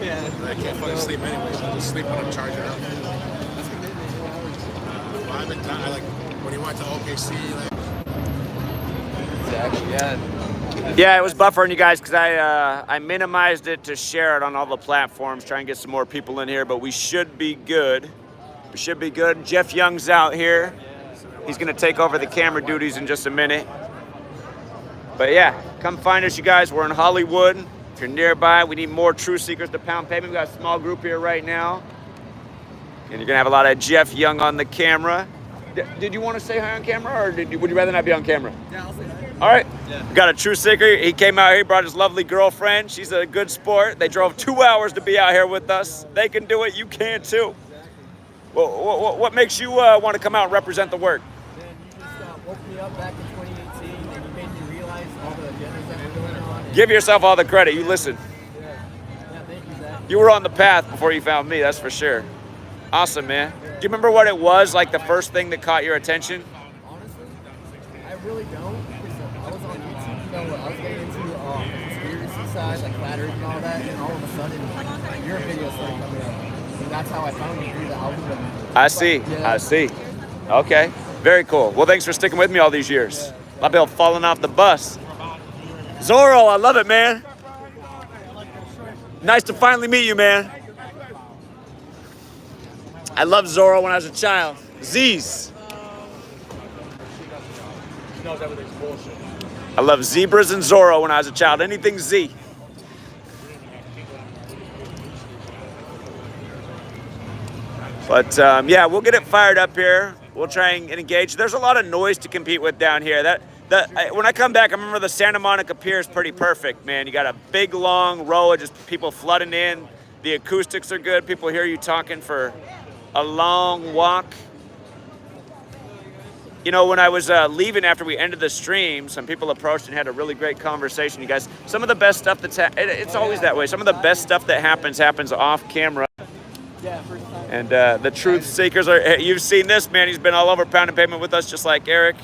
Yeah. I can't fall asleep anyways. I just sleep when I'm charging up. Well, I've been I like when he went to OKC. Like, Exactly. Yeah. Yeah, it was buffering, you guys, because I minimized it to share it on all the platforms, try and get some more people in here, but we should be good. We should be good. Jeff Young's out here. He's going to take over the camera duties in just a minute. But yeah, come find us, you guys. We're in Hollywood. If you're nearby, we need more truth seekers to pound pavement. We got a small group here right now. And you're going to have a lot of Jeff Young on the camera. Did you want to say hi on camera, or would you rather not be on camera? Yeah, I'll say hi. All right. Yeah. We got a truth seeker. He came out here, brought his lovely girlfriend. She's a good sport. They drove 2 hours to be out here with us. They can do it. You can too. Well, what makes you want to come out and represent the work? Man, you just woke me up back in 2018, and you made me realize all the agendas that were going on. Give yourself all the credit. You listened. Yeah, thank you, Zach. You were on the path before you found me, that's for sure. Awesome, man. Do you remember what it was, like the first thing that caught your attention? Honestly, I really don't. Because I was on YouTube, you know, I was getting into the conspiracy side, like flat earth and all that, and all of a sudden, your video started coming up. And that's how I found you through the algorithm. I see. Okay, very cool. Well, thanks for sticking with me all these years. A lot of people falling off the bus. Zorro, I love it, man. Nice to finally meet you, man. I loved Zorro when I was a child. Z's. I love zebras and Zorro when I was a child. Anything Z. But yeah, we'll get it fired up here. We'll try and engage. There's a lot of noise to compete with down here. When I come back, I remember the Santa Monica Pier is pretty perfect, man. You got a big, long row of just people flooding in. The acoustics are good. People hear you talking for a long walk. You know, when I was leaving after we ended the stream, some people approached and had a really great conversation. You guys, some of the best stuff it's always that way. Some of the best stuff that happens off camera. Yeah, first time. And the truth seekers you've seen this, man. He's been all over Pound and Pavement with us, just like Eric.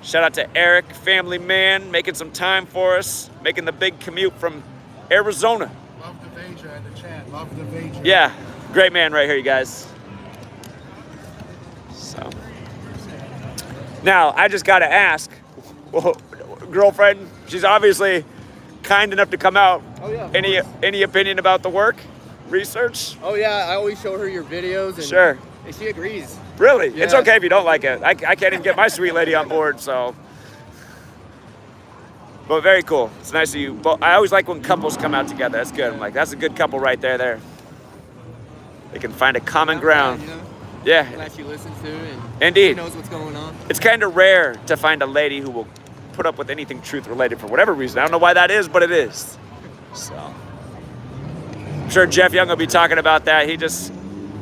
Shout out to Eric, family man, making some time for us, making the big commute from Arizona. love the Vager in the chat. Love the Vager. Yeah, great man right here, you guys. So now I just got to ask, well, girlfriend, she's obviously kind enough to come out. Oh yeah. Any opinion about the work, research? Oh yeah, I always show her your videos. And Sure. And she agrees. Really? Yeah. It's okay if you don't like it. I can't even get my sweet lady on board, so. But very cool. It's nice of you. But I always like when couples come out together. That's good. I'm like, that's a good couple right there. They can find a common ground. You know, Yeah. that she listens to and Indeed. she knows what's going on. It's kind of rare to find a lady who will put up with anything truth related for whatever reason. I don't know why that is, but it is. So I'm sure Jeff Young will be talking about that. He just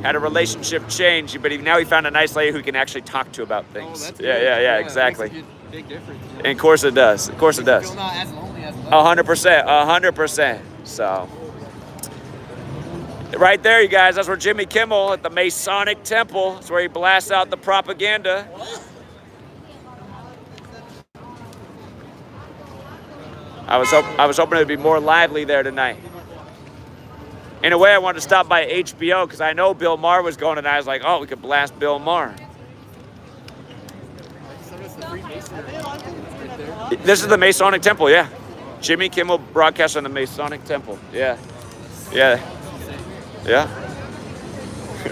had a relationship change, but now he found a nice lady who he can actually talk to about things. Oh, that's yeah, good. yeah, Yeah, exactly. It makes a big difference. You know? And of course it does. Of course it does. Feel not as lonely as 100%. So right there, you guys, that's where Jimmy Kimmel at the Masonic Temple. That's where he blasts out the propaganda. I was hoping it'd be more lively there tonight. In a way, I wanted to stop by HBO because I know Bill Maher was going, and I was like, oh, we could blast Bill Maher. This is the Masonic Temple, yeah. Jimmy Kimmel broadcasts on the Masonic Temple, yeah.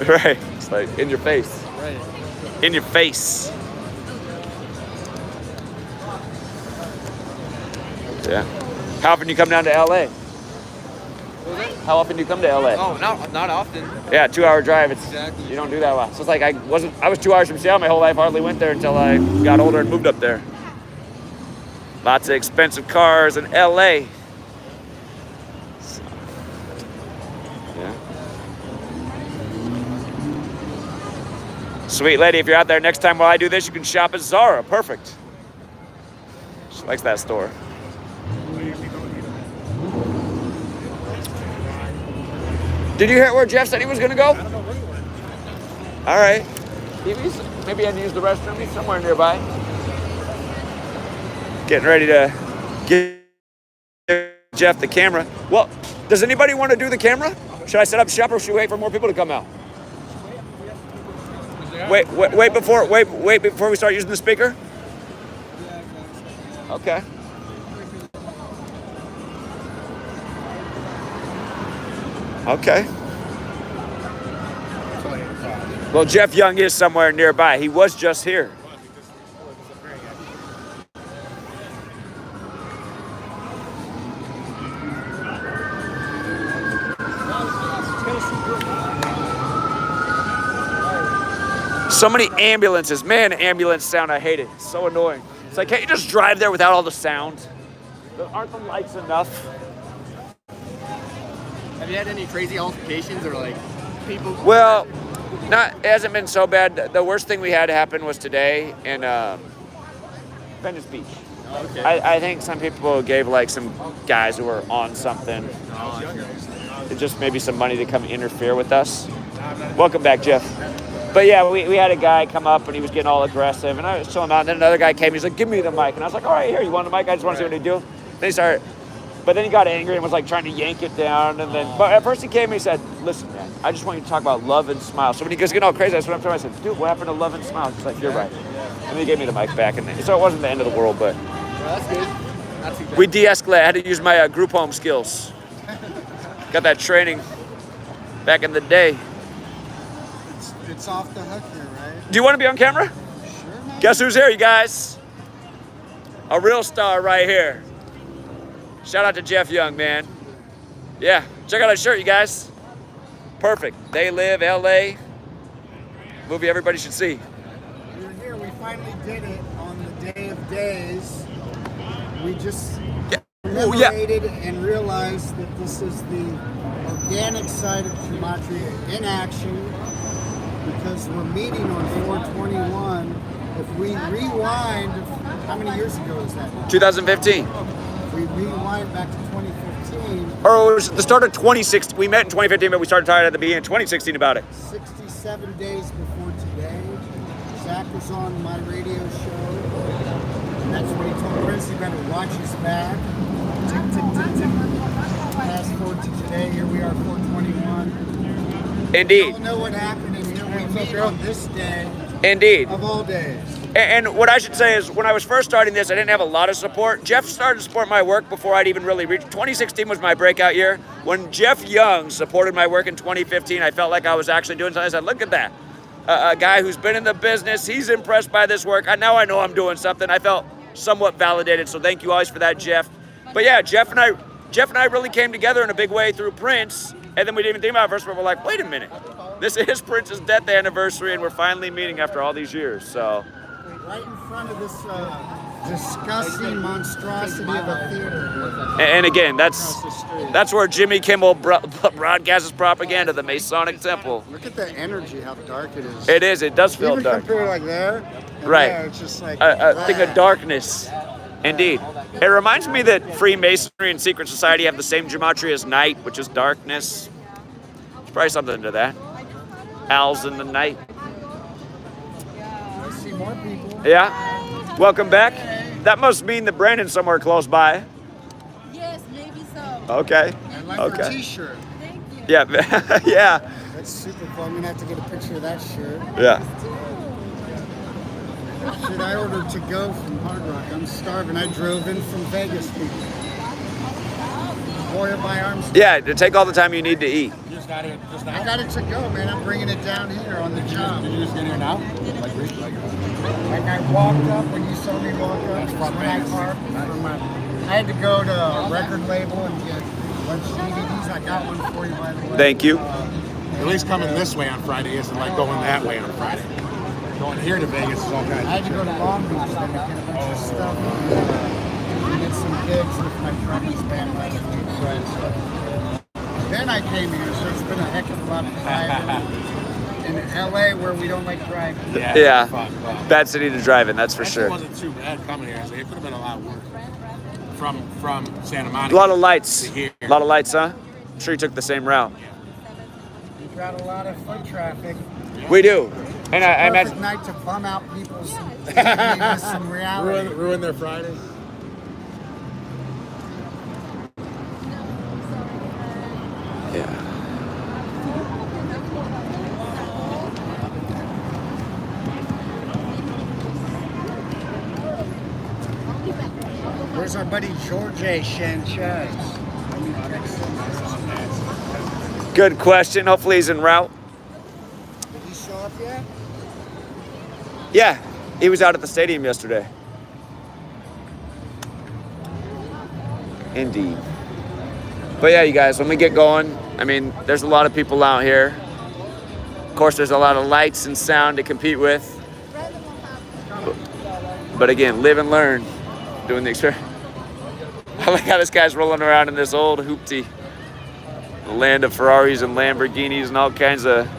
Right, it's like in your face. Right. In your face. Yeah. How often do you come down to LA? What was that? How often do you come to LA? Oh, not often. Yeah, 2-hour drive. Exactly. You don't do that a lot. So it's like I was 2 hours from Seattle my whole life. Hardly went there until I got older and moved up there. Lots of expensive cars in LA. So, yeah. Sweet lady, if you're out there next time while I do this, you can shop at Zara. Perfect. She likes that store. Did you hear where Jeff said he was going to go? I don't know where he went. All right. Maybe I had to use the restroom. He's somewhere nearby. Getting ready to give Jeff the camera. Well, Does anybody want to do the camera? Should I set up shop or should we wait for more people to come out? Wait before we start using the speaker? Okay. Okay. Well, Jeff Young is somewhere nearby. He was just here. So many ambulances. Man, ambulance sound, I hate it. It's so annoying. It's like, can't you just drive there without all the sound? Aren't the lights enough? Have you had any crazy altercations or like people? Well, it hasn't been so bad. The worst thing we had happen was today in Venice Beach. Okay. I think some people gave like some guys who were on something just maybe some money to come interfere with us. Welcome back, Jeff. But yeah, we had a guy come up and he was getting all aggressive and I was chilling out. And then another guy came, he's like, give me the mic. And I was like, all right, here, you want the mic? I just want to see what he do. Then he started, but then he got angry and was like trying to yank it down. And then, but at first he came and he said, listen, man, I just want you to talk about love and smile. So when he goes getting all crazy, that's what I'm talking about. I said, dude, what happened to love and smile? He's like, you're right. And then he gave me the mic back. And so it wasn't the end of the world, but Well, that's good. Not too bad. we de-escalated. I had to use my group home skills. Got that training back in the day. It's off the hook here, right? Do you want to be on camera? Sure, man. Guess who's here, you guys? A real star right here. Shout out to Jeff Young, man. Yeah, check out his shirt, you guys. Perfect. They Live, LA. Movie everybody should see. We're here. We finally did it on the day of days. We just Oh, yeah. liberated and realized that this is the organic side of Gematria in action because we're meeting on 421. If we rewind, how many years ago is that? 2015. We rewind back to 2015. Or it was the start of 2016. We met in 2015, but we started talking at the beginning of 2016 about it. 67 days before today, Zach was on my radio show. And that's when he told Chris he better watch his back. Tick, tick, tick, tick. Fast forward to today, here we are, 421. Indeed. We don't know what happened, and here we meet on this day Indeed. of all days. And what I should say is, when I was first starting this, I didn't have a lot of support. Jeff started to support my work before I'd even really reached. 2016 was my breakout year. When Jeff Young supported my work in 2015, I felt like I was actually doing something. I said, look at that. A guy who's been in the business, he's impressed by this work. Now I know I'm doing something. I felt somewhat validated, so thank you always for that, Jeff. But yeah, Jeff and I really came together in a big way through Prince, and then we didn't even think about it first, but we're like, wait a minute. This is Prince's death anniversary, and we're finally meeting after all these years, so. Right in front of this disgusting monstrosity of a theater. And again, that's where Jimmy Kimmel broadcasts his propaganda, the Masonic Temple. Look at the energy, how dark it is. It is, it does feel Even dark. compared like there, and Right. there, it's just like A thing of darkness. Indeed. It reminds me that Freemasonry and Secret Society have the same gematria as night, which is darkness. There's probably something to that. Owls in the night. I see more people. Yeah. Welcome back. That must mean that Brandon's somewhere close by. Yes, maybe so. Okay. I like your Okay. t-shirt. Thank you. Yeah. Yeah. That's super cool. I'm gonna have to get a picture of that shirt. Yeah. Shit, I ordered to go from Hard Rock. I'm starving. I drove in from Vegas. Boy, my arms. Yeah, to take all the time you need to eat. You just got here just now? I got it to go, man. I'm bringing it down here on the job. Did you just get here now? Like I walked up when you saw me walk up. That's front When I page. parked from my, I had to go to a record label and get a bunch of DVDs. I got one for you, by the way. Thank you. At least coming this way on Friday isn't like going that way on Friday. Going here to Vegas is all kinds I had of to go to Long Beach then to get a bunch of stuff and get some gigs with my truckies band last week. Then I came here, so it's been a heck of a lot of driving in LA where we don't like driving. Yeah. Fuck, well. Bad city to drive in, that's for Actually, sure. It wasn't too bad coming here. It could have been a lot worse. From Santa A Monica. lot of lights. to here. A lot of lights, huh? I'm sure you took the same route. We've got a lot of foot traffic. We do. And I Perfect imagine. night to bum out people's with some reality. Ruin their Friday. Yeah. Where's our buddy George Sanchez? Good question. Hopefully he's en route. Did he show up yet? Yeah, he was out at the stadium yesterday. Indeed. But yeah, you guys, when we get going, I mean, there's a lot of people out here. Of course, there's a lot of lights and sound to compete with. But again, live and learn, doing the experience. I like how this guy's rolling around in this old hoopty. The land of Ferraris and Lamborghinis and all kinds of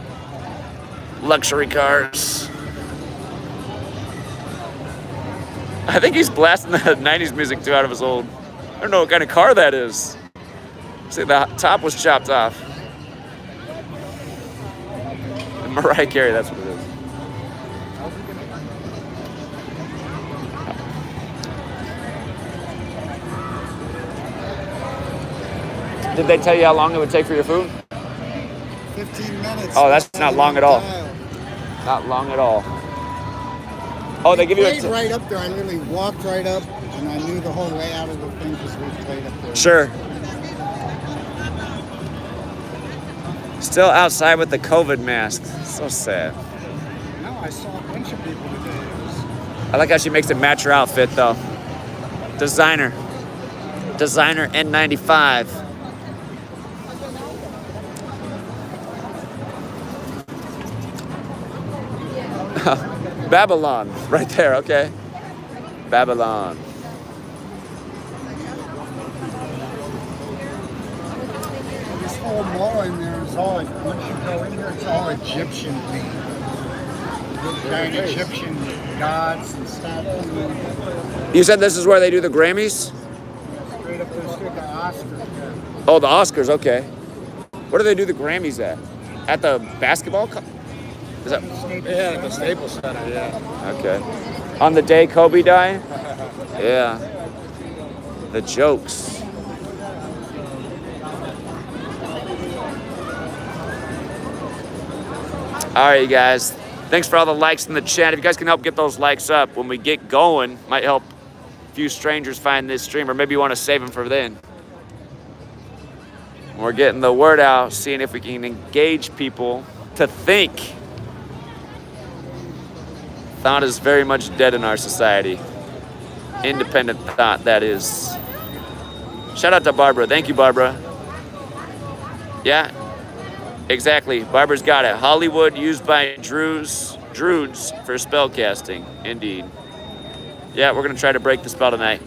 luxury cars. I think he's blasting the 90s music too out of his old. I don't know what kind of car that is. See, the top was chopped off. And Mariah Carey, that's what it is. Did they tell you how long it would take for your food? 15 minutes. Oh, that's not long at all. Not long at all. Oh, they give you played right up there. I literally walked right up, and I knew the whole layout of the thing because we played up there. Sure. Still outside with the COVID mask. So sad. No, I saw a bunch of people today. I like how she makes it match her outfit, though. Designer. Designer N95. Babylon, right there, okay. Babylon. This whole mall in there is all, once you go in there, it's all Egyptian themed. Giant Egyptian gods and statues. You said this is where they do the Grammys? Straight up there, straight the Oscars. Yeah. Oh, the Oscars, okay. Where do they do the Grammys at? At the basketball? Is that? Yeah, the Staples Center, yeah. Okay. On the day Kobe died? Yeah. The jokes. All right, you guys. Thanks for all the likes in the chat. If you guys can help get those likes up when we get going, might help a few strangers find this stream, or maybe you want to save them for then. We're getting the word out, seeing if we can engage people to think. Thought is very much dead in our society. Independent thought, that is. Shout out to Barbara. Thank you, Barbara. Yeah, exactly. Barbara's got it. Hollywood used by Druids for spell casting. Indeed. Yeah, we're going to try to break the spell tonight.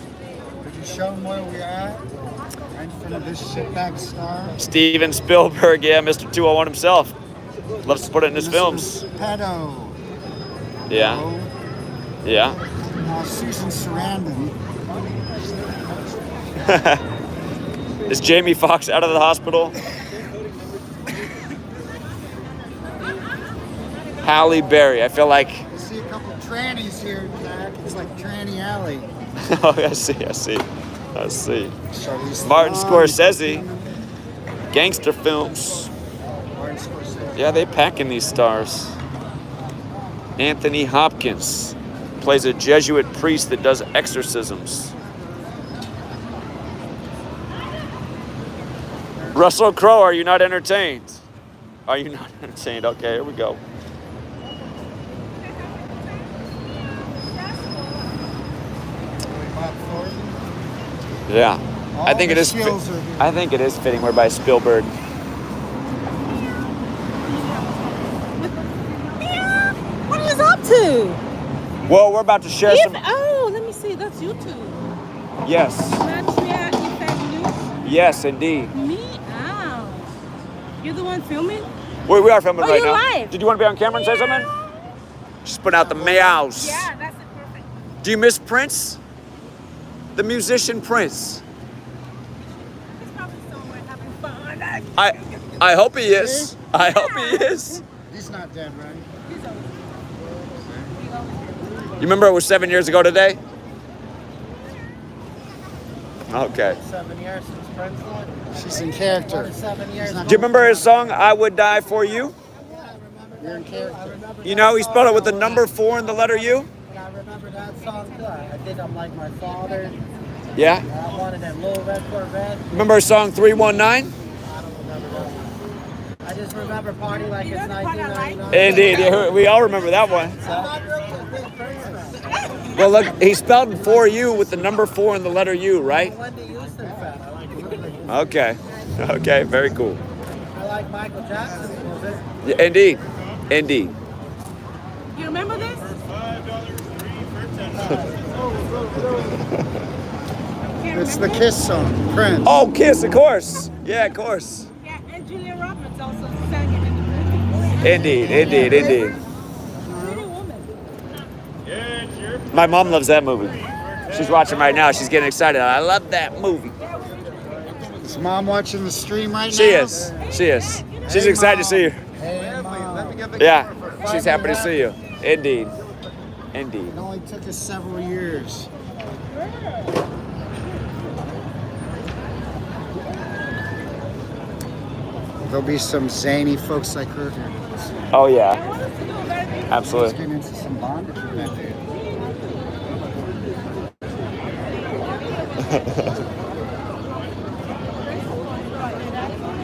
Could you show them where we're at? Right in front of this shitbag star. Steven Spielberg, yeah, Mr. 201 himself. Loves to put it in his films. Pedo. Yeah. Yeah. Susan Sarandon. Is Jamie Foxx out of the hospital? Halle Berry. I feel like. I see a couple trannies here, Jack. It's like Tranny Alley. Oh, I see. Charlize Martin Theron. Scorsese. Gangster films. Martin Scorsese. Yeah, they packing these stars. Anthony Hopkins plays a Jesuit priest that does exorcisms. Russell Crowe, are you not entertained? Are you not entertained? Okay, here we go. Yeah, I think it is. I think it is fitting. We're by Spielberg. What are you up to? Well, we're about to share some. Oh, let me see. That's YouTube. Yes. GematriaEffectNews. Yes, indeed. Meow. You're the one filming? We are filming right you're now. live. Did you want to be on camera and say something? Just put out the meows. Yeah, that's it. Perfect. Do you miss Prince? The musician Prince. He's probably somewhere having fun. I hope he is. I hope he is. He's not dead, right? He's over. You remember it was 7 years ago today? Okay. 7 years since She's in character. 7 years. Do you remember his song, I Would Die For You? You're in character. You know, he spelled it with the number 4 and the letter U? I remember that song too. I think I'm like my father. Yeah? I wanted that little red Corvette. Remember his song 319? I don't remember that. I just remember party like it's 1999. Indeed, yeah, we all remember that one. I'm not really a big Prince fan. Well, look, he spelled 4U with the number 4 and the letter U, right? I'm a Wendy Houston fan. I like Wendy. Okay. Okay, very cool. I like Michael Jackson's music. Yeah, indeed. Indeed. You remember this? It's the Kiss song, Prince. Oh, Kiss, of course. Yeah, of course. Yeah, and Julia Roberts also sang it in the movie. Indeed, indeed, indeed. Pretty Woman. My mom loves that movie. She's watching right now. She's getting excited. I love that movie. Is Mom watching the stream right now? She is. She is. She's Hey, excited to Mom. see you. Hey, Mom. Yeah, she's happy to see you. Indeed. Indeed. It only took us several years. There'll be some zany folks like her here. Oh, yeah. Let's Absolutely. get into some bondage with that dude.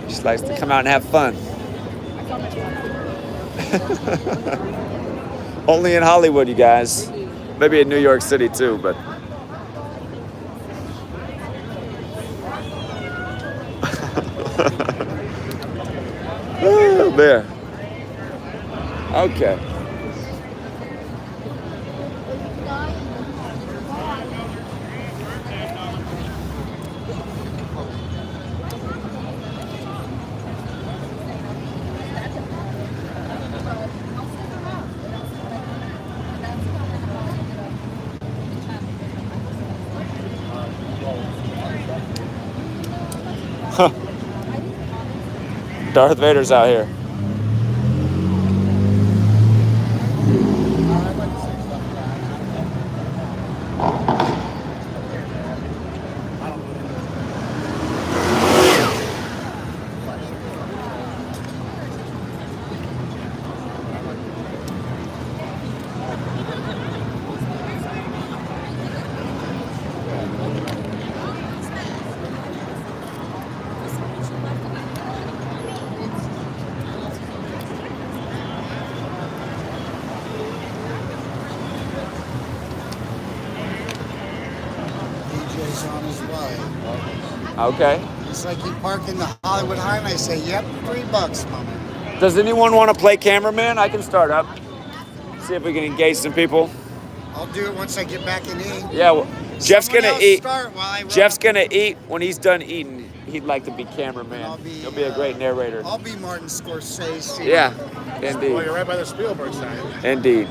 She likes to come out and have fun. Only in Hollywood, you guys. Maybe in New York City too, but. Oh, there. Okay. Darth Vader's out here. DJ's on his way. Okay. It's like you park in the Hollywood Highway. Say, yep, $3, mama. Does anyone want to play cameraman? I can start up. See if we can engage some people. I'll do it once I get back in ink. Yeah, well, Jeff's Someone gonna else eat. start while I run. Jeff's gonna eat. When he's done eating, he'd like to be I'll cameraman. be, He'll be a great narrator. I'll be Martin Scorsese. Yeah, Well, indeed, you're right by the Spielberg sign. indeed.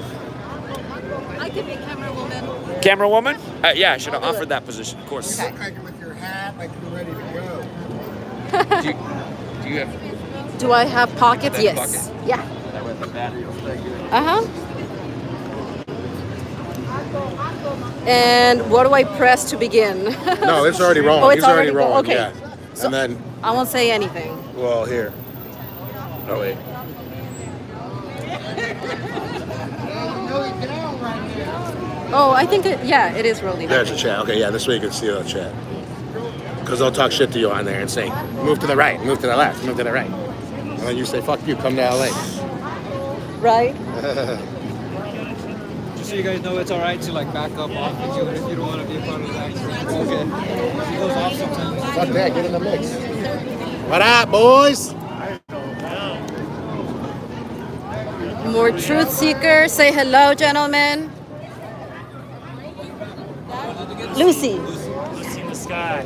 I could be camera woman. Camera woman? Yeah, I should have offered that position, of course. You look like with your hat, like you're ready to go. Do you have Do I have pockets? That Yes. pocket? Yeah. that way the battery will stay good? Uh-huh. And what do I press to begin? No, it's already rolling. Oh, it's He's already already rolling. okay. Yeah. So- And then, I won't say anything. well, here. Oh wait. Oh, I think yeah, it is rolling. There's the chat. Okay, yeah, this way you can see the chat. Because they'll talk shit to you on there and say, move to the right, move to the left, move to the right. And then you say, fuck you, come to LA. Right? Just so you guys know, it's all right to like back up off if you don't want to be a part of the accident. It's okay. She goes off sometimes. Fuck that, get in the mix. What up, boys? More truth seekers. Say hello, gentlemen. Lucy. In the sky.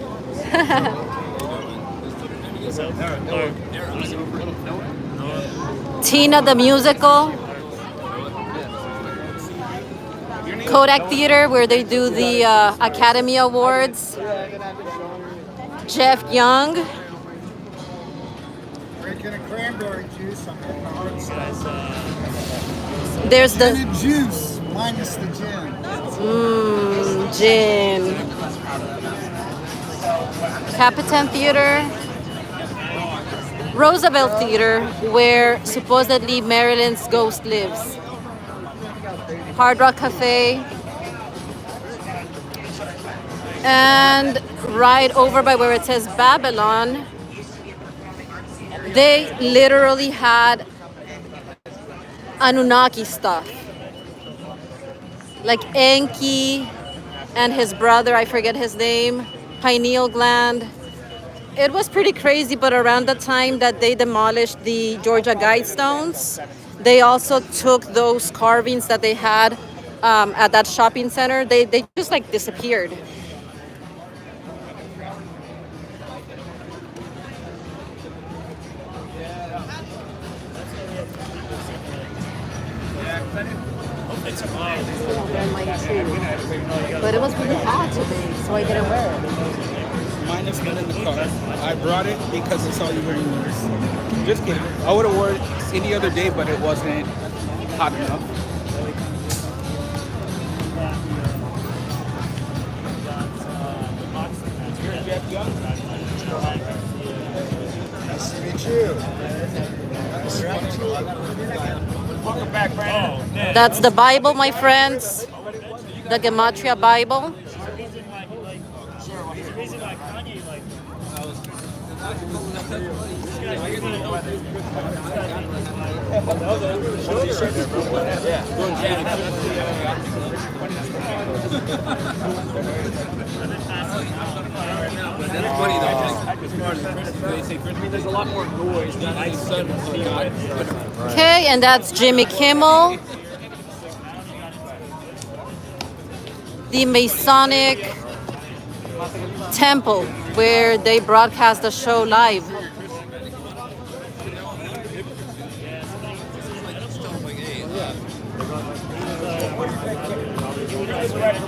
Tina the musical. Kodak Theater, where they do the Academy Awards. Jeff Young. Drinking a cranberry juice. I'm getting the hard stuff. There's Gin the and juice, minus the gin. gin. Capitan Theater, Roosevelt Theater, where supposedly Marilyn's ghost lives, Hard Rock Cafe, and right over by where it says Babylon, they literally had Anunnaki stuff. Like Enki and his brother, I forget his name, pineal gland. It was pretty crazy, but around the time that they demolished the Georgia Guidestones, they also took those carvings that they had at that shopping center. They just like disappeared. But it was really hot today, so I didn't wear it. Mine is not in the car. I brought it because I saw you wearing yours. Just kidding. I would have worn it any other day, but it wasn't hot enough. Nice to meet you. Welcome back, Brandon. That's the Bible, my friends. The Gematria Bible. That's funny though. There's a lot more noise than I said. Okay, and that's Jimmy Kimmel. The Masonic temple where they broadcast the show live.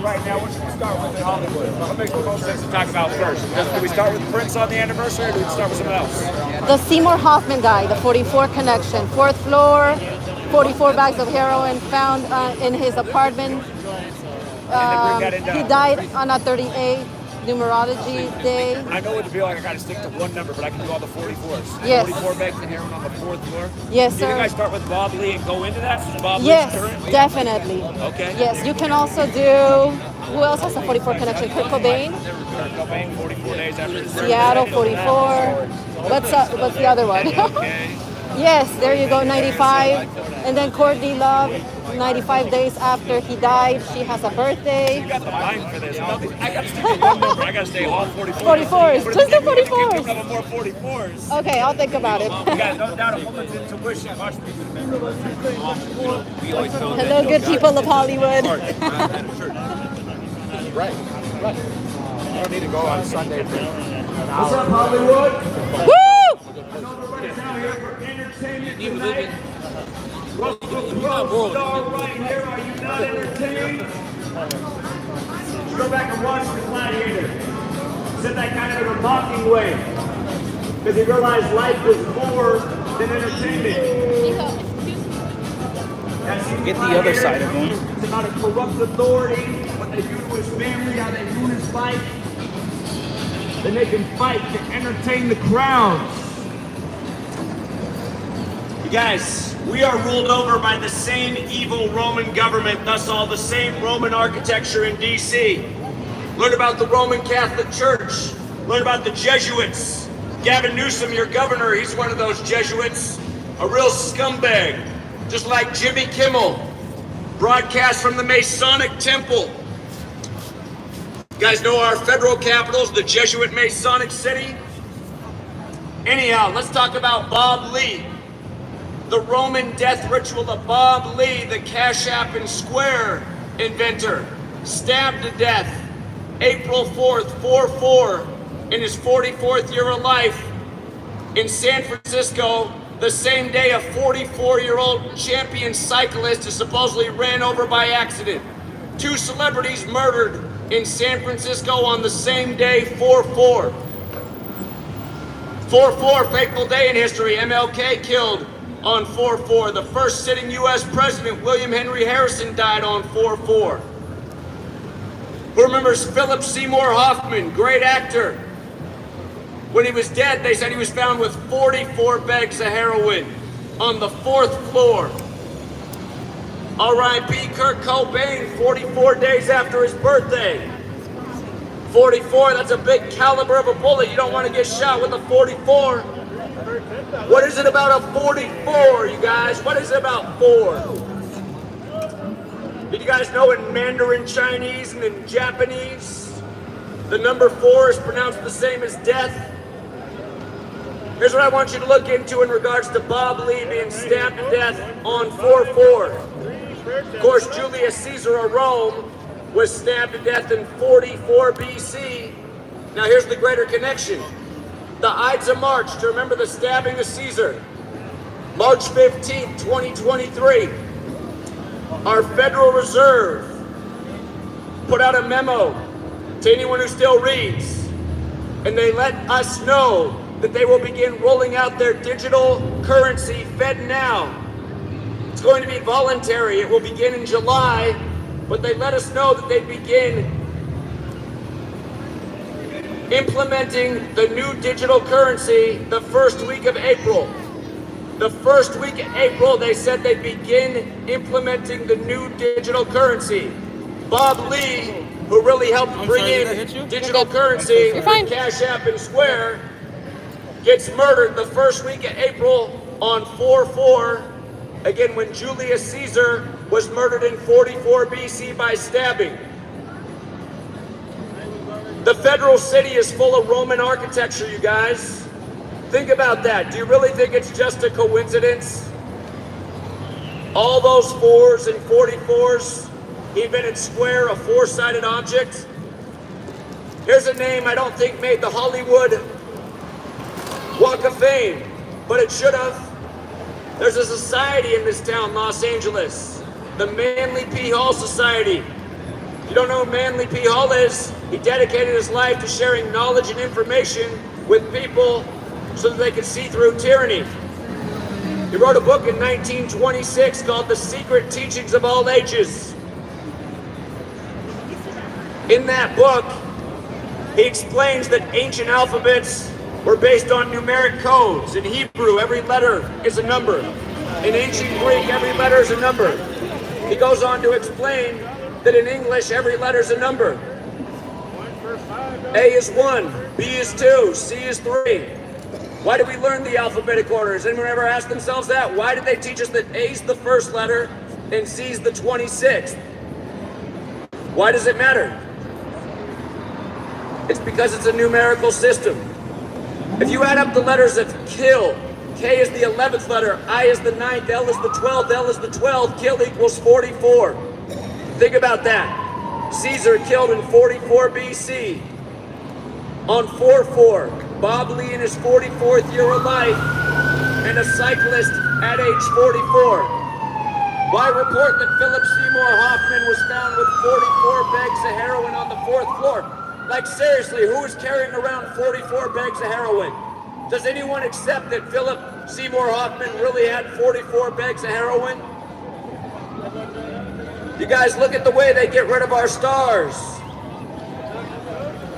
Right now, what should we start with in Hollywood? What makes the most sense to talk about first? Do we start with Prince on the anniversary, or do we start with someone else? The Seymour Hoffman guy, the 44 connection, 4th floor, 44 bags of heroin found in his apartment. He died on a 38 numerology day. I know what to feel like. I got to stick to one number, but I can do all the 44s. Yes. 44 bags of heroin on the 4th floor. Yes, Do you think I sir. start with Bob Lee and go into that? Since Bob Yes, Lee's current? definitely. Okay. Yes, you can also do. Who else has a 44 connection? Kurt Cobain, Kurt Cobain, 44 days after his Seattle 44. What's the other one? Okay. Yes, there you go, 95. And then Courtney Love, 95 days after he died, she has a birthday. You got the mind for this. I got to stick to one number. I got to stay all 44s. 44s. Just the 44s. Keep coming up with more 44s. Okay, I'll think about it. You got no doubt a woman's intuition. Watch me. Hello, good people of Hollywood. Right. I don't need to go on Sunday for What's up, Hollywood? Woo! Everybody's out here for entertainment tonight. Star right here. Are you not entertained? Go back and watch the Gladiator. Said that kind of in a mocking way. Because he realized life was more than entertainment. Get the other side of him. It's about a corrupt authority, what they do to his family, how they ruin his life. Then they can fight to entertain the crowds. You guys, we are ruled over by the same evil Roman government, thus all the same Roman architecture in D.C. Learn about the Roman Catholic Church. Learn about the Jesuits. Gavin Newsom, your governor, he's one of those Jesuits. A real scumbag, just like Jimmy Kimmel. Broadcast from the Masonic Temple. You guys know our federal capital's the Jesuit Masonic City? Anyhow, let's talk about Bob Lee. The Roman death ritual of Bob Lee, the CashApp and Square inventor, stabbed to death April 4th, 4/4, in his 44th year of life in San Francisco, the same day a 44-year-old champion cyclist is supposedly ran over by accident. 2 celebrities murdered in San Francisco on the same day, 4/4. 4/4, fateful day in history. MLK killed on 4/4. The first sitting U.S. President, William Henry Harrison, died on 4/4. Who remembers Philip Seymour Hoffman, great actor? When he was dead, they said he was found with 44 bags of heroin on the 4th floor. R.I.P. Kurt Cobain, 44 days after his birthday. 44, that's a big caliber of a bullet. You don't want to get shot with a 44. What is it about a 44, you guys? What is it about 4? Did you guys know in Mandarin Chinese and in Japanese, the number 4 is pronounced the same as death? Here's what I want you to look into in regards to Bob Lee being stabbed to death on 4/4. Of course, Julius Caesar of Rome was stabbed to death in 44 BC. Now here's the greater connection. The Ides of March, to remember the stabbing of Caesar. March 15th, 2023. Our Federal Reserve put out a memo to anyone who still reads, and they let us know that they will begin rolling out their digital currency, FedNow. It's going to be voluntary. It will begin in July, but they let us know that they begin implementing the new digital currency the first week of April. The first week of April, they said they'd begin implementing the new digital currency. Bob Lee, who really helped bring in digital currency with CashApp and Square, gets murdered the first week of April on 4/4, again when Julius Caesar was murdered in 44 BC by stabbing. The federal city is full of Roman architecture, you guys. Think about that. Do you really think it's just a coincidence? All those 4s and 44s, he invented square, a 4-sided object. Here's a name I don't think made the Hollywood Walk of Fame, but it should have. There's a society in this town, Los Angeles, the Manly P. Hall Society. If you don't know who Manly P. Hall is, he dedicated his life to sharing knowledge and information with people so that they could see through tyranny. He wrote a book in 1926 called The Secret Teachings of All Ages. In that book, he explains that ancient alphabets were based on numeric codes. In Hebrew, every letter is a number. In ancient Greek, every letter is a number. He goes on to explain that in English, every letter is a number. A is 1, B is 2, C is 3. Why do we learn the alphabetic order? Has anyone ever asked themselves that? Why did they teach us that A's the first letter and C's the 26th? Why does it matter? It's because it's a numerical system. If you add up the letters of kill, K is the 11th letter, I is the 9th, L is the 12th, L is the 12th, kill equals 44. Think about that. Caesar killed in 44 BC. On 4/4, Bob Lee in his 44th year of life, and a cyclist at age 44. Why report that Philip Seymour Hoffman was found with 44 bags of heroin on the 4th floor? Like seriously, who is carrying around 44 bags of heroin? Does anyone accept that Philip Seymour Hoffman really had 44 bags of heroin? You guys, look at the way they get rid of our stars.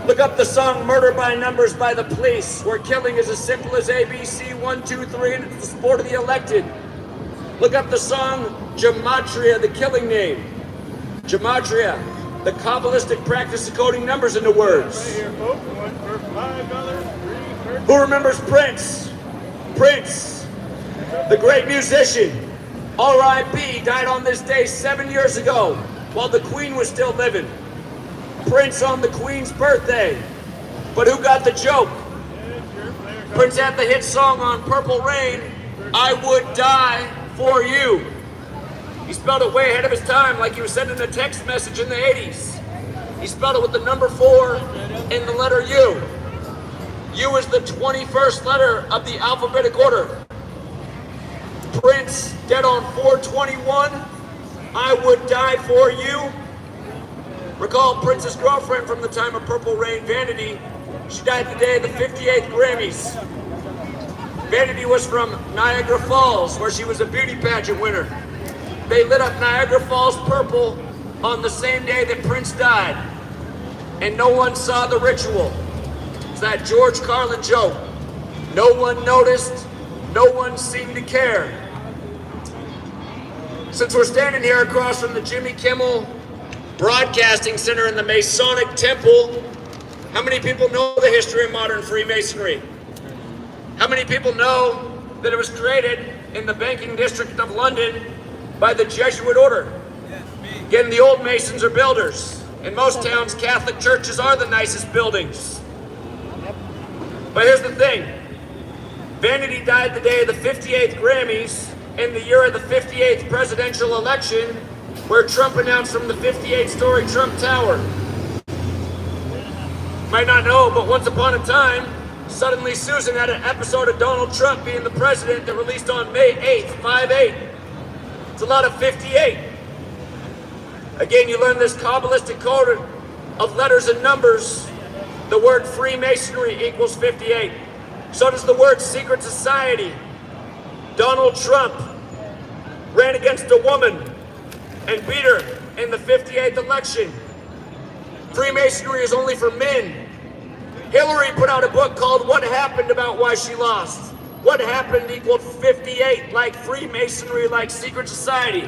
Look up the song Murder by Numbers by the Police, where killing is as simple as ABC 1, 2, 3, and it's the sport of the elected. Look up the song Gematria, the killing name. Gematria, the Kabbalistic practice of coding numbers into words. Who remembers Prince? Prince, the great musician. R.I.P. died on this day 7 years ago while the Queen was still living. Prince on the Queen's birthday. But who got the joke? Prince had the hit song on Purple Rain, I Would Die For You. He spelled it way ahead of his time, like he was sending a text message in the 80s. He spelled it with the number 4 and the letter U. U is the 21st letter of the alphabetic order. Prince, dead on 4/21, I Would Die For You. Recall Prince's girlfriend from the time of Purple Rain, Vanity. She died the day of the 58th Grammys. Vanity was from Niagara Falls, where she was a beauty pageant winner. They lit up Niagara Falls purple on the same day that Prince died, and no one saw the ritual. It's that George Carlin joke. No one noticed, no one seemed to care. Since we're standing here across from the Jimmy Kimmel Broadcasting Center in the Masonic Temple, how many people know the history of modern Freemasonry? How many people know that it was created in the banking district of London by the Jesuit order? Again, the old Masons are builders. In most towns, Catholic churches are the nicest buildings. But here's the thing. Vanity died the day of the 58th Grammys in the year of the 58th presidential election, where Trump announced from the 58-story Trump Tower. Might not know, but once upon a time, Suddenly Susan had an episode of Donald Trump being the president that released on May 8th, 5/8. It's a lot of 58. Again, you learn this Kabbalistic code of letters and numbers. The word Freemasonry equals 58. So does the word secret society. Donald Trump ran against a woman and beat her in the 58th election. Freemasonry is only for men. Hillary put out a book called What Happened about why she lost. What happened equaled 58, like Freemasonry, like secret society.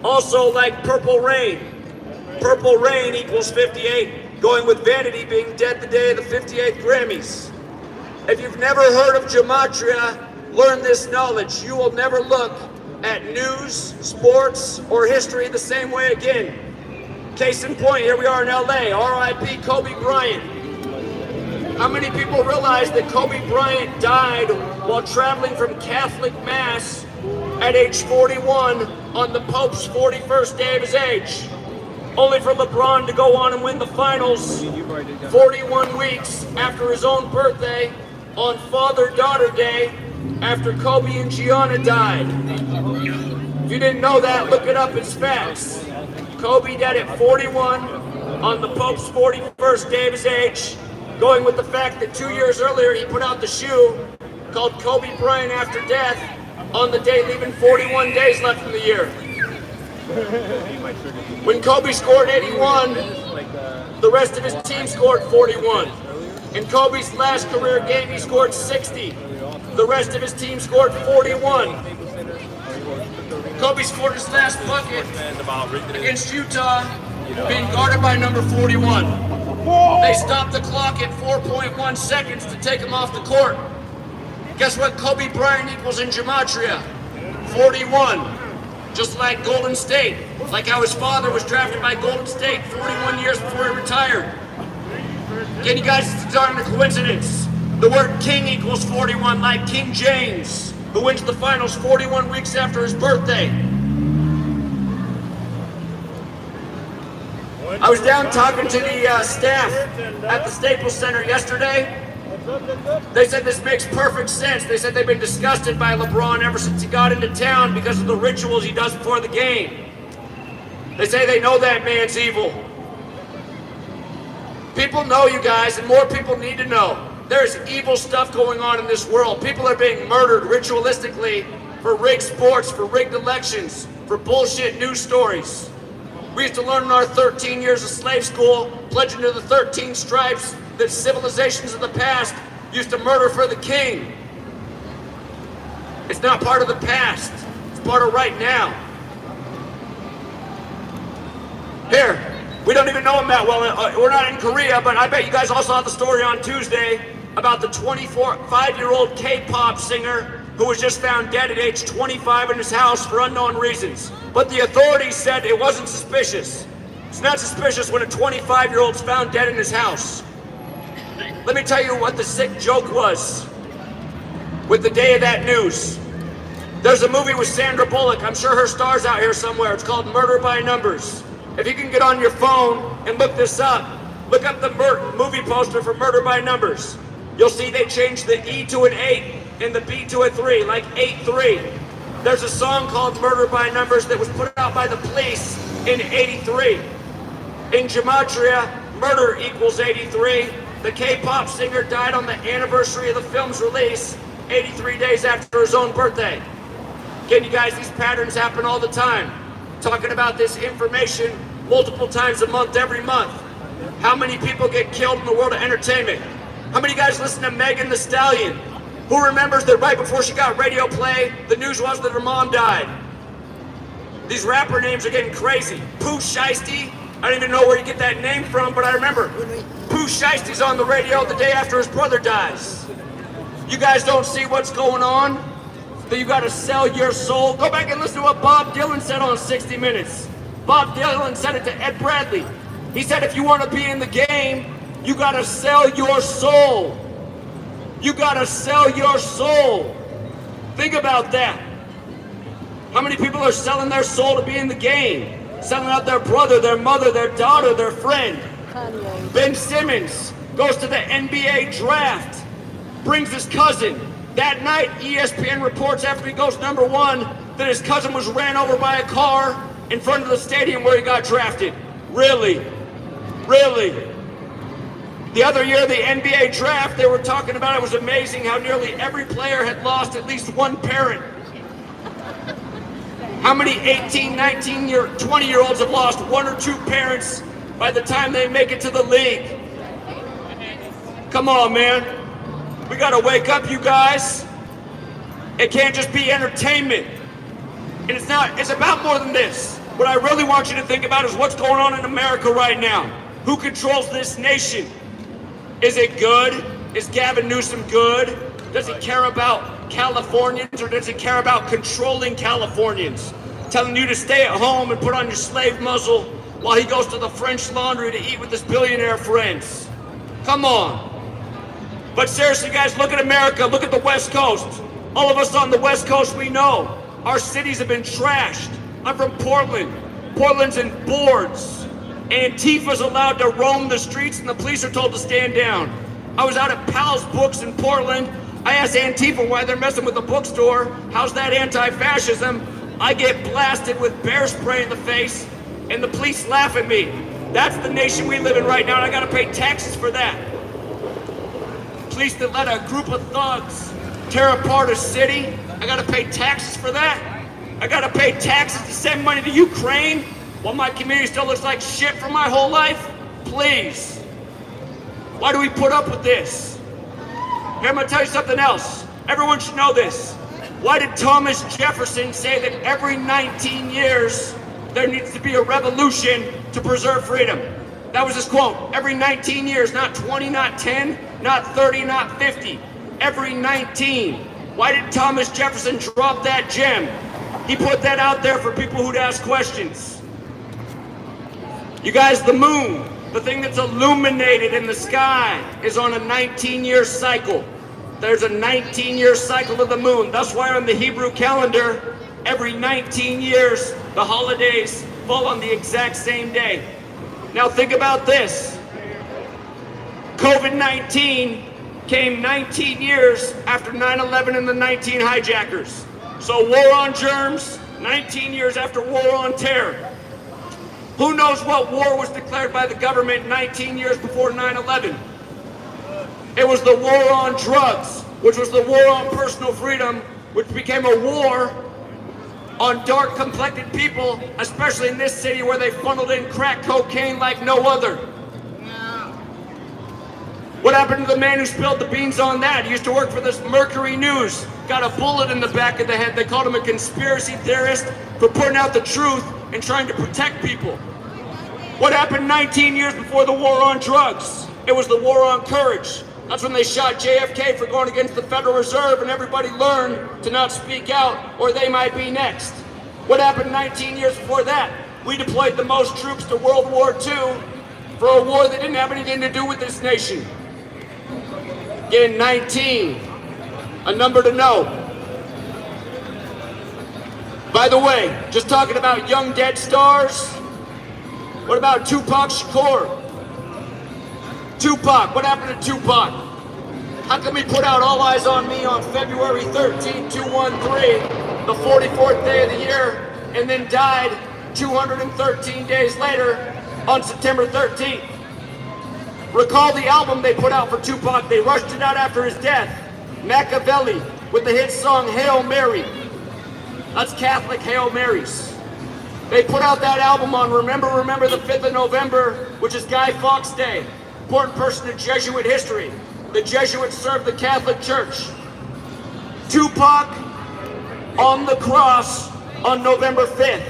Also like Purple Rain. Purple Rain equals 58, going with Vanity being dead the day of the 58th Grammys. If you've never heard of Gematria, learn this knowledge. You will never look at news, sports, or history the same way again. Case in point, here we are in LA, R.I.P. Kobe Bryant. How many people realize that Kobe Bryant died while traveling from Catholic Mass at age 41 on the Pope's 41st day of his age? Only for LeBron to go on and win the finals 41 weeks after his own birthday on Father-Daughter Day after Kobe and Gianna died. If you didn't know that, look it up, it's facts. Kobe died at 41 on the Pope's 41st day of his age, going with the fact that 2 years earlier he put out the shoe called Kobe Bryant After Death on the day leaving 41 days left in the year. When Kobe scored 81, the rest of his team scored 41. In Kobe's last career game, he scored 60. The rest of his team scored 41. Kobe scored his last bucket against Utah, being guarded by number 41. They stopped the clock at 4.1 seconds to take him off the court. Guess what Kobe Bryant equals in Gematria? 41. Just like Golden State. Like how his father was drafted by Golden State 41 years before he retired. Again, you guys, it's not a coincidence. The word king equals 41, like King James, who wins the finals 41 weeks after his birthday. I was down talking to the staff at the Staples Center yesterday. They said this makes perfect sense. They said they've been disgusted by LeBron ever since he got into town because of the rituals he does before the game. They say they know that man's evil. People know, you guys, and more people need to know. There's evil stuff going on in this world. People are being murdered ritualistically for rigged sports, for rigged elections, for bullshit news stories. We used to learn in our 13 years of slave school, pledging to the 13 stripes, that civilizations of the past used to murder for the king. It's not part of the past. It's part of right now. Here, we don't even know him that well. We're not in Korea, but I bet you guys all saw the story on Tuesday about the 5-year-old K-pop singer who was just found dead at age 25 in his house for unknown reasons. But the authorities said it wasn't suspicious. It's not suspicious when a 25-year-old's found dead in his house. Let me tell you what the sick joke was with the day of that news. There's a movie with Sandra Bullock. I'm sure her star's out here somewhere. It's called Murder by Numbers. If you can get on your phone and look this up, look up the movie poster for Murder by Numbers. You'll see they changed the E to an 8 and the B to a 3, like 8-3. There's a song called Murder by Numbers that was put out by the police in 83. In Gematria, murder equals 83. The K-pop singer died on the anniversary of the film's release, 83 days after his own birthday. Again, you guys, these patterns happen all the time. Talking about this information multiple times a month, every month. How many people get killed in the world of entertainment? How many of you guys listen to Megan Thee Stallion? Who remembers that right before she got radio play, the news was that her mom died? These rapper names are getting crazy. Pooh Shiesty, I don't even know where you get that name from, but I remember Pooh Shiesty's on the radio the day after his brother dies. You guys don't see what's going on? That you gotta sell your soul? Go back and listen to what Bob Dylan said on 60 Minutes. Bob Dylan said it to Ed Bradley. He said if you want to be in the game, you gotta sell your soul. You gotta sell your soul. Think about that. How many people are selling their soul to be in the game? Selling out their brother, their mother, their daughter, their friend. Ben Simmons goes to the NBA draft, brings his cousin. That night, ESPN reports after he goes #1 that his cousin was ran over by a car in front of the stadium where he got drafted. Really? Really? The other year, the NBA draft, they were talking about it was amazing how nearly every player had lost at least one parent. How many 18, 19, 20-year-olds have lost one or two parents by the time they make it to the league? Come on, man. We gotta wake up, you guys. It can't just be entertainment. And it's about more than this. What I really want you to think about is what's going on in America right now. Who controls this nation? Is it good? Is Gavin Newsom good? Does he care about Californians, or does he care about controlling Californians? Telling you to stay at home and put on your slave muzzle while he goes to the French Laundry to eat with his billionaire friends. Come on. But seriously, guys, look at America. Look at the West Coast. All of us on the West Coast, we know our cities have been trashed. I'm from Portland. Portland's in boards. Antifa's allowed to roam the streets and the police are told to stand down. I was out at Pal's Books in Portland. I asked Antifa why they're messing with the bookstore. How's that anti-fascism? I get blasted with bear spray in the face and the police laugh at me. That's the nation we live in right now, and I gotta pay taxes for that. Police that let a group of thugs tear apart a city, I gotta pay taxes for that. I gotta pay taxes to send money to Ukraine while my community still looks like shit for my whole life? Please. Why do we put up with this? Here, I'm gonna tell you something else. Everyone should know this. Why did Thomas Jefferson say that every 19 years there needs to be a revolution to preserve freedom? That was his quote. Every 19 years, not 20, not 10, not 30, not 50. Every 19. Why did Thomas Jefferson drop that gem? He put that out there for people who'd ask questions. You guys, the moon, the thing that's illuminated in the sky, is on a 19-year cycle. There's a 19-year cycle of the moon. That's why on the Hebrew calendar, every 19 years, the holidays fall on the exact same day. Now think about this. COVID-19 came 19 years after 9/11 and the 19 hijackers. So war on germs, 19 years after war on terror. Who knows what war was declared by the government 19 years before 9/11? It was the war on drugs, which was the war on personal freedom, which became a war on dark-complected people, especially in this city where they funneled in crack cocaine like no other. What happened to the man who spilled the beans on that? He used to work for this Mercury News, got a bullet in the back of the head. They called him a conspiracy theorist for putting out the truth and trying to protect people. What happened 19 years before the war on drugs? It was the war on courage. That's when they shot JFK for going against the Federal Reserve, and everybody learned to not speak out or they might be next. What happened 19 years before that? We deployed the most troops to World War II for a war that didn't have anything to do with this nation. Again, 19, a number to know. By the way, just talking about young dead stars, what about Tupac Shakur? Tupac, what happened to Tupac? How come he put out All Eyes on Me on February 13, 213, the 44th day of the year, and then died 213 days later on September 13th? Recall the album they put out for Tupac. They rushed it out after his death. Machiavelli with the hit song Hail Mary. That's Catholic Hail Marys. They put out that album on Remember the 5th of November, which is Guy Fawkes Day. Important person in Jesuit history. The Jesuits served the Catholic Church. Tupac on the cross on November 5th.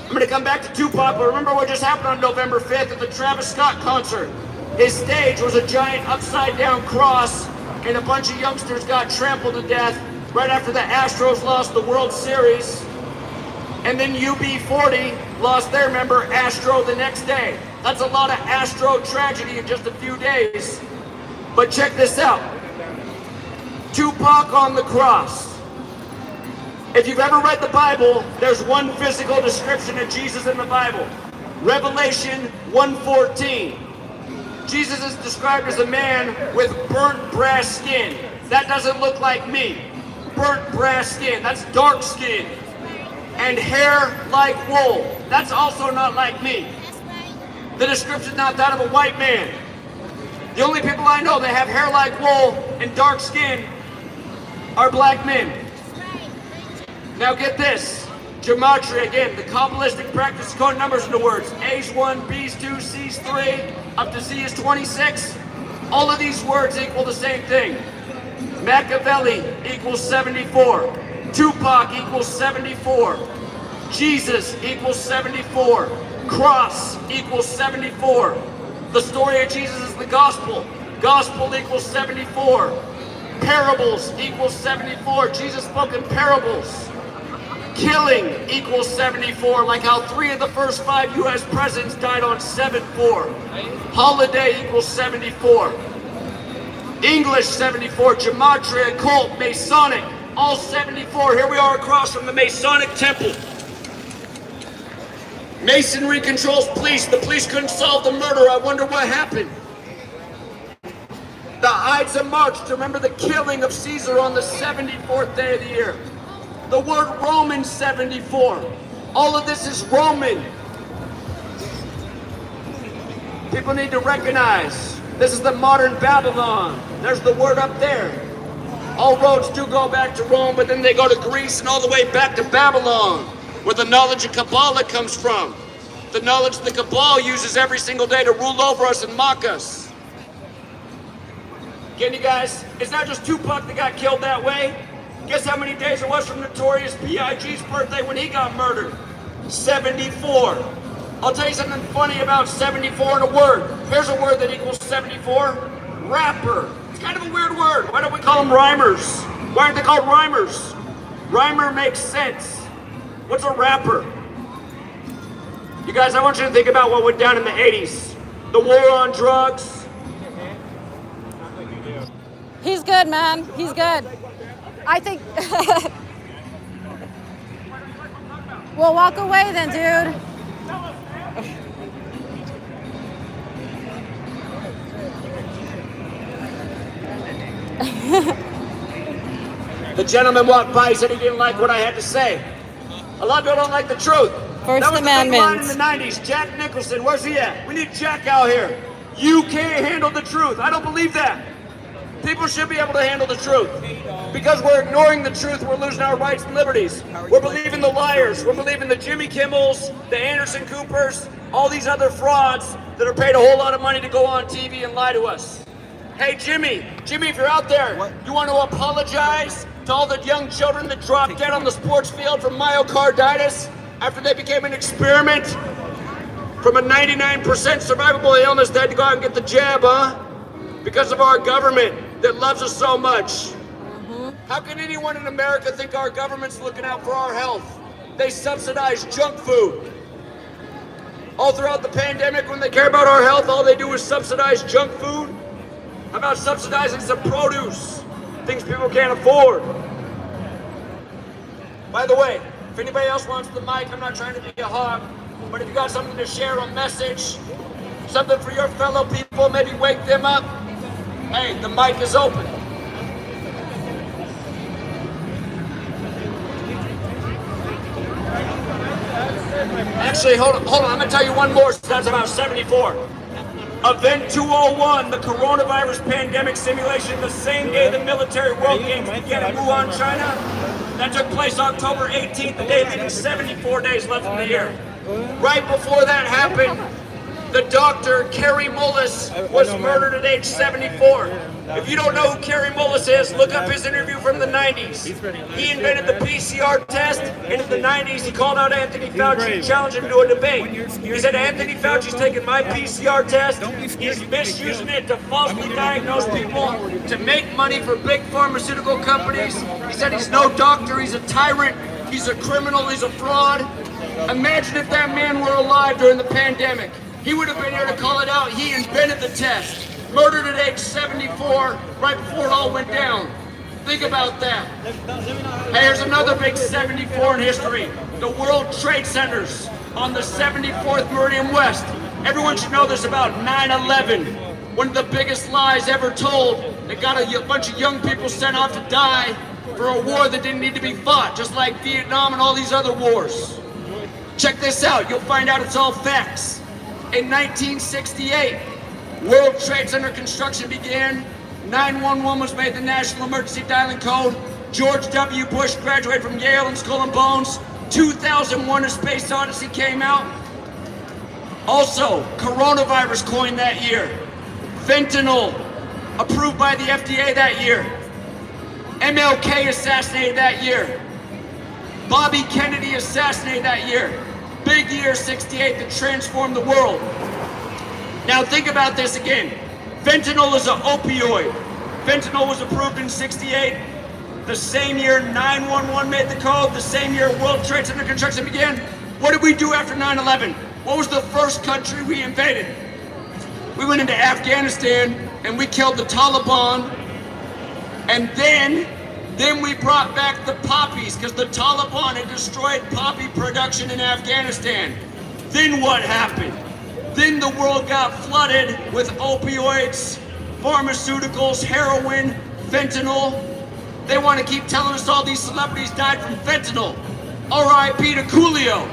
I'm going to come back to Tupac, but remember what just happened on November 5th at the Travis Scott concert. His stage was a giant upside-down cross, and a bunch of youngsters got trampled to death right after the Astros lost the World Series. And then UB40 lost their member Astro the next day. That's a lot of Astro tragedy in just a few days. But check this out. Tupac on the cross. If you've ever read the Bible, there's one physical description of Jesus in the Bible. Revelation 1:14. Jesus is described as a man with burnt brass skin. That doesn't look like me. Burnt brass skin, that's dark skin. And hair like wool. That's also not like me. The description's not that of a white man. The only people I know that have hair like wool and dark skin are black men. Now get this. Gematria, again, the Kabbalistic practice code numbers into words. A's 1, B's 2, C's 3, up to Z is 26. All of these words equal the same thing. Machiavelli equals 74. Tupac equals 74. Jesus equals 74. Cross equals 74. The story of Jesus is the gospel. Gospel equals 74. Parables equals 74. Jesus spoke in parables. Killing equals 74, like how 3 of the first 5 U.S. presidents died on 7/4. Holiday equals 74. English 74. Gematria, Occult, Masonic, all 74. Here we are across from the Masonic Temple. Masonry controls police. The police couldn't solve the murder. I wonder what happened. The Ides of March to remember the killing of Caesar on the 74th day of the year. The word Roman 74. All of this is Roman. People need to recognize this is the modern Babylon. There's the word up there. All roads do go back to Rome, but then they go to Greece and all the way back to Babylon, where the knowledge of Kabbalah comes from. The knowledge the Kabbalah uses every single day to rule over us and mock us. Again, you guys, it's not just Tupac that got killed that way. Guess how many days it was from Notorious B.I.G.'s birthday when he got murdered? 74. I'll tell you something funny about 74 in a word. Here's a word that equals 74. Rapper. It's kind of a weird word. Why don't we call them rhymers? Why aren't they called rhymers? Rhymer makes sense. What's a rapper? You guys, I want you to think about what went down in the 80s. The war on drugs. He's good, man. He's good. I think we'll walk away then, dude. The gentleman walked by, he said he didn't like what I had to say. A lot of people don't like the truth. First that was Amendment. The big line in the 90s. Jack Nicholson, where's he at? We need Jack out here. You can't handle the truth. I don't believe that. People should be able to handle the truth. Because we're ignoring the truth, we're losing our rights and liberties. We're believing the liars. We're believing the Jimmy Kimmels, the Anderson Coopers, all these other frauds that are paid a whole lot of money to go on TV and lie to us. Hey, Jimmy, if you're out there, you want to apologize to all the young children that dropped dead on the sports field from myocarditis after they became an experiment from a 99% survivable illness? They had to go out and get the jab, huh? Because of our government that loves us so much. How can anyone in America think our government's looking out for our health? They subsidize junk food. All throughout the pandemic, when they care about our health, all they do is subsidize junk food. How about subsidizing some produce? Things people can't afford. By the way, if anybody else wants the mic, I'm not trying to be a hog, but if you got something to share, a message, something for your fellow people, maybe wake them up, hey, the mic is open. Actually, hold on, I'm gonna tell you one more, so that's about 74. Event 201, the coronavirus pandemic simulation, the same day the military world games began in Wuhan, China. That took place October 18th, the day leaving 74 days left in the year. Right before that happened, the doctor, Carrie Mullis, was murdered at age 74. If you don't know who Kerry Mullis is, look up his interview from the 90s. He invented the PCR test, and in the 90s he called out Anthony Fauci and challenged him to a debate. He said, Anthony Fauci's taking my PCR test, he's misusing it to falsely diagnose people, to make money for big pharmaceutical companies. He said he's no doctor, he's a tyrant, he's a criminal, he's a fraud. Imagine if that man were alive during the pandemic. He would have been here to call it out. He invented the test. Murdered at age 74, right before it all went down. Think about that. Hey, here's another big 74 in history. The World Trade Centers on the 74th Meridian West. Everyone should know this about 9/11. One of the biggest lies ever told that got a bunch of young people sent off to die for a war that didn't need to be fought, just like Vietnam and all these other wars. Check this out, you'll find out it's all facts. In 1968, World Trade Center construction began. 911 was made the national emergency dialing code. George W. Bush graduated from Yale and Skull and Bones. 2001: A Space Odyssey came out. Also, coronavirus coined that year. Fentanyl approved by the FDA that year. MLK assassinated that year. Bobby Kennedy assassinated that year. Big year 68 that transformed the world. Now think about this again. Fentanyl is an opioid. Fentanyl was approved in 68. The same year 911 made the code, the same year World Trade Center construction began. What did we do after 9/11? What was the first country we invaded? We went into Afghanistan and we killed the Taliban. And then we brought back the poppies because the Taliban had destroyed poppy production in Afghanistan. Then what happened? Then the world got flooded with opioids, pharmaceuticals, heroin, fentanyl. They want to keep telling us all these celebrities died from fentanyl. R.I.P. to Coolio.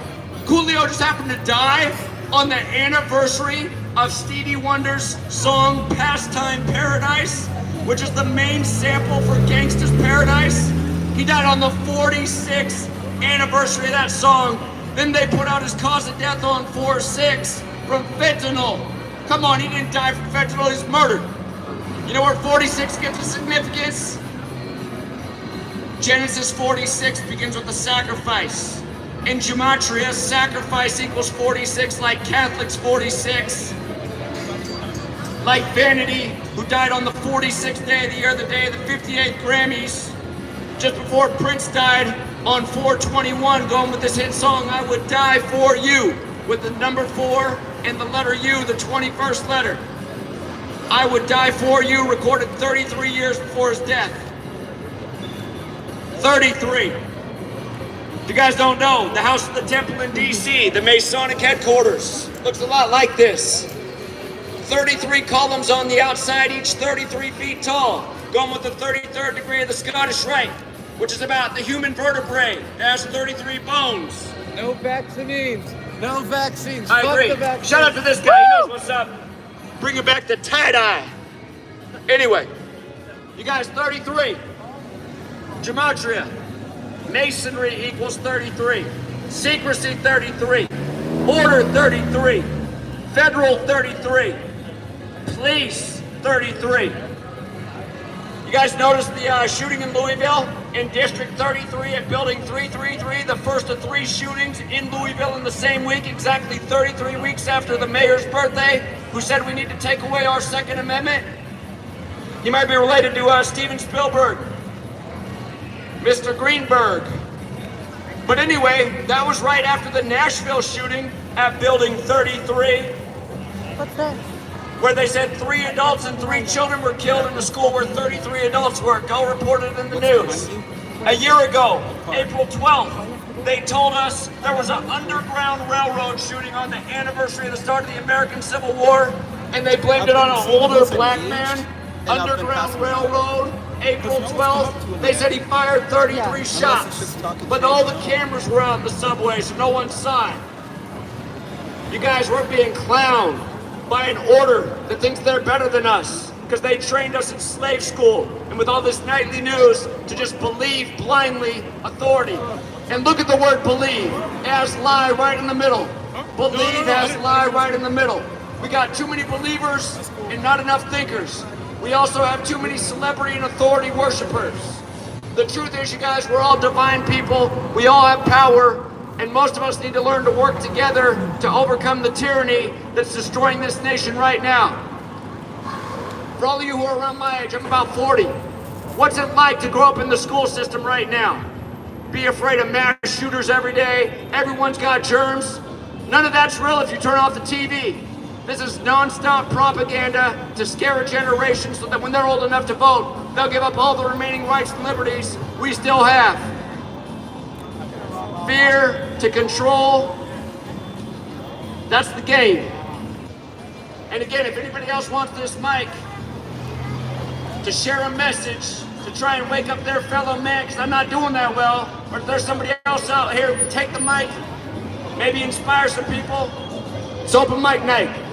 Coolio just happened to die on the anniversary of Stevie Wonder's song Pastime Paradise, which is the main sample for Gangsta's Paradise. He died on the 46th anniversary of that song. Then they put out his cause of death on 4/6 from fentanyl. Come on, he didn't die from fentanyl, he's murdered. You know where 46 gets its significance? Genesis 46 begins with a sacrifice. In Gematria, sacrifice equals 46, like Catholics 46. Like Vanity, who died on the 46th day of the year, the day of the 58th Grammys, just before Prince died on 4/21, going with this hit song, I Would Die For You, with the number 4 and the letter U, the 21st letter. I Would Die For You, recorded 33 years before his death. 33. If you guys don't know, the House of the Temple in DC, the Masonic headquarters, looks a lot like this. 33 columns on the outside, each 33 feet tall, going with the 33rd degree of the Scottish Rite, which is about the human vertebrae. It has 33 bones. No vaccines. No vaccines. I Fuck agree. the vaccines. Shout out to this guy. He knows what's up. Bringing back the tie-dye. Anyway, you guys, 33. Gematria. Masonry equals 33. Secrecy, 33. Order, 33. Federal, 33. Police, 33. You guys noticed the shooting in Louisville in District 33 at Building 333, the first of 3 shootings in Louisville in the same week, exactly 33 weeks after the mayor's birthday, who said we need to take away our Second Amendment. He might be related to Steven Spielberg, Mr. Greenberg. But anyway, that was right after the Nashville shooting at Building 33. What's that? Where they said 3 adults and 3 children were killed in the school where 33 adults work. All reported in the news. A year ago, April 12th, they told us there was an Underground Railroad shooting on the anniversary of the start of the American Civil War, and they blamed it on an older black man. Underground Railroad, April 12th, they said he fired 33 shots, but all the cameras were out in the subway, so no one saw it. You guys, we're being clowned by an order that thinks they're better than us because they trained us in slave school and with all this nightly news to just believe blindly authority. And look at the word believe. It has lie right in the middle. Believe has lie right in the middle. We got too many believers and not enough thinkers. We also have too many celebrity and authority worshipers. The truth is, you guys, we're all divine people. We all have power, and most of us need to learn to work together to overcome the tyranny that's destroying this nation right now. For all of you who are around my age, I'm about 40. What's it like to grow up in the school system right now? Be afraid of mass shooters every day. Everyone's got germs. None of that's real if you turn off the TV. This is non-stop propaganda to scare a generation so that when they're old enough to vote, they'll give up all the remaining rights and liberties we still have. Fear to control, that's the game. And again, if anybody else wants this mic to share a message, to try and wake up their fellow man, because I'm not doing that well, or if there's somebody else out here, take the mic, maybe inspire some people. It's open mic night.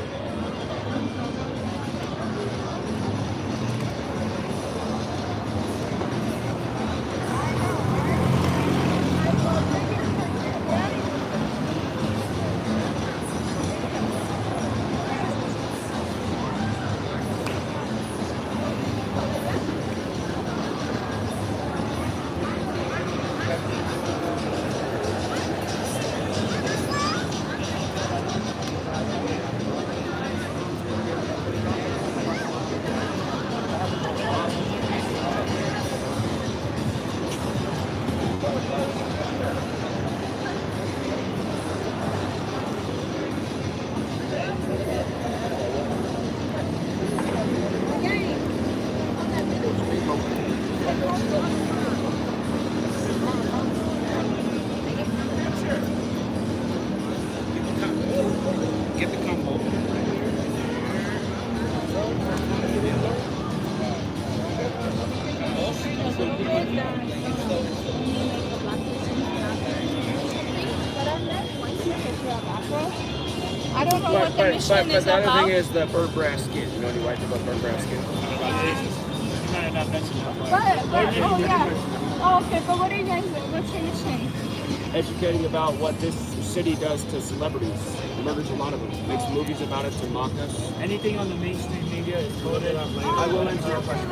Get the combo. I don't know what the mission But is the other about. thing is the burnt brass skin. You know any white about burnt brass skin? Oh yeah. Oh, okay, but what are you guys, what's your mission? Educating about what this city does to celebrities. Murders a lot of them. Makes movies about it to mock us. Anything on the mainstream media is coded. I will answer your question.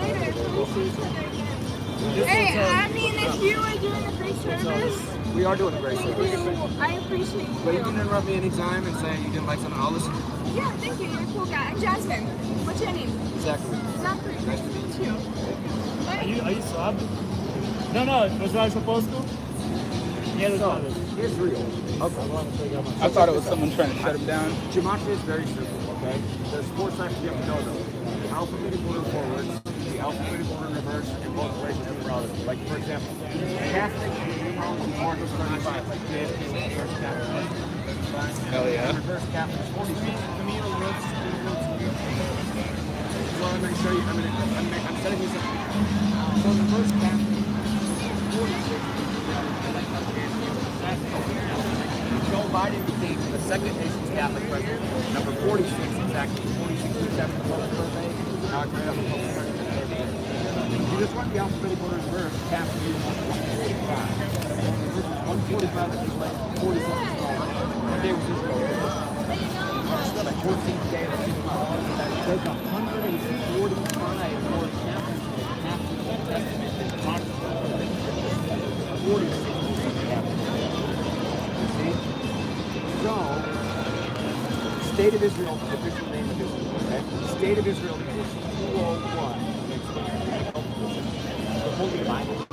Hey, I mean, if you are doing a great service, We are doing a great thank service. you. I appreciate But you can you. interrupt me anytime and say you didn't like something. I'll listen. Yeah, thank you. You're a cool guy. I'm Jasmine. What's your name? Exactly. Zachary. Nice to meet you. Are you swabbed? No, was I supposed to? Yeah, Israel. Okay. I thought it was someone trying to shut him down. Gematria is very simple, okay? There's four signs you have to know though. The alphabetical order forwards, the alphabetical order reverse, and both ways of numerology. Like for example, Catholic numerology Marcus 35, like JFK was the first Catholic. Hell yeah. Reverse Catholic is 46. Camille Roots. So I'm going to show you, I'm setting this up. So the first Catholic, 46. Joe Biden became the second nation's Catholic president. Number 46, exactly 46 after the Pope's birthday. Inaugurated on the Pope's birthday. You just run the alphabetical order reverse, Catholic is 145. This is 145 that was like 46 What day was this going? The 14th day of the There's 145 more Catholics in the Catholic Testament than Protestants. 46. So, State of Israel, the official name of Israel, okay? State of Israel is 201. The Holy Bible.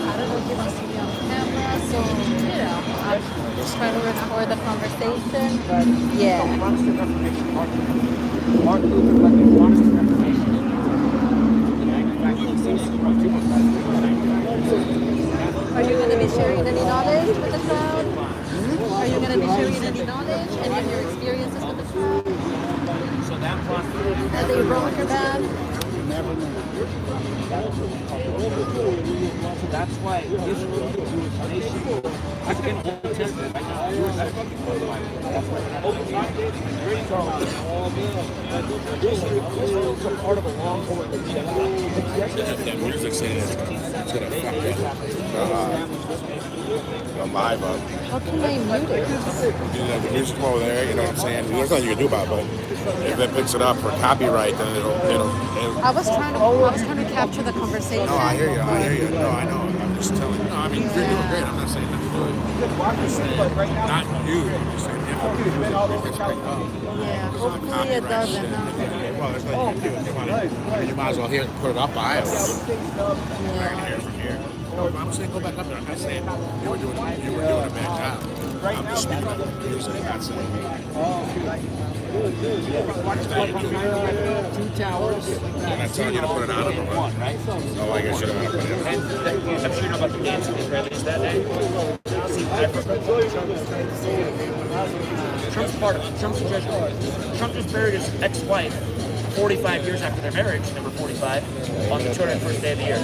I don't know if you want to see me on camera, so, you know, I'm just trying to record the conversation, but yeah. Protestant Reformation, Martin Luther led the Protestant Reformation. Are you going to be sharing any knowledge with the crowd? Are you going to be sharing any knowledge, any of your experiences with the crowd? Are they wrong or bad? Never know. That's why Israel, the Jewish nation, has been Old Testament. Israel's a part of a long If that music's in it, it's gonna fuck the live up. How can I mute it? You know, the music over there, you know what I'm saying? There's nothing you can do about it, but if it picks it up for copyright, then it'll I was trying to capture the conversation. No, I hear you. No, I know. I'm just telling you. No, I mean, you're doing great. I'm not saying not to do it. I'm just saying, not you. I'm just saying, if it gets picked up. Yeah, hopefully it doesn't. No. Well, there's nothing you can do. You might as well put it up by it. Yeah. From here. No, I'm saying go back up there. I'm not saying you were doing a bad job. I'm just speaking of the music. That's it. Two towers. I'm not telling you to put it on or what. Right? Oh, I guess you don't want to put it on. I'm sure you know about the dance of the Israelis that day. Trump's part of it. Trump's suggestion. Trump just buried his ex-wife 45 years after their marriage, number 45, on the 201st day of the year.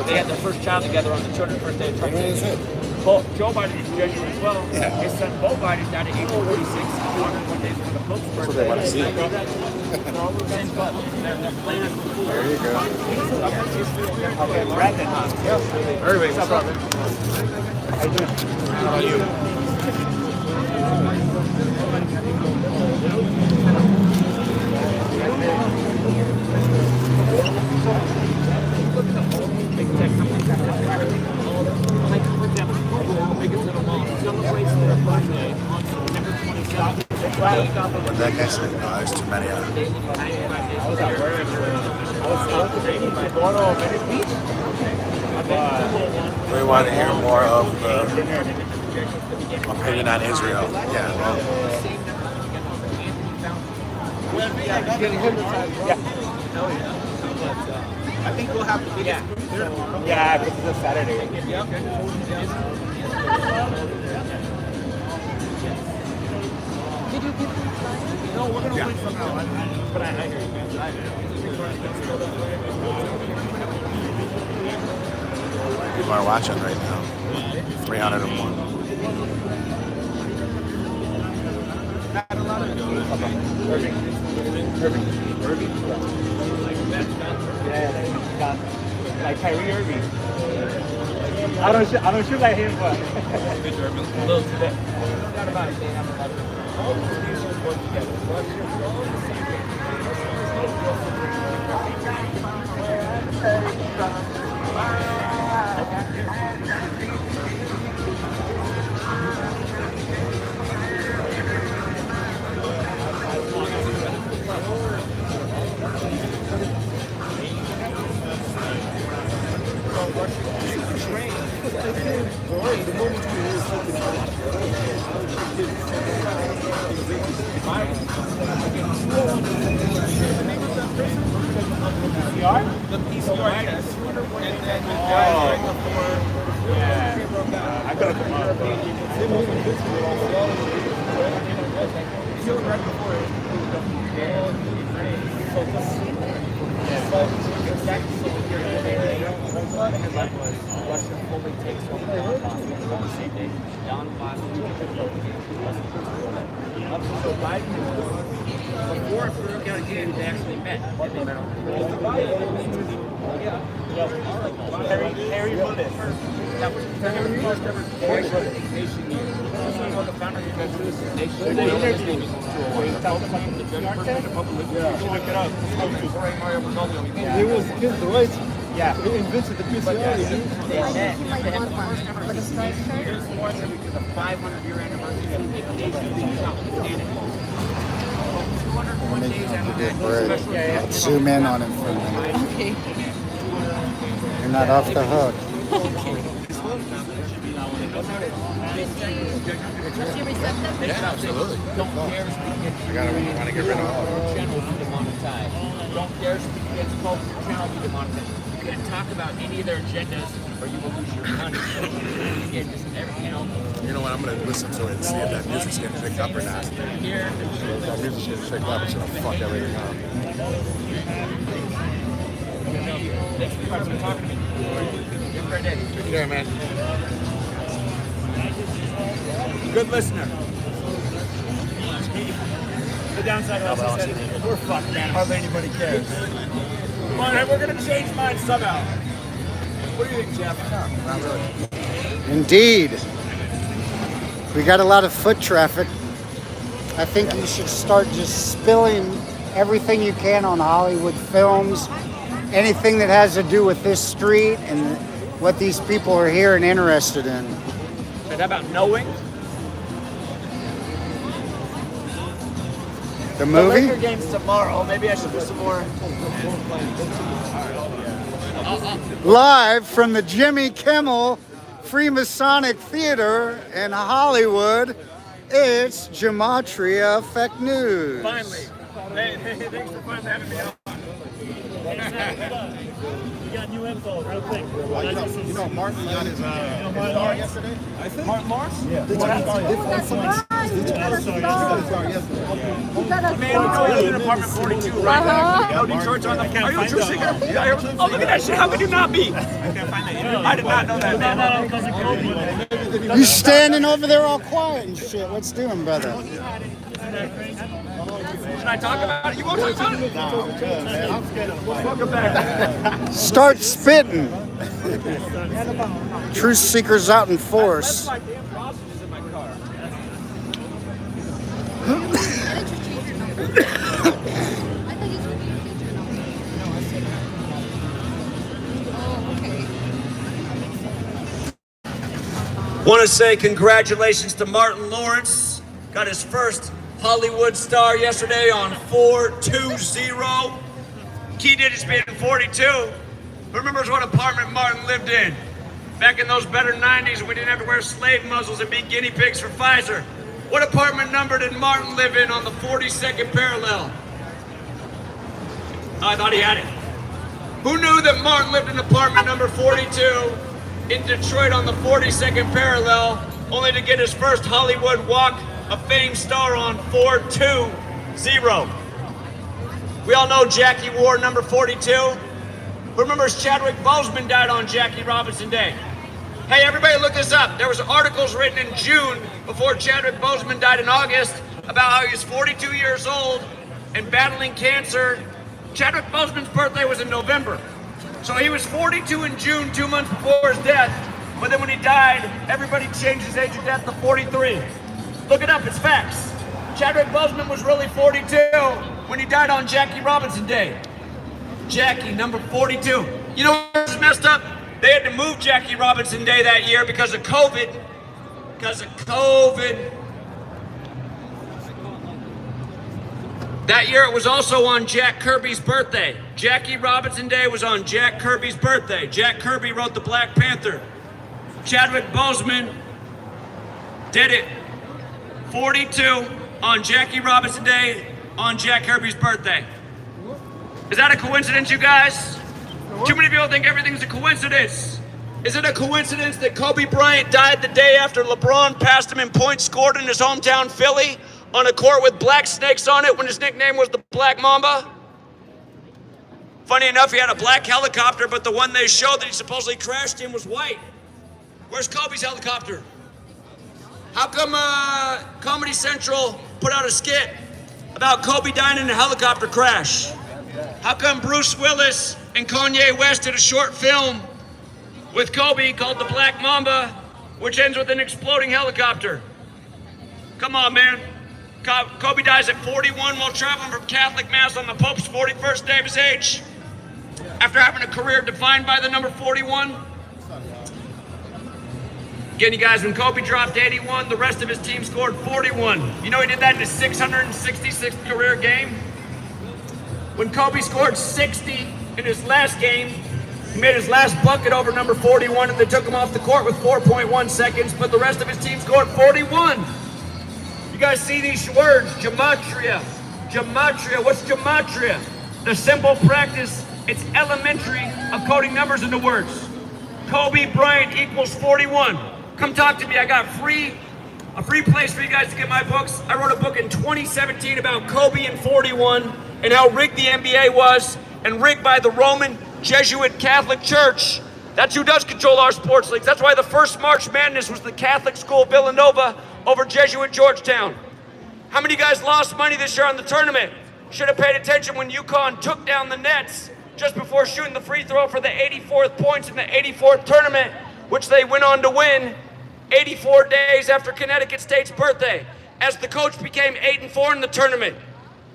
They had their first child together on the 201st day of Trump's day. Joe Biden is January as well. Yeah. His son Beau Biden died at age 46, 201 days before the Pope's birthday. That's what they want to see. Same club. There you go. Okay, Brandon. Everybody, what's up, man? How you doing? How about you? That guy said, no, there's too many of them. We want to hear more of the opinion on Israel. Yeah, well. I think we'll have to be there. Yeah, because it's a Saturday. Did you give them flyer? No, we're going to wait for now. But I hear you guys. People are watching right now. 301. Irving. Like Kyrie Irving. I don't shoot like him, but little today. Not about it. They have a lot of all the producers work together. The PCR, yes. I could have come out. Right before it. Russia fully takes over on the same day. So Biden, before Puerto Rico did, they actually met. And they met on Harry Lewis. That was the first ever nation meeting. So you know the founder of the Ritualism nation. They interviewed him. Look it up. He was killed, right? Yeah. He invented the PCR. I think he might want one. Like a strike shirt? Here's one because the 500-year anniversary of the Zoom in on him for a minute. Okay. You're not off the hook. Was he receptive? Yeah, absolutely. Don't dare speak against I want to get rid of all of them. channel, be demonetized. Don't dare speak against culture, channel, be demonetized. can't talk about any of their agendas or you will lose your money. Again, just you know. You know what? I'm gonna listen to it and see if that music's getting picked up or not. Here. If that music's getting picked up, it's gonna fuck everything up. Thanks for talking to me. Have a great day. Take care, man. Good listener. The downside also said, we're fucked, man. Hardly anybody cares. Come on, we're gonna change minds somehow. What do you think, Jeff? Not really. Indeed. We got a lot of foot traffic. I think you should start just spilling everything you can on Hollywood films, anything that has to do with this street and what these people are here and interested in. Is that about knowing? The movie? Laker game's tomorrow. Maybe I should do some more. Live from the Jimmy Kimmel Free Masonic Theater in Hollywood, it's GematriaEffectNews. Finally. Thanks for finally having me on. We got new info real quick. You know, Martin got his Martin yesterday? Martin Morris? Yeah. Man, we live in apartment 42 right now. No Detroit's on the. Are you a true seeker? Oh, look at that shit. How could you not be? I did not know that, man. You standing over there all quiet and shit. What's doing, brother? Should I talk about it? You won't talk about it? No, I'm good, man. I'm scared of welcome back. Start spitting. Truth seekers out in force. My damn Robson is in my car. Want to say congratulations to Martin Lawrence. Got his first Hollywood star yesterday on 420. Key digits being 42. Who remembers what apartment Martin lived in? Back in those better 90s when we didn't have to wear slave muzzles and be guinea pigs for Pfizer. What apartment number did Martin live in on the 42nd parallel? I thought he had it. Who knew that Martin lived in apartment number 42 in Detroit on the 42nd parallel, only to get his first Hollywood Walk of Fame star on 420? We all know Jackie wore number 42. Who remembers Chadwick Boseman died on Jackie Robinson Day? Hey, everybody look this up. There was articles written in June before Chadwick Boseman died in August about how he was 42 years old and battling cancer. Chadwick Boseman's birthday was in November. So he was 42 in June, 2 months before his death. But then when he died, everybody changed his age of death to 43. Look it up, it's facts. Chadwick Boseman was really 42 when he died on Jackie Robinson Day. Jackie, number 42. You know what was messed up? They had to move Jackie Robinson Day that year because of COVID. That year it was also on Jack Kirby's birthday. Jackie Robinson Day was on Jack Kirby's birthday. Jack Kirby wrote the Black Panther. Chadwick Boseman did it 42 on Jackie Robinson Day on Jack Kirby's birthday. Is that a coincidence, you guys? Too many people think everything's a coincidence. Is it a coincidence that Kobe Bryant died the day after LeBron passed him in points scored in his hometown Philly on a court with black snakes on it when his nickname was the Black Mamba? Funny enough, he had a black helicopter, but the one they showed that he supposedly crashed in was white. Where's Kobe's helicopter? How come Comedy Central put out a skit about Kobe dying in a helicopter crash? How come Bruce Willis and Kanye West did a short film with Kobe called The Black Mamba, which ends with an exploding helicopter? Come on, man. Kobe dies at 41 while traveling from Catholic Mass on the Pope's 41st day of his age, after having a career defined by the number 41. Again, you guys, when Kobe dropped 81, the rest of his team scored 41. You know he did that in his 666th career game? When Kobe scored 60 in his last game, he made his last bucket over number 41 and they took him off the court with 4.1 seconds, but the rest of his team scored 41. You guys see these words, gematria. Gematria, what's gematria? The simple practice It's elementary of coding numbers into words. Kobe Bryant equals 41. Come talk to me. I got a free place for you guys to get my books. I wrote a book in 2017 about Kobe and 41 and how rigged the NBA was and rigged by the Roman Jesuit Catholic Church. That's who does control our sports leagues. That's why the first March Madness was the Catholic school Villanova over Jesuit Georgetown. How many of you guys lost money this year on the tournament? Should have paid attention when UConn took down the Nets just before shooting the free throw for the 84th points in the 84th tournament, which they went on to win 84 days after Connecticut State's birthday, as the coach became 8-4 in the tournament.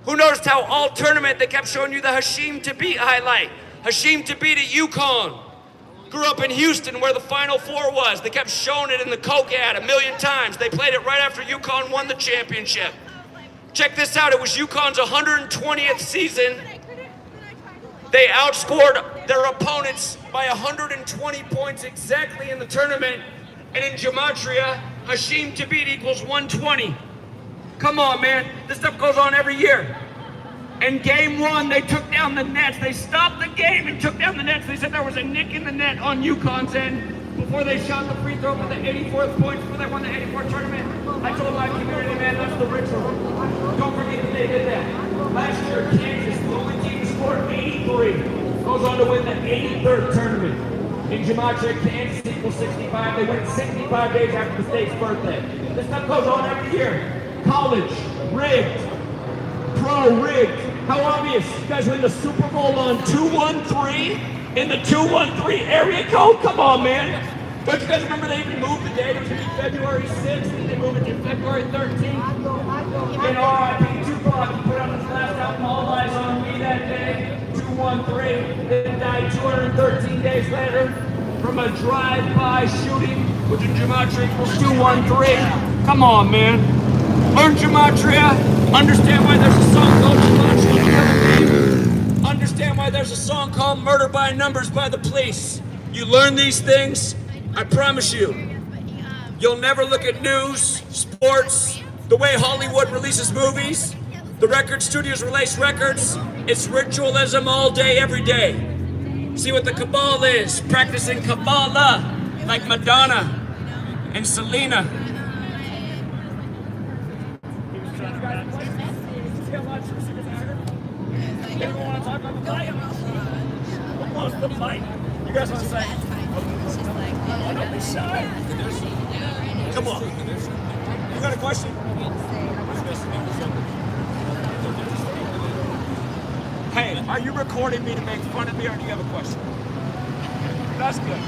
Who noticed how all tournament they kept showing you the Hashim Thabit highlight? Hashim Thabit at UConn. Grew up in Houston where the Final Four was. They kept showing it in the Coke ad 1,000,000 times. They played it right after UConn won the championship. Check this out, it was UConn's 120th season. They outscored their opponents by 120 points exactly in the tournament. And in Gematria, Hashim Thabit equals 120. Come on, man. This stuff goes on every year. In game one, they took down the Nets. They stopped the game and took down the Nets. They said there was a nick in the net on UConn's end before they shot the free throw for the 84th point before they won the 84th tournament. I told my community, man, that's the ritual. Don't forget that they did that. Last year, Kansas, the only team to score 83, goes on to win the 83rd tournament. In Gematria, Kansas equals 65. They win 65 days after the state's birthday. This stuff goes on every year. College, rigged. Pro, rigged. How obvious? You guys win the Super Bowl on 213 in the 213 area code? Come on, man. Don't you guys remember they even moved the date? It was going to be February 6th, and they moved it to February 13th. And R.I.P. Tupac, he put out his last album, All Eyes on Me, that day. 213, then died 213 days later from a drive-by shooting, which in Gematria equals 213. Come on, man. Learn Gematria. Understand why there's a song called Gematria. Understand why there's a song called Murder by Numbers by the Police. You learn these things, I promise you'll never look at news, sports, the way Hollywood releases movies, the record studios release records. It's ritualism all day, every day. See what the Kabbalah is, practicing Kabbalah like Madonna and Selena. What's the fight? You guys want to say? Don't be shy. Come on. You got a question? Hey, are you recording me to make fun of me, or do you have a question? That's good.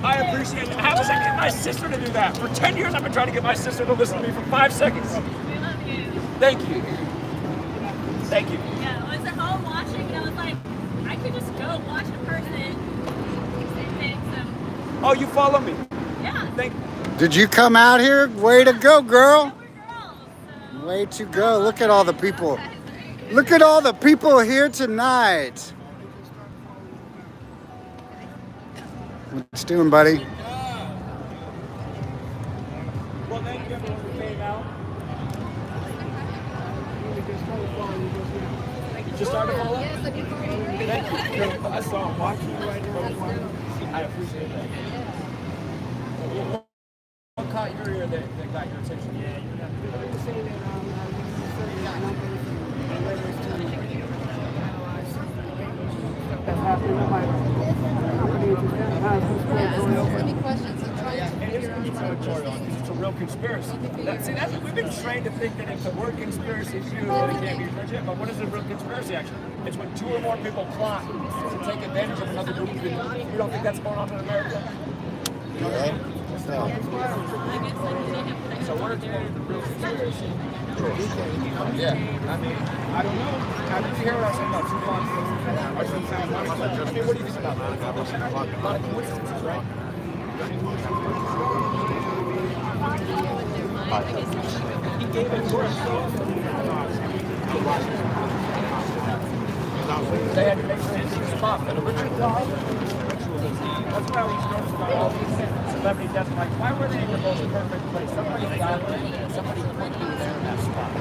I appreciate it. How was I getting my sister to do that? For 10 years, I've been trying to get my sister to listen to me for 5 seconds. We love you. Thank you. Thank you. Yeah, I was at home watching, and I was like, I could just go watch a person. Oh, you follow me? Yeah. Thank you. Did you come out here? Way to go, girl. We're girls, so. Way to go. Look at all the people. Look at all the people here tonight. What's doing, buddy? Well, thank you everyone who came out. Just started all up? Thank you. I saw him watching you right here. I appreciate that. What caught your ear that got your attention? Yeah, you have to say that's happening with my Any questions? I'm trying to figure out. it's a real conspiracy. We've been trained to think that if the word conspiracy is used, then it can't be legit. But what is a real conspiracy actually? It's when 2 or more people plot to take advantage of another group of people. You don't think that's going on in America? So what is the real conspiracy? Yeah, I mean, I don't know. How did you hear what I said about Tupac? I mean, what do you think about that? A lot of coincidences, right? He gave it to us. They had to make sense. Spot for the ritualism. That's why we started about all these celebrity deaths. Like, why were they in the most perfect place? Somebody got there. Somebody put you there in that spot. I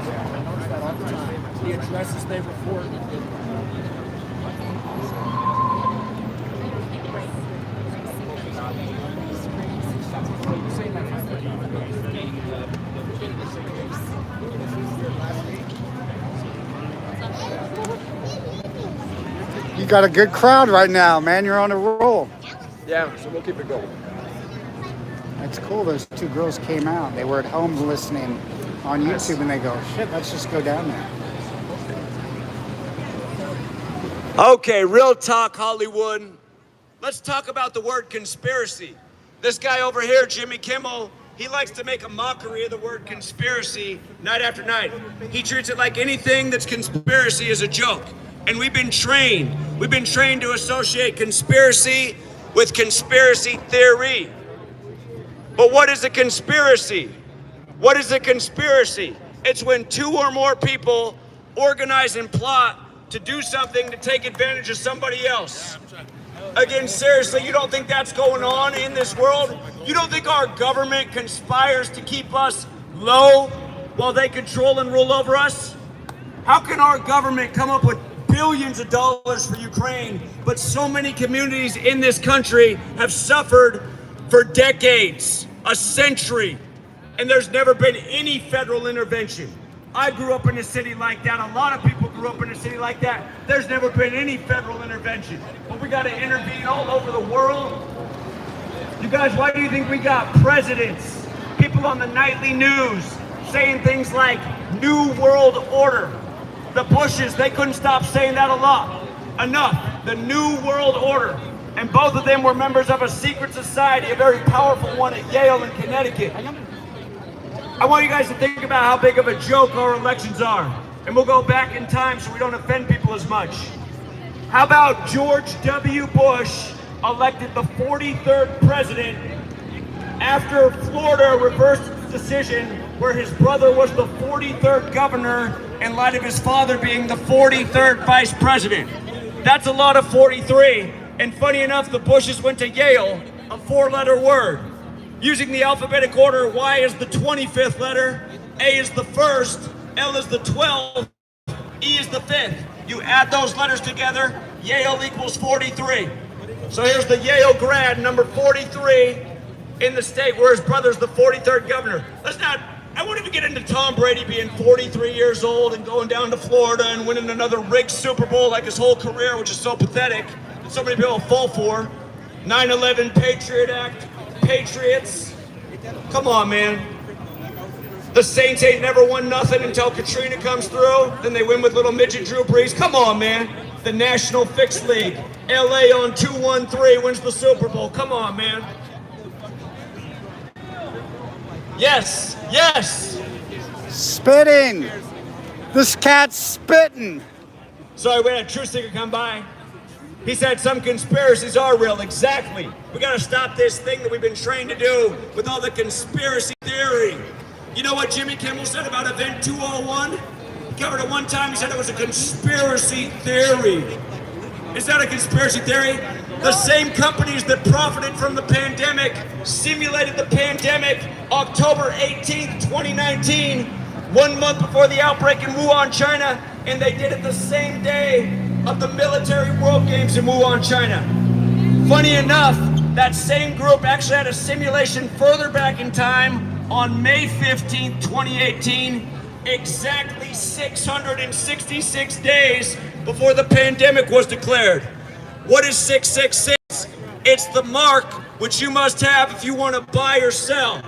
notice that all the time. The addresses they report. You got a good crowd right now, man. You're on a roll. Yeah, so we'll keep it going. That's cool. Those two girls came out. They were at home listening on YouTube, and they go, shit, let's just go down there. Okay, real talk, Hollywood. Let's talk about the word conspiracy. This guy over here, Jimmy Kimmel, he likes to make a mockery of the word conspiracy night after night. He treats it like anything that's conspiracy is a joke. And we've been trained to associate conspiracy with conspiracy theory. But what is a conspiracy? What is a conspiracy? It's when two or more people organize and plot to do something to take advantage of somebody else. Again, seriously, you don't think that's going on in this world? You don't think our government conspires to keep us low while they control and rule over us? How can our government come up with billions of dollars for Ukraine, but so many communities in this country have suffered for decades, a century, and there's never been any federal intervention? I grew up in a city like that. A lot of people grew up in a city like that. There's never been any federal intervention. But we got to intervene all over the world. You guys, why do you think we got presidents, people on the nightly news, saying things like New World Order? The Bushes, they couldn't stop saying that enough. The New World Order. And both of them were members of a secret society, a very powerful one at Yale in Connecticut. I want you guys to think about how big of a joke our elections are. And we'll go back in time so we don't offend people as much. How about George W. Bush elected the 43rd president after Florida reversed its decision where his brother was the 43rd governor in light of his father being the 43rd vice president? That's a lot of 43. And funny enough, the Bushes went to Yale, a 4-letter word. Using the alphabetic order, Y is the 25th letter, A is the 1st, L is the 12th, E is the 5th. You add those letters together, Yale equals 43. So here's the Yale grad, number 43 in the state, where his brother's the 43rd governor. I won't even get into Tom Brady being 43 years old and going down to Florida and winning another rigged Super Bowl like his whole career, which is so pathetic that so many people fall for. 9/11 Patriot Act, Patriots. Come on, man. The Saints ain't never won nothing until Katrina comes through. Then they win with little midget Drew Brees. Come on, man. The National Fixed League. LA on 2-1-3 wins the Super Bowl. Come on, man. Yes, yes. Spitting. This cat's spitting. Sorry, we had a truth seeker come by. He said some conspiracies are real. Exactly. We got to stop this thing that we've been trained to do with all the conspiracy theory. You know what Jimmy Kimmel said about Event 201? He covered it one time. He said it was a conspiracy theory. Is that a conspiracy theory? The same companies that profited from the pandemic simulated the pandemic October 18th, 2019, 1 month before the outbreak in Wuhan, China, and they did it the same day of the military World Games in Wuhan, China. Funny enough, that same group actually had a simulation further back in time on May 15th, 2018, exactly 666 days before the pandemic was declared. What is 666? It's the mark which you must have if you want to buy or sell.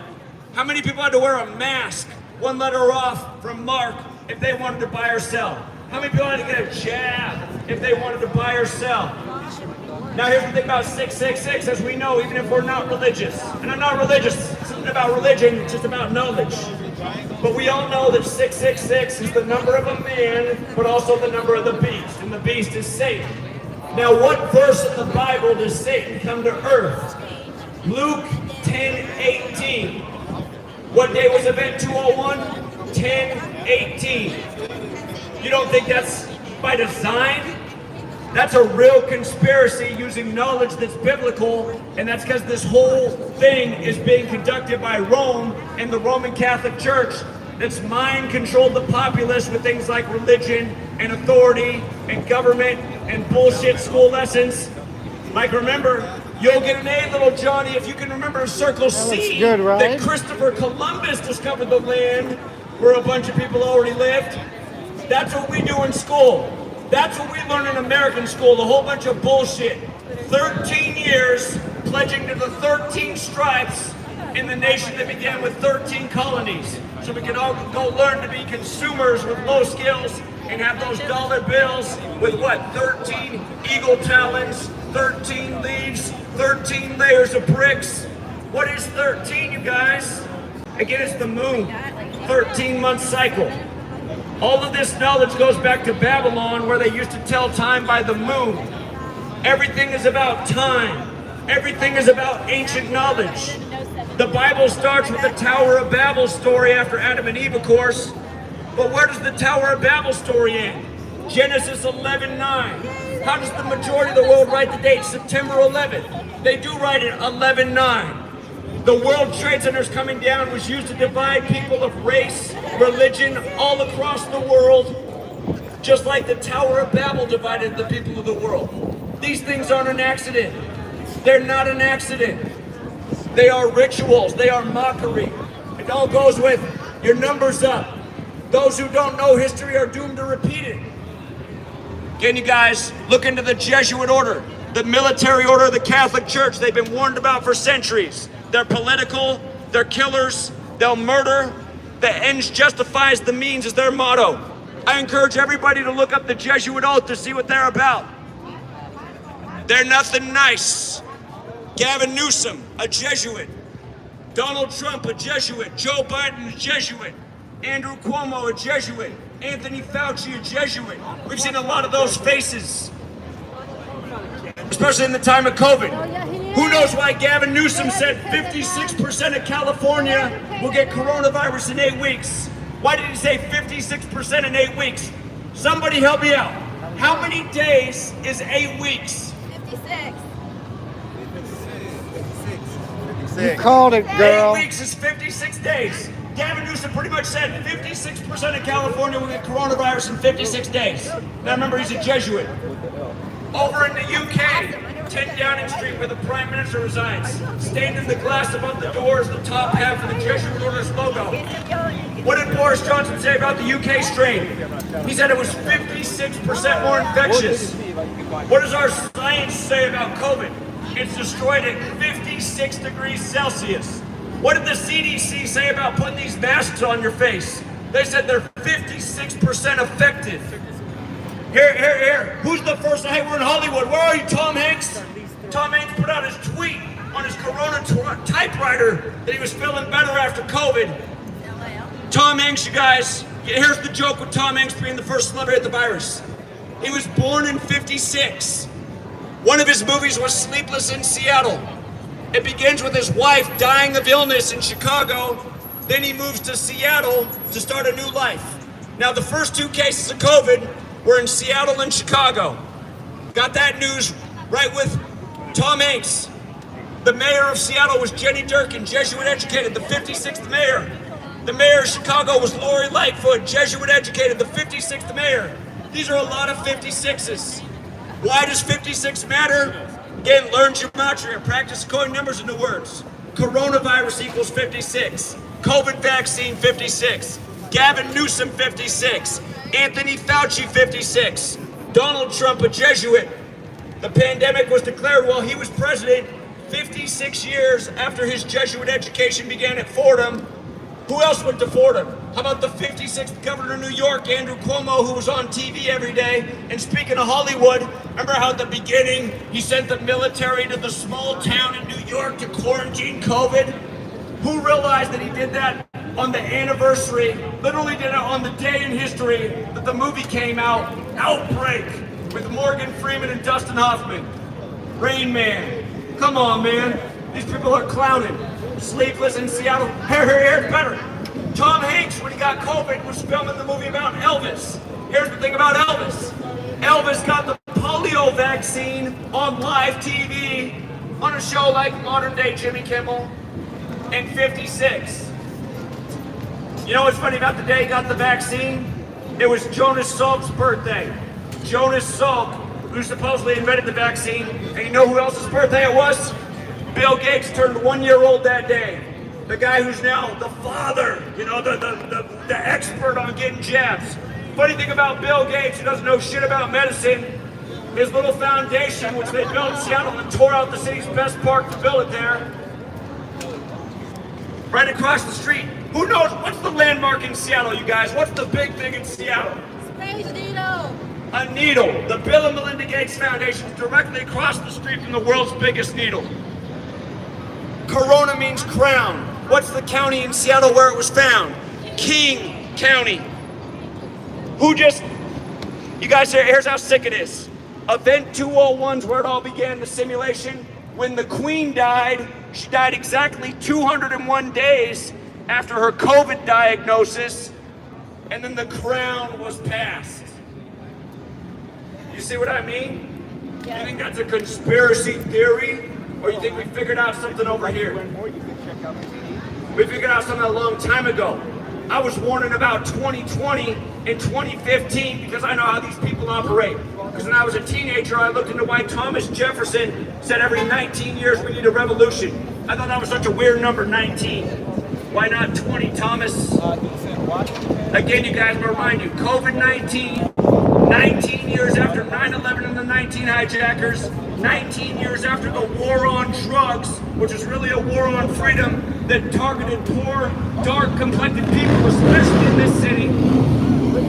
How many people had to wear a mask, 1 letter off from Mark, if they wanted to buy or sell? How many people had to get a jab if they wanted to buy or sell? Now here's the thing about 666, as we know, even if we're not religious. And I'm not religious, it's not about religion, it's just about knowledge. But we all know that 666 is the number of a man, but also the number of the beast, and the beast is Satan. Now what verse in the Bible does Satan come to earth? Luke 10:18. What day was Event 201? 10:18. You don't think that's by design? That's a real conspiracy using knowledge that's biblical, and that's because this whole thing is being conducted by Rome and the Roman Catholic Church that's mind-controlled the populace with things like religion and authority and government and bullshit school lessons. Like, remember, you'll get an A, little Johnny, if you can remember Circle C, good, right? that Christopher Columbus discovered the land where a bunch of people already lived. That's what we do in school. That's what we learn in American school, a whole bunch of bullshit. 13 years pledging to the 13 stripes in the nation that began with 13 colonies. So we can all go learn to be consumers with low skills and have those dollar bills with what? 13 eagle talons, 13 leaves, 13 layers of bricks. What is 13, you guys? Again, it's the moon, 13-month cycle. All of this knowledge goes back to Babylon, where they used to tell time by the moon. Everything is about time. Everything is about ancient knowledge. The Bible starts with the Tower of Babel story after Adam and Eve, of course. But where does the Tower of Babel story end? Genesis 11:9. How does the majority of the world write the date? September 11th. They do write it 11:9. The World Trade Center's coming down was used to divide people of race, religion, all across the world, just like the Tower of Babel divided the people of the world. These things aren't an accident. They're not an accident. They are rituals. They are mockery. It all goes with your numbers up. Those who don't know history are doomed to repeat it. Can you guys look into the Jesuit order, the military order of the Catholic Church? They've been warned about for centuries. They're political, they're killers, they'll murder. The ends justifies the means is their motto. I encourage everybody to look up the Jesuit oath to see what they're about. They're nothing nice. Gavin Newsom, a Jesuit. Donald Trump, a Jesuit. Joe Biden, a Jesuit. Andrew Cuomo, a Jesuit. Anthony Fauci, a Jesuit. We've seen a lot of those faces, especially in the time of COVID. Who knows why Gavin Newsom said 56% of California will get coronavirus in 8 weeks? Why did he say 56% in 8 weeks? Somebody help me out. How many days is 8 weeks? 56. You called it, girl. 8 weeks is 56 days. Gavin Newsom pretty much said 56% of California will get coronavirus in 56 days. Now remember, he's a Jesuit. Over in the UK, 10 Downing Street, where the Prime Minister resides, stained in the glass above the door is the top half of the Jesuit Order's logo. What did Boris Johnson say about the UK strain? He said it was 56% more infectious. What does our science say about COVID? It's destroyed at 56 degrees Celsius. What did the CDC say about putting these masks on your face? They said they're 56% effective. Here. Who's the first? Hey, we're in Hollywood. Where are you, Tom Hanks? Tom Hanks put out his tweet on his Corona typewriter that he was feeling better after COVID. Tom Hanks, you guys, here's the joke with Tom Hanks being the first celebrity at the virus. He was born in 56. One of his movies was Sleepless in Seattle. It begins with his wife dying of illness in Chicago. Then he moves to Seattle to start a new life. Now, the first 2 cases of COVID were in Seattle and Chicago. Got that news right with Tom Hanks. The mayor of Seattle was Jenny Durkin, Jesuit educated, the 56th mayor. The mayor of Chicago was Lori Lightfoot, Jesuit educated, the 56th mayor. These are a lot of 56s. Why does 56 matter? Again, learn gematria, practice coding numbers into words. Coronavirus equals 56. COVID vaccine, 56. Gavin Newsom, 56. Anthony Fauci, 56. Donald Trump, a Jesuit. The pandemic was declared while he was president 56 years after his Jesuit education began at Fordham. Who else went to Fordham? How about the 56th governor of New York, Andrew Cuomo, who was on TV every day? And speaking of Hollywood, remember how at the beginning he sent the military to the small town in New York to quarantine COVID? Who realized that he did that on the anniversary, literally did it on the day in history that the movie came out, Outbreak, with Morgan Freeman and Dustin Hoffman? Rain Man. Come on, man. These people are clowning. Sleepless in Seattle. Here's better. Tom Hanks, when he got COVID, was filming the movie about Elvis. Here's the thing about Elvis. Elvis got the polio vaccine on live TV on a show like modern day Jimmy Kimmel in 56. You know what's funny about the day he got the vaccine? It was Jonas Salk's birthday. Jonas Salk, who supposedly invented the vaccine, and you know who else's birthday it was? Bill Gates turned 1 year old that day. The guy who's now the father, you know, the expert on getting jabs. Funny thing about Bill Gates, who doesn't know shit about medicine, his little foundation, which they built in Seattle and tore out the city's best park to build it there, right across the street. Who knows, what's the landmark in Seattle, you guys? What's the big thing in Seattle? Space Needle. A needle. The Bill and Melinda Gates Foundation is directly across the street from the world's biggest needle. Corona means crown. What's the county in Seattle where it was found? King County. You guys, here's how sick it is. Event 201's where it all began, the simulation. When the Queen died, she died exactly 201 days after her COVID diagnosis, and then the crown was passed. You see what I mean? Yeah. You think that's a conspiracy theory? Or you think we figured out something over here? We figured out something a long time ago. I was warning about 2020 and 2015 because I know how these people operate. Because when I was a teenager, I looked into why Thomas Jefferson said every 19 years we need a revolution. I thought that was such a weird number, 19. Why not 20, Thomas? Again, you guys, I'm gonna remind you, COVID-19, 19 years after 9/11 and the 19 hijackers, 19 years after the war on drugs, which was really a war on freedom that targeted poor, dark-complected people, especially in this city.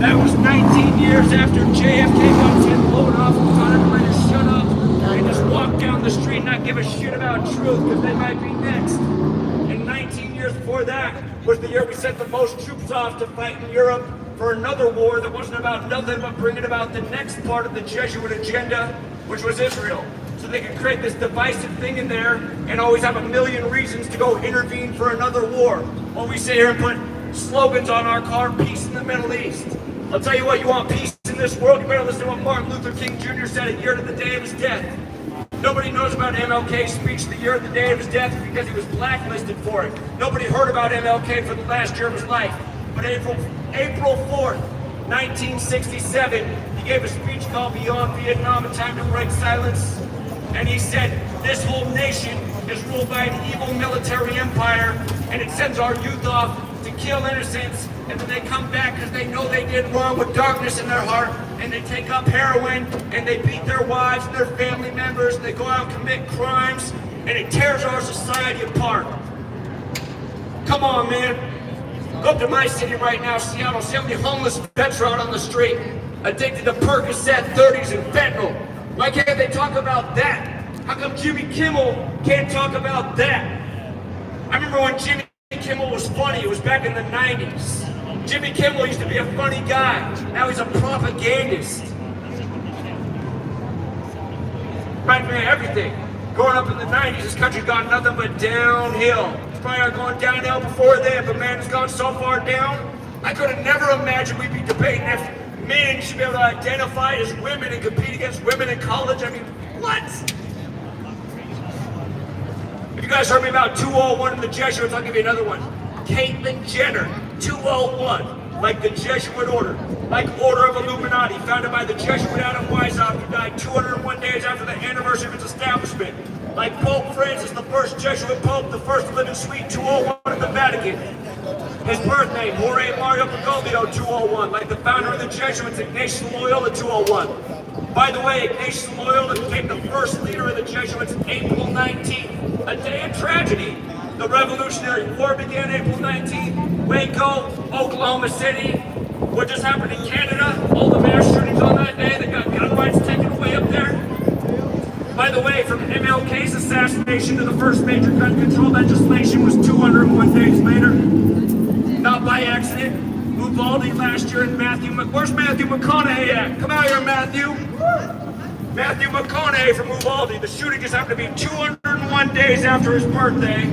That was 19 years after JFK got his head blown off and taught everybody to shut up and just walk down the street and not give a shit about truth because they might be next. And 19 years before that was the year we sent the most troops off to fight in Europe for another war that wasn't about nothing but bringing about the next part of the Jesuit agenda, which was Israel. So they could create this divisive thing in there and always have a million reasons to go intervene for another war. While we sit here and put slogans on our car, peace in the Middle East. I'll tell you what, you want peace in this world, you better listen to what Martin Luther King Jr. said a year to the day of his death. Nobody knows about MLK's speech the year of the day of his death because he was blacklisted for it. Nobody heard about MLK for the last year of his life. But April 4th, 1967, he gave a speech called Beyond Vietnam, A Time to Break Silence. And he said, this whole nation is ruled by an evil military empire, and it sends our youth off to kill innocents, and then they come back because they know they did wrong with darkness in their heart, and they take up heroin, and they beat their wives and their family members, and they go out and commit crimes, and it tears our society apart. Come on, man. Go up to my city right now, Seattle, see how many homeless vets are out on the street, addicted to Percocet, 30s, and fentanyl. Why can't they talk about that? How come Jimmy Kimmel can't talk about that? I remember when Jimmy Kimmel was funny, it was back in the 90s. Jimmy Kimmel used to be a funny guy. Now he's a propagandist. Right, man, everything. Growing up in the 90s, this country's gone nothing but downhill. It's probably going downhill before then, but man, it's gone so far down. I could have never imagined we'd be debating if men should be able to identify as women and compete against women in college. I mean, what? If you guys heard me about 201 and the Jesuits, I'll give you another one. Caitlyn Jenner, 201, like the Jesuit order, like Order of Illuminati, founded by the Jesuit Adam Weishaupt, who died 201 days after the anniversary of its establishment. Like Pope Francis, the first Jesuit Pope, the first to live in Suite 201 in the Vatican. His birth name, Jorge Mario Bergoglio, 201, like the founder of the Jesuits, Ignatius Loyola, 201. By the way, Ignatius Loyola became the first leader of the Jesuits April 19th, a day of tragedy. The Revolutionary War began April 19th, Waco, Oklahoma City. What just happened in Canada, all the mass shootings on that day that got gun rights taken away up there. By the way, from MLK's assassination to the first major gun control legislation was 201 days later. Not by accident. Uvalde last year and where's Matthew McConaughey at? Come out here, Matthew. Matthew McConaughey from Uvalde. The shooting just happened to be 201 days after his birthday.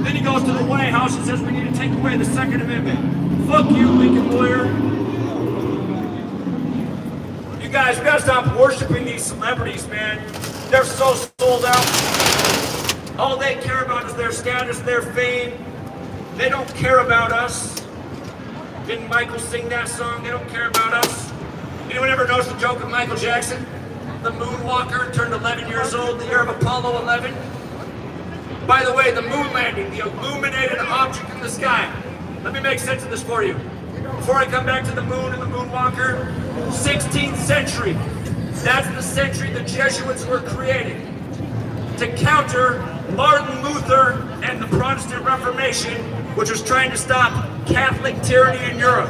Then he goes to the White House and says we need to take away the Second Amendment. Fuck you, Lincoln lawyer. You guys, we gotta stop worshiping these celebrities, man. They're so sold out. All they care about is their status, their fame. They don't care about us. Didn't Michael sing that song? They don't care about us. Anyone ever notice the joke of Michael Jackson? The moonwalker turned 11 years old the year of Apollo 11. By the way, the moon landing, the illuminated object in the sky. Let me make sense of this for you. Before I come back to the moon and the moonwalker, 16th century. That's the century the Jesuits were created to counter Martin Luther and the Protestant Reformation, which was trying to stop Catholic tyranny in Europe.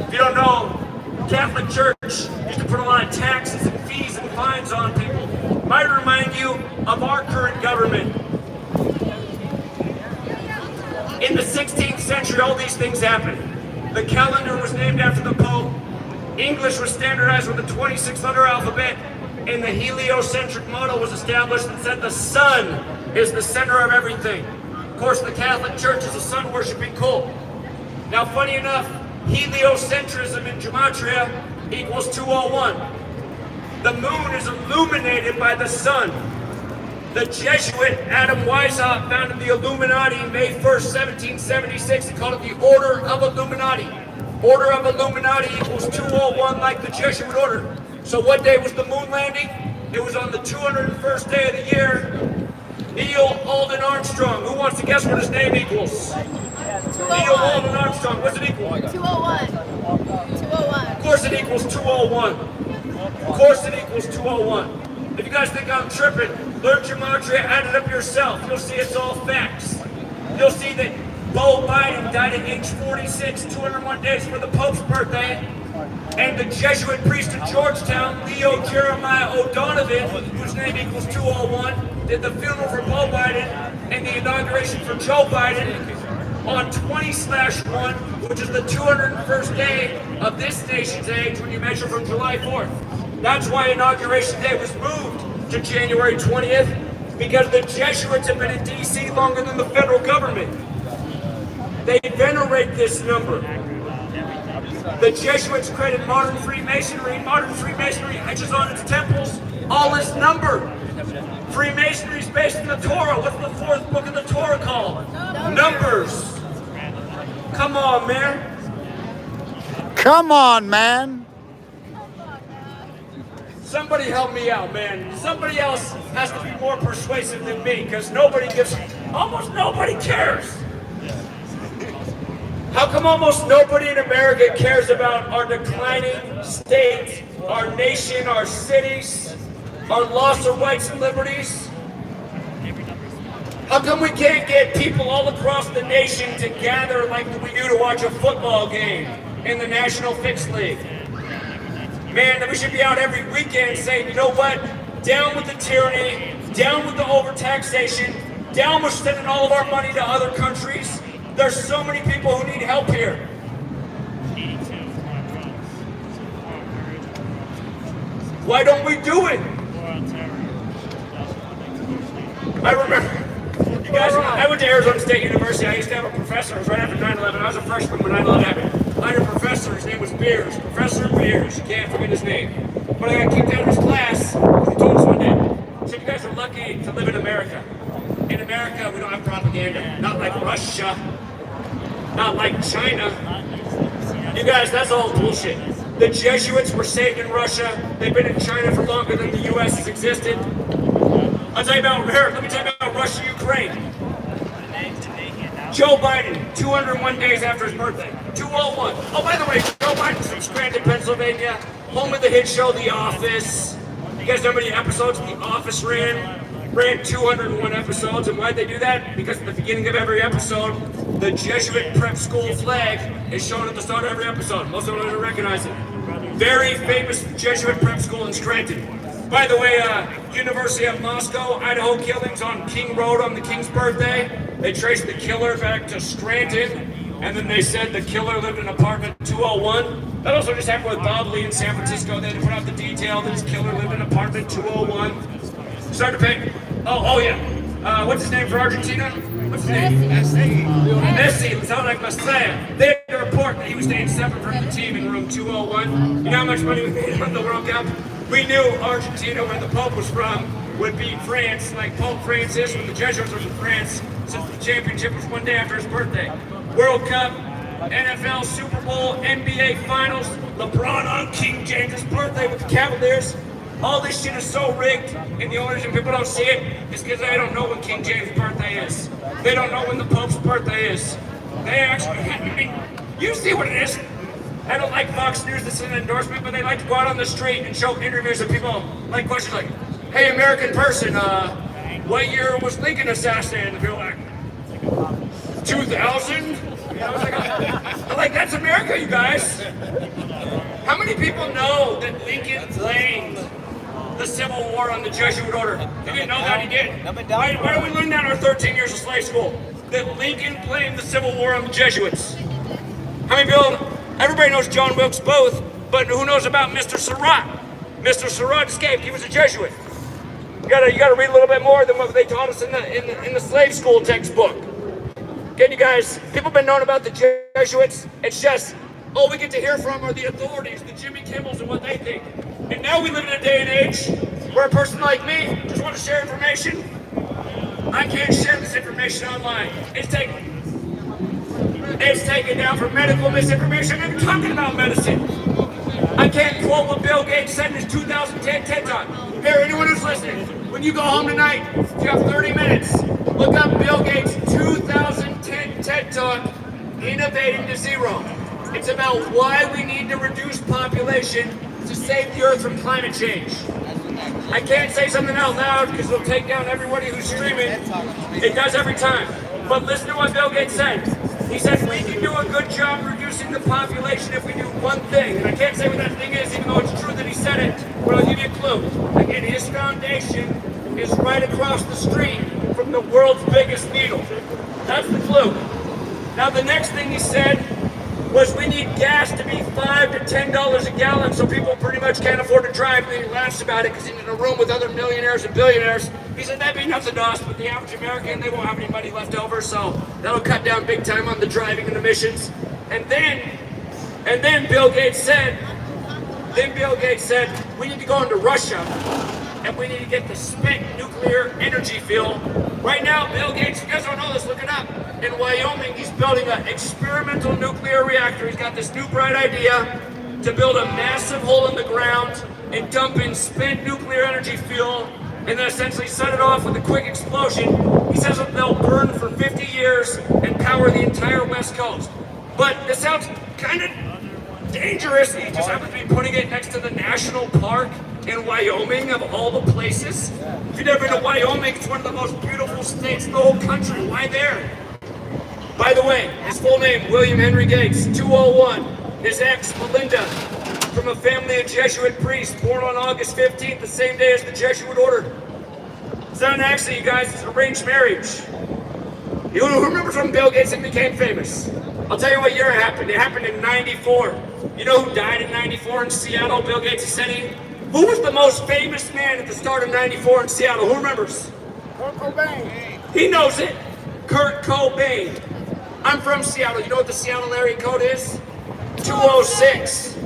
If you don't know, Catholic Church used to put a lot of taxes and fees and fines on people. Might remind you of our current government. In the 16th century, all these things happened. The calendar was named after the Pope. English was standardized with a 26-letter alphabet, and the heliocentric model was established that said the sun is the center of everything. Of course, the Catholic Church is a sun-worshiping cult. Now, funny enough, heliocentrism in Gematria equals 201. The moon is illuminated by the sun. The Jesuit Adam Weishaupt founded the Illuminati May 1st, 1776. He called it the Order of Illuminati. Order of Illuminati equals 201 like the Jesuit order. So what day was the moon landing? It was on the 201st day of the year. Neil Alden Armstrong. Who wants to guess what his name equals? 201. Neil Alden Armstrong. What's it equal? 201. 201. Of course it equals 201. Of course it equals 201. If you guys think I'm tripping, learn Gematria, add it up yourself. You'll see it's all facts. You'll see that Bo Biden died at age 46, 201 days for the Pope's birthday. And the Jesuit priest in Georgetown, Leo Jeremiah O'Donovan, whose name equals 201, did the funeral for Bo Biden and the inauguration for Joe Biden on 20/1, which is the 201st day of this nation's age when you measure from July 4th. That's why Inauguration Day was moved to January 20th, because the Jesuits have been in D.C. longer than the federal government. They venerate this number. The Jesuits created modern Freemasonry. Modern Freemasonry etches on its temples all this number. Freemasonry is based in the Torah. What's the fourth book of the Torah called? Numbers. Come on, man. Come on, man. Somebody help me out, man. Somebody else has to be more persuasive than me, because almost nobody cares. How come almost nobody in America cares about our declining state, our nation, our cities, our loss of rights and liberties? How come we can't get people all across the nation to gather like we do to watch a football game in the National Fixed League? Man, that we should be out every weekend saying, you know what? Down with the tyranny, down with the overtaxation, down with sending all of our money to other countries. There's so many people who need help here. Why don't we do it? I remember, you guys, I went to Arizona State University. I used to have a professor. It was right after 9/11. I was a freshman when 9/11 happened. I had a professor. His name was Beers. Professor Beers. You can't forget his name. But I got kicked out of his class. He told us one day, he said, you guys are lucky to live in America. In America, we don't have propaganda. Not like Russia. Not like China. You guys, that's all bullshit. The Jesuits were saved in Russia. They've been in China for longer than the U.S. has existed. Let me tell you about Russia, Ukraine. Joe Biden, 201 days after his birthday. 201. Oh, by the way, Joe Biden's from Scranton, Pennsylvania, home of the hit show The Office. You guys know how many episodes The Office ran? Ran 201 episodes, and why'd they do that? Because at the beginning of every episode, the Jesuit prep school flag is shown at the start of every episode. Most of them don't recognize it. Very famous Jesuit prep school in Scranton. By the way, University of Moscow, Idaho killings on King Road on the King's birthday. They traced the killer back to Scranton, and then they said the killer lived in apartment 201. That also just happened with Bob Lee in San Francisco. They had to put out the detail that his killer lived in apartment 201. Started to pay. Oh yeah. What's his name for Argentina? What's his name? Messi. It sounded like Messiah. They had to report that he was staying separate from the team in room 201. You know how much money we made from the World Cup? We knew Argentina, where the Pope was from, would beat France, like Pope Francis, when the Jesuits were from France, since the championship was one day after his birthday. World Cup, NFL, Super Bowl, NBA Finals, LeBron on King James's birthday with the Cavaliers. All this shit is so rigged, and the only reason people don't see it is because they don't know when King James' birthday is. They don't know when the Pope's birthday is. They actually, I mean, you see what it is. I don't like Fox News to send an endorsement, but they like to go out on the street and show interviews of people like questions like, hey, American person, what year was Lincoln assassinated? And people like, 2000? You know, I'm like, that's America, you guys. How many people know that Lincoln blamed the Civil War on the Jesuit order? You didn't know that? He did. Why don't we learn that in our 13 years of slave school? That Lincoln blamed the Civil War on the Jesuits. How many people, everybody knows John Wilkes Booth, but who knows about Mr. Surratt? Mr. Surratt escaped, he was a Jesuit. You gotta read a little bit more than what they taught us in the slave school textbook. Again, you guys, people have been knowing about the Jesuits. It's just, all we get to hear from are the authorities, the Jimmy Kimmels and what they think. And now we live in a day and age where a person like me just wants to share information. I can't share this information online. It's taken down for medical misinformation. I'm talking about medicine. I can't quote what Bill Gates said in his 2010 TED Talk. Here, anyone who's listening, when you go home tonight, if you have 30 minutes, look up Bill Gates' 2010 TED Talk, Innovating to Zero. It's about why we need to reduce population to save the earth from climate change. I can't say something out loud because it'll take down everybody who's streaming. It does every time. But listen to what Bill Gates said. He said we can do a good job reducing the population if we do one thing. And I can't say what that thing is, even though it's true that he said it, but I'll give you a clue. Again, his foundation is right across the street from the world's biggest needle. That's the clue. Now the next thing he said was we need gas to be $5 to $10 a gallon so people pretty much can't afford to drive. And then he laughs about it because he's in a room with other millionaires and billionaires. He said that'd be nothing to us, but the average American, they won't have any money left over, so that'll cut down big time on the driving and emissions. And then Bill Gates said we need to go into Russia and we need to get the spent nuclear energy fuel. Right now, Bill Gates, you guys don't know this, look it up. In Wyoming, he's building an experimental nuclear reactor. He's got this new bright idea to build a massive hole in the ground and dump in spent nuclear energy fuel and then essentially set it off with a quick explosion. He says that they'll burn for 50 years and power the entire West Coast. But this sounds kind of dangerous. He just happens to be putting it next to the national park in Wyoming, of all the places. If you've never been to Wyoming, it's one of the most beautiful states in the whole country. Why there? By the way, his full name, William Henry Gates, 201. His ex, Melinda, from a family of Jesuit priests, born on August 15th, the same day as the Jesuit order. It's not an accident, you guys, it's an arranged marriage. You know, who remembers when Bill Gates became famous? I'll tell you what year it happened. It happened in 94. You know who died in 94 in Seattle, Bill Gates' city? Who was the most famous man at the start of 94 in Seattle? Who remembers? Kurt Cobain. He knows it. Kurt Cobain. I'm from Seattle. You know what the Seattle area code is? 206.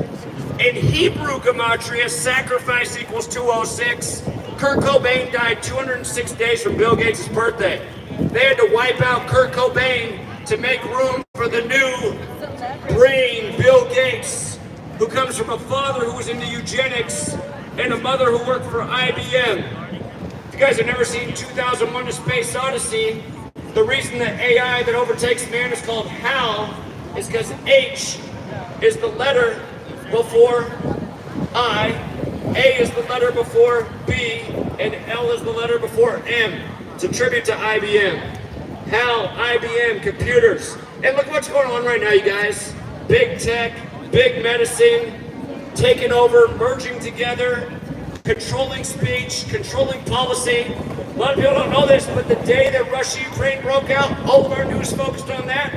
In Hebrew gematria, sacrifice equals 206. Kurt Cobain died 206 days from Bill Gates' birthday. They had to wipe out Kurt Cobain to make room for the new brain, Bill Gates, who comes from a father who was into eugenics and a mother who worked for IBM. If you guys have never seen 2001: A Space Odyssey, the reason that AI that overtakes man is called HAL is because H is the letter before I, A is the letter before B, and L is the letter before M. It's a tribute to IBM. HAL, IBM, computers. And look what's going on right now, you guys. Big tech, big medicine, taking over, merging together, controlling speech, controlling policy. A lot of people don't know this, but the day that Russia-Ukraine broke out, all of our news focused on that.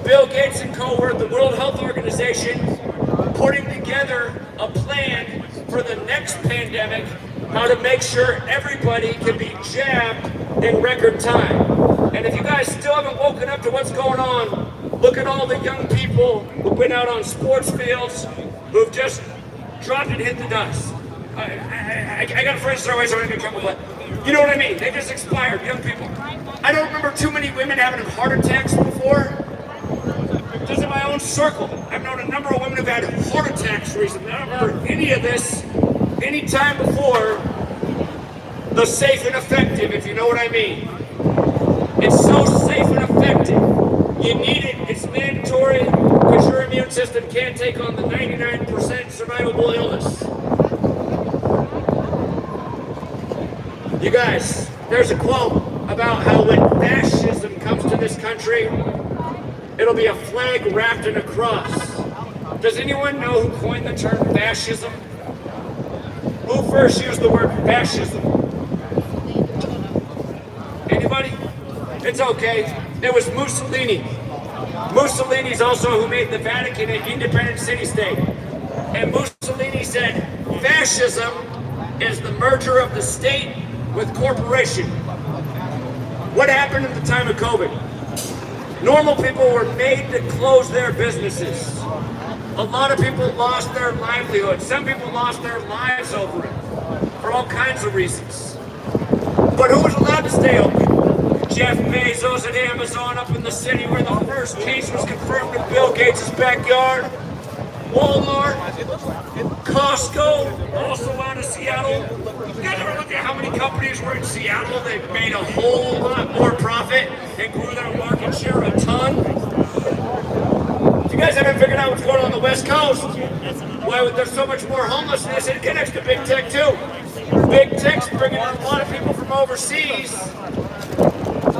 Bill Gates and co were at the World Health Organization putting together a plan for the next pandemic, how to make sure everybody can be jabbed in record time. And if you guys still haven't woken up to what's going on, look at all the young people who've been out on sports fields, who've just dropped and hit the dust. I got a French throw away, so I'm gonna get in trouble, but you know what I mean? They just expired, young people. I don't remember too many women having heart attacks before. Just in my own circle. I've known a number of women who've had heart attacks recently. I don't remember any of this any time before the safe and effective, if you know what I mean. It's so safe and effective. You need it. It's mandatory because your immune system can't take on the 99% survivable illness. You guys, there's a quote about how when fascism comes to this country, it'll be a flag wrapped in a cross. Does anyone know who coined the term fascism? Who first used the word fascism? Anybody? It's okay. It was Mussolini. Mussolini's also who made the Vatican an independent city-state. And Mussolini said, fascism is the merger of the state with corporation. What happened at the time of COVID? Normal people were made to close their businesses. A lot of people lost their livelihood. Some people lost their lives over it for all kinds of reasons. But who was allowed to stay open? Jeff Bezos at Amazon up in the city where the first case was confirmed in Bill Gates' backyard. Walmart, Costco, also out of Seattle. You guys ever look at how many companies were in Seattle that made a whole lot more profit and grew their market share a ton? You guys haven't figured out what's going on the West Coast? Why there's so much more homelessness? It connects to big tech too. Big tech's bringing in a lot of people from overseas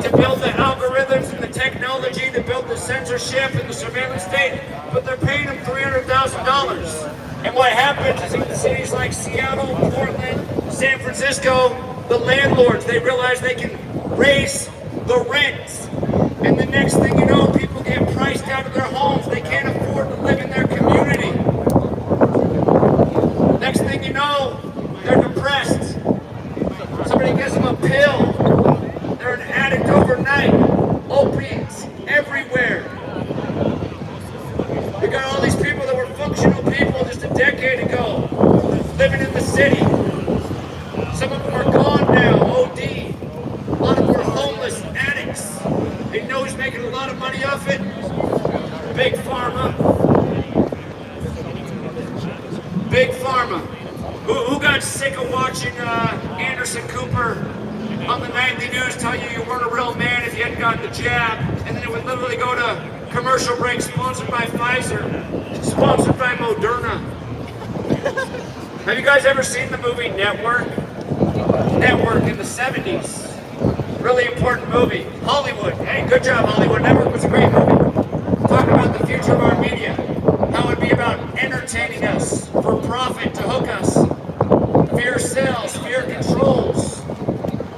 to build the algorithms and the technology, to build the censorship and the surveillance state, but they're paying them $300,000. And what happens is in cities like Seattle, Portland, San Francisco, the landlords, they realize they can raise the rents. And the next thing you know, people get priced out of their homes. They can't afford to live in their community. Next thing you know, they're depressed. Somebody gives them a pill. They're an addict overnight. Opiates everywhere. We got all these people that were functional people just a decade ago, living in the city. Some of them are gone now, OD. A lot of them are homeless, addicts. They know he's making a lot of money off it. Big Pharma. Big Pharma. Who got sick of watching Anderson Cooper on the nightly news tell you you weren't a real man if you hadn't gotten the jab, and then it would literally go to commercial break sponsored by Pfizer, sponsored by Moderna. Have you guys ever seen the movie Network? Network in the 70s. Really important movie. Hollywood. Hey, good job, Hollywood. Network was a great movie. Talking about the future of our media. How it would be about entertaining us for profit to hook us. Fear sells, fear controls.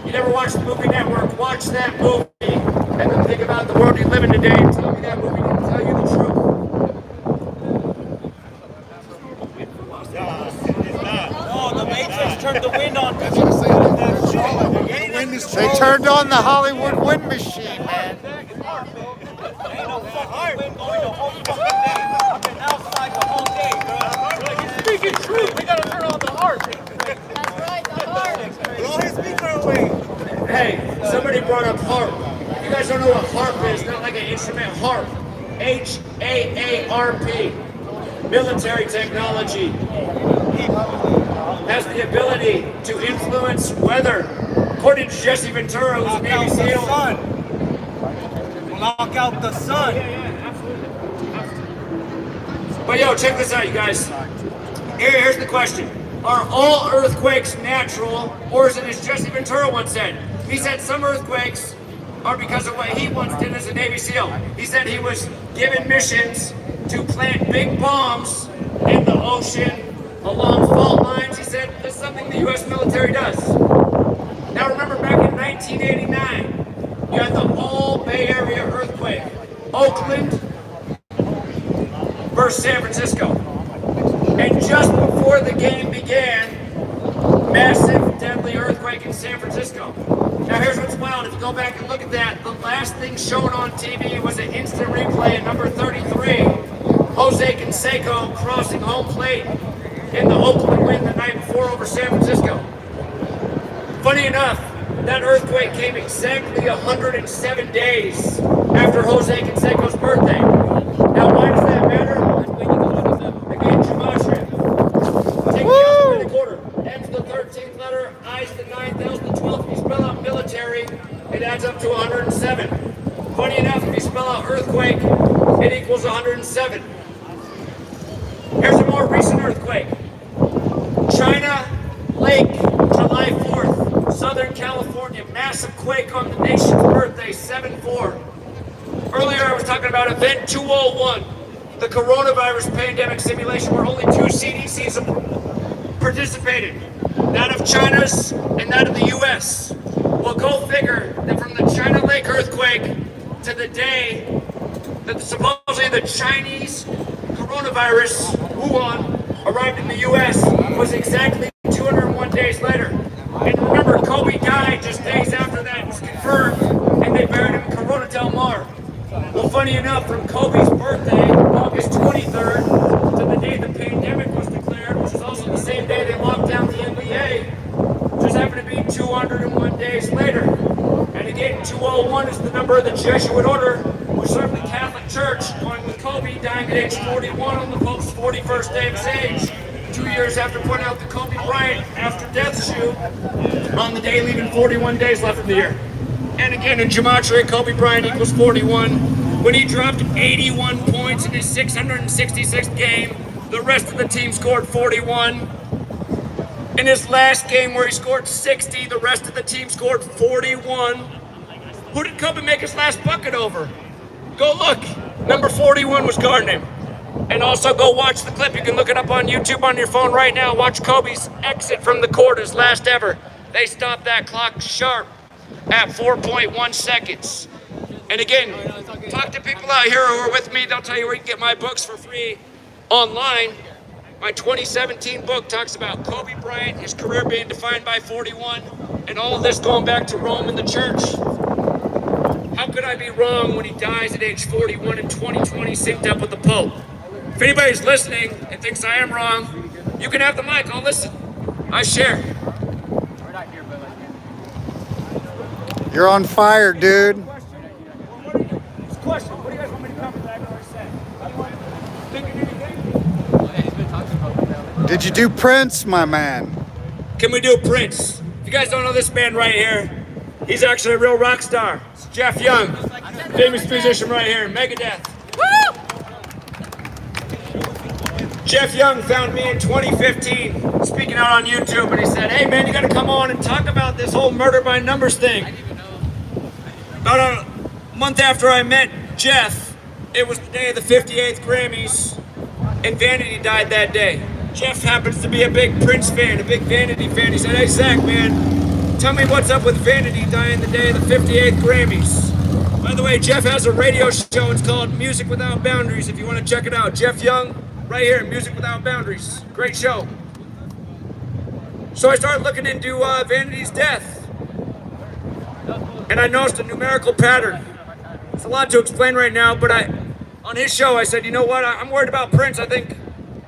You never watched the movie Network, watch that movie and then think about the world you live in today and tell me that movie didn't tell you the truth. Oh, the Matrix turned the wind on. They turned on the Hollywood wind machine, man. Ain't no fucking wind going the whole fucking day. I've been outside the whole day, bro. He's speaking truth. We gotta turn on the harp. That's right, the harp. Blow his speaker away. Hey, somebody brought up harp. You guys don't know what harp is, not like an instrument, harp. H-A-A-R-P. Military technology. Has the ability to influence weather. According to Jesse Ventura, who's a Navy SEAL. Knock out the sun. But yo, check this out, you guys. Here's the question. Are all earthquakes natural, or is it as Jesse Ventura once said? He said some earthquakes are because of what he once did as a Navy SEAL. He said he was given missions to plant big bombs in the ocean along fault lines. He said this is something the U.S. military does. Now remember back in 1989, you had the whole Bay Area earthquake. Oakland versus San Francisco. And just before the game began, massive, deadly earthquake in San Francisco. Now here's what's wild. If you go back and look at that, the last thing shown on TV was an instant replay at number 33. Jose Canseco crossing home plate in the Oakland win the night before over San Francisco. Funny enough, that earthquake came exactly 107 days after Jose Canseco's birthday. Now why does that matter? 107. Funny enough, if you spell out earthquake, it equals 107. Here's a more recent earthquake. China Lake, July 4th, Southern California, massive quake on the nation's birthday, 7-4. Earlier I was talking about Event 201, the coronavirus pandemic simulation where only 2 CDCs have participated, that of China's and that of the US. Well, go figure that from the China Lake earthquake to the day that supposedly the Chinese coronavirus, Wuhan, arrived in the US was exactly 201 days later. And remember, Kobe died just days after that was confirmed, and they buried him in Corona Del Mar. Well, funny enough, from Kobe's birthday, August 23rd, to the day the pandemic was declared, which is also the same day they locked down the NBA, just happened to be 201 days later. And again, 201 is the number of the Jesuit order, who served the Catholic Church, going with Kobe dying at age 41 on the Pope's 41st day of his age. 2 years after putting out the Kobe Bryant after death shoe on the day leaving 41 days left in the year. And again, in Gematria, Kobe Bryant equals 41. When he dropped 81 points in his 666th game, the rest of the team scored 41. In his last game where he scored 60, the rest of the team scored 41. Who did Kobe make his last bucket over? Go look. Number 41 was guarding him. And also go watch the clip. You can look it up on YouTube on your phone right now. Watch Kobe's exit from the court, his last ever. They stopped that clock sharp at 4.1 seconds. And again, talk to people out here who are with me. They'll tell you where you can get my books for free online. My 2017 book talks about Kobe Bryant, his career being defined by 41, and all of this going back to Rome and the church. How could I be wrong when he dies at age 41 in 2020 synced up with the Pope? If anybody's listening and thinks I am wrong, you can have the mic. I'll listen. I share. You're on fire, dude. Question. What do you guys want me to cover that I already said? Thinking anything? Did you do Prince, my man? Can we do Prince? If you guys don't know this man right here, he's actually a real rock star. It's Jeff Young, famous musician right here, Megadeth. Woo! Jeff Young found me in 2015 speaking out on YouTube, and he said, hey man, you gotta come on and talk about this whole murder by numbers thing. About a month after I met Jeff, it was the day of the 58th Grammys, and Vanity died that day. Jeff happens to be a big Prince fan, a big Vanity fan. He said, hey Zach man, tell me what's up with Vanity dying the day of the 58th Grammys. By the way, Jeff has a radio show, it's called Music Without Boundaries, if you want to check it out. Jeff Young, right here, Music Without Boundaries. Great show. So I started looking into Vanity's death. And I noticed a numerical pattern. It's a lot to explain right now, but on his show I said, you know what, I'm worried about Prince. I think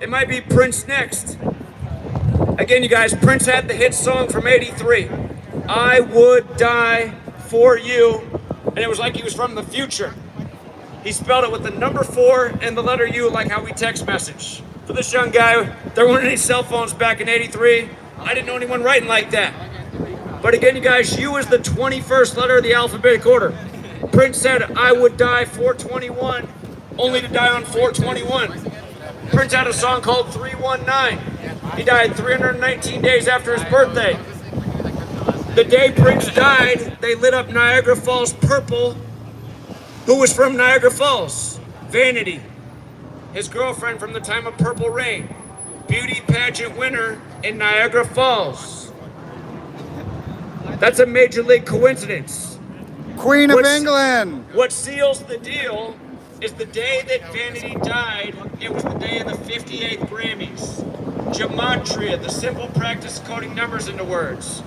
it might be Prince next. Again, you guys, Prince had the hit song from '83, I Would Die For You, and it was like he was from the future. He spelled it with the number 4 and the letter U, like how we text message. For this young guy, there weren't any cell phones back in '83. I didn't know anyone writing like that. But again, you guys, U is the 21st letter of the alphabetic order. Prince said, I would die 421, only to die on 421. Prince had a song called 319. He died 319 days after his birthday. The day Prince died, they lit up Niagara Falls purple. Who was from Niagara Falls? Vanity, his girlfriend from the time of Purple Rain, beauty pageant winner in Niagara Falls. That's a major league coincidence. Queen of England. What seals the deal is the day that Vanity died, it was the day of the 58th Grammys. Gematria, the simple practice of coding numbers into words.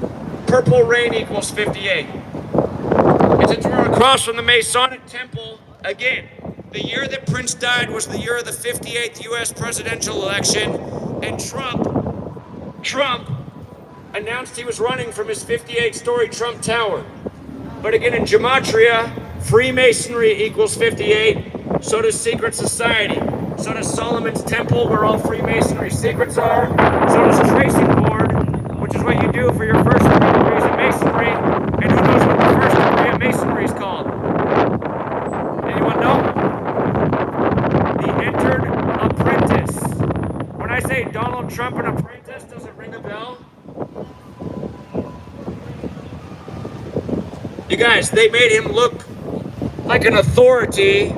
Purple Rain equals 58. And since we're across from the Masonic Temple, again, the year that Prince died was the year of the 58th U.S. presidential election, and Trump announced he was running from his 58-story Trump Tower. But again, in Gematria, Freemasonry equals 58, so does Secret Society, so does Solomon's Temple, where all Freemasonry secrets are, so does Tracing Board, which is what you do for your first 3 degrees of Masonry, and who knows what the first degree of Masonry is called? guys, they made him look like an authority.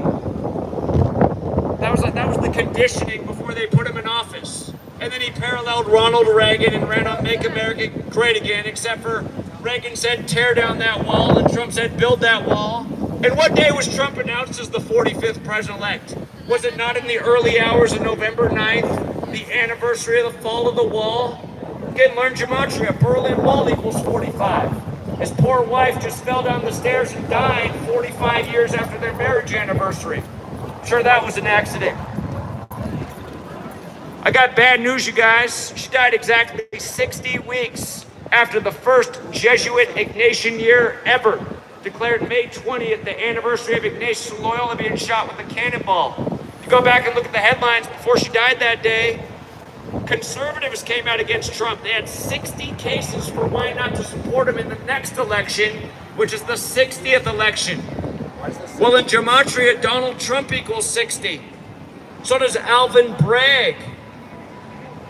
That was the conditioning before they put him in office. And then he paralleled Ronald Reagan and ran on Make America Great Again, except for Reagan said tear down that wall and Trump said build that wall. And what day was Trump announced as the 45th president-elect? Was it not in the early hours of November 9th, the anniversary of the fall of the wall? Again, learn gematria. Berlin Wall equals 45. His poor wife just fell down the stairs and died 45 years after their marriage anniversary. I'm sure that was an accident. I got bad news, you guys. She died exactly 60 weeks after the first Jesuit Ignatian year ever, declared May 20th, the anniversary of Ignatius of Loyola being shot with a cannonball. If you go back and look at the headlines before she died that day, conservatives came out against Trump. They had 60 cases for why not to support him in the next election, which is the 60th election. Well, in gematria, Donald Trump equals 60. So does Alvin Bragg.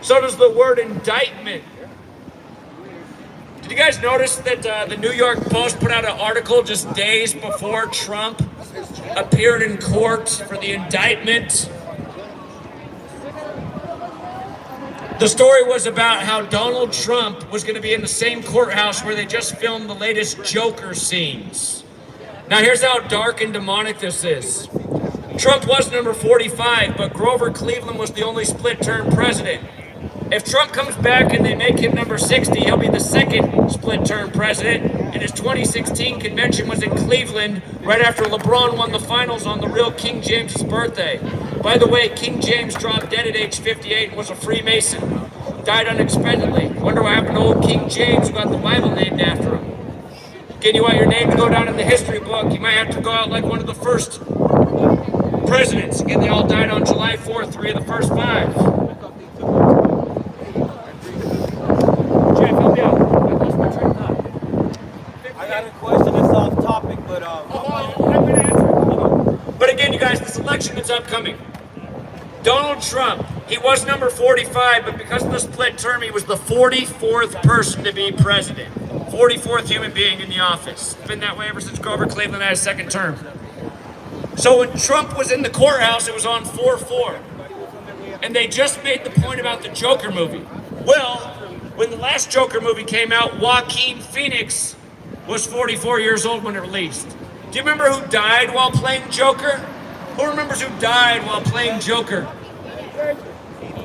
So does the word indictment. Did you guys notice that the New York Post put out an article just days before Trump appeared in court for the indictment? The story was about how Donald Trump was going to be in the same courthouse where they just filmed the latest Joker scenes. Now here's how dark and demonic this is. Trump was number 45, but Grover Cleveland was the only split-term president. If Trump comes back and they make him number 60, he'll be the second split-term president. And his 2016 convention was in Cleveland right after LeBron won the finals on the real King James's birthday. By the way, King James dropped dead at age 58 and was a Freemason. Died unexpectedly. Wonder what happened to old King James who got the Bible named after him. Again, you want your name to go down in the history book, you might have to go out like one of the first presidents. Again, they all died on July 4th, 3 of the first 5. I got a question that's off topic, but But again, you guys, this election is upcoming. Donald Trump, he was number 45, but because of the split term, he was the 44th person to be president. 44th human being in the office. It's been that way ever since Grover Cleveland had his second term. So when Trump was in the courthouse, it was on 4-4. And they just made the point about the Joker movie. Well, when the last Joker movie came out, Joaquin Phoenix was 44 years old when it released. Do you remember who died while playing Joker? Who remembers who died while playing Joker?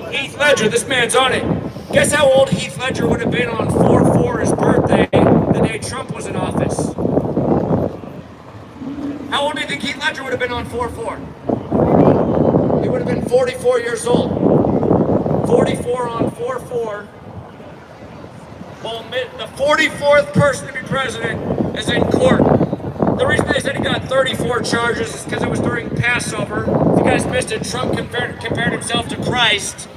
Heath Ledger, this man's on it. Guess how old Heath Ledger would have been on 4-4, his birthday, the day Trump was in office? How old do you think Heath Ledger would have been on 4-4? He would have been 44 years old. 44 on 4-4. Well, the 44th person to be president is in court. The reason they said he got 34 charges is because it was during Passover. If you guys missed it, Trump compared himself to Christ.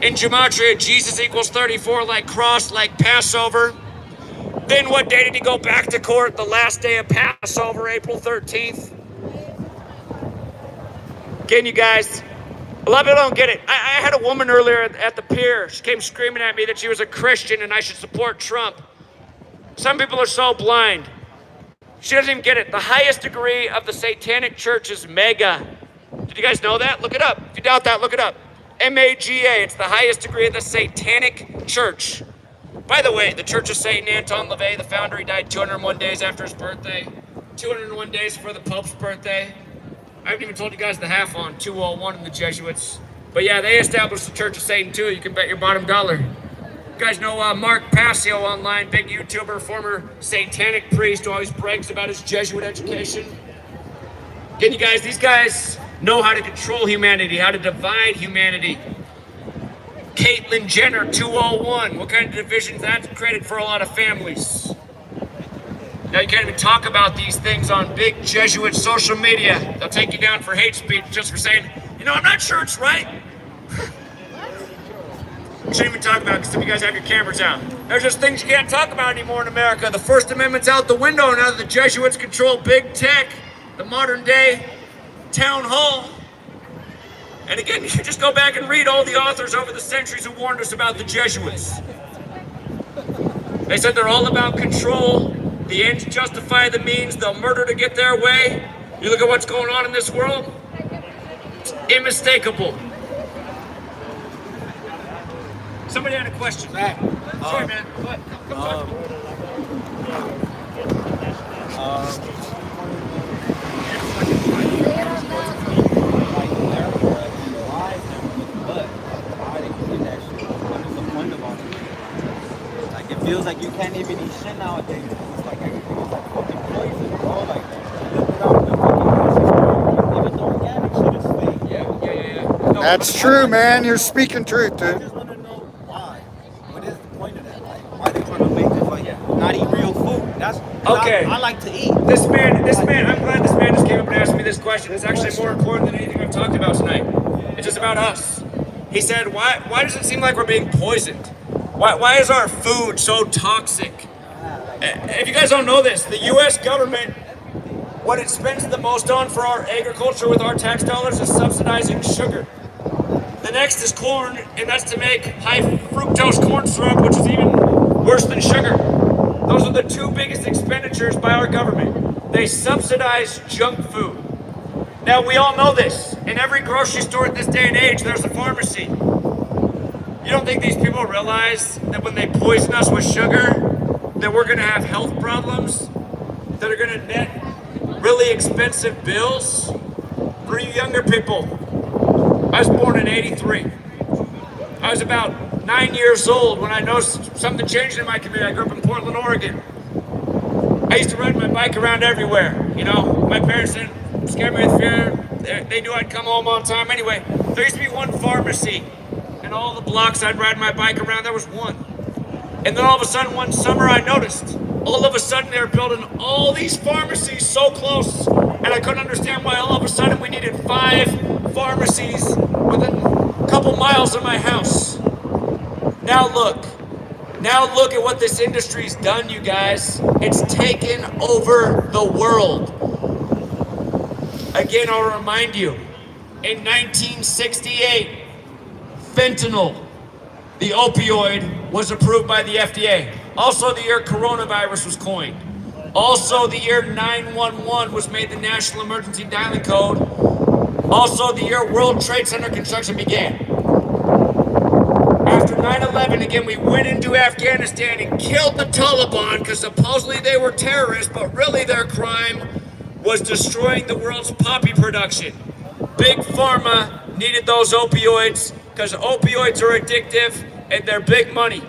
In gematria, Jesus equals 34, like cross, like Passover. Then what day did he go back to court? The last day of Passover, April 13th. Again, you guys, a lot of people don't get it. I had a woman earlier at the pier. She came screaming at me that she was a Christian and I should support Trump. Some people are so blind. She doesn't even get it. The highest degree of the Satanic Church is mega. Did you guys know that? Look it up. If you doubt that, look it up. MAGA. It's the highest degree of the Satanic Church. By the way, the Church of Satan, Anton LaVey, the founder, he died 201 days after his birthday. 201 days before the Pope's birthday. I haven't even told you guys the half on 201 in the Jesuits. But yeah, they established the Church of Satan too. You can bet your bottom dollar. You guys know Mark Passio online, big YouTuber, former satanic priest who always brags about his Jesuit education. Again, you guys, these guys know how to control humanity, how to divide humanity. Caitlyn Jenner, 201. What kind of divisions that's created for a lot of families? Now you can't even talk about these things on big Jesuit social media. They'll take you down for hate speech just for saying, you know, I'm not sure it's right. Shouldn't even talk about it because some of you guys have your cameras out. There's just things you can't talk about anymore in America. The First Amendment's out the window now that the Jesuits control big tech, the modern day town hall. And again, you should just go back and read all the authors over the centuries who warned us about the Jesuits. They said they're all about control. The ends justify the means. They'll murder to get their way. You look at what's going on in this world, it's unmistakable. Somebody had a question. Sorry, man. Go ahead. Come talk to me. Like, it feels like you can't even eat shit nowadays. It's like everything is like fucking poison, bro. Like, look around the fucking even the organic shit is fake. Yeah. No, That's true, man. You're speaking truth, I dude. just want to know why. What is the point of that? Like, why they trying to make this like not eat real food? That's okay. I like to eat. This man, I'm glad this man just came up and asked me this question. It's actually more important than anything I've talked about tonight. It's just about us. He said, why does it seem like we're being poisoned? Why is our food so toxic? If you guys don't know this, the U.S. government, what it spends the most on for our agriculture with our tax dollars is subsidizing sugar. The next is corn, and that's to make high fructose corn syrup, which is even worse than sugar. Those are the two biggest expenditures by our government. They subsidize junk food. Now, we all know this. In every grocery store at this day and age, there's a pharmacy. You don't think these people realize that when they poison us with sugar, that we're gonna have health problems, that are gonna net really expensive bills? For you younger people, I was born in '83. I was about 9 years old when I noticed something changed in my community. I grew up in Portland, Oregon. I used to ride my bike around everywhere. You know, my parents didn't scare me with fear. They knew I'd come home on time. Anyway, there used to be one pharmacy. And all the blocks I'd ride my bike around, there was one. And then all of a sudden, one summer, I noticed, all of a sudden, they were building all these pharmacies so close. And I couldn't understand why all of a sudden we needed 5 pharmacies within a couple miles of my house. Now look at what this industry's done, you guys. It's taken over the world. Again, I'll remind you, in 1968, fentanyl, the opioid, was approved by the FDA. Also, the year coronavirus was coined. Also, the year 911 was made the National Emergency Dialing Code. Also, the year World Trade Center construction began. After 9/11, again, we went into Afghanistan and killed the Taliban because supposedly they were terrorists, but really their crime was destroying the world's poppy production. Big Pharma needed those opioids because opioids are addictive and they're big money.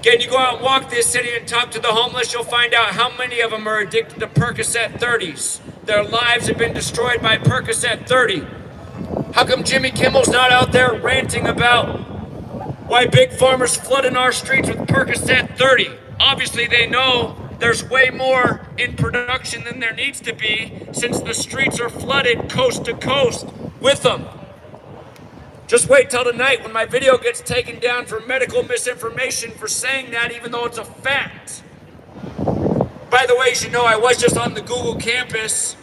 Again, you go out and walk this city and talk to the homeless, you'll find out how many of them are addicted to Percocet 30s. Their lives have been destroyed by Percocet 30. How come Jimmy Kimmel's not out there ranting about why big farmers flooding our streets with Percocet 30? Obviously, they know there's way more in production than there needs to be since the streets are flooded coast to coast with them. Just wait till tonight when my video gets taken down for medical misinformation for saying that, even though it's a fact. By the way, as you know, I was just on the Google campus.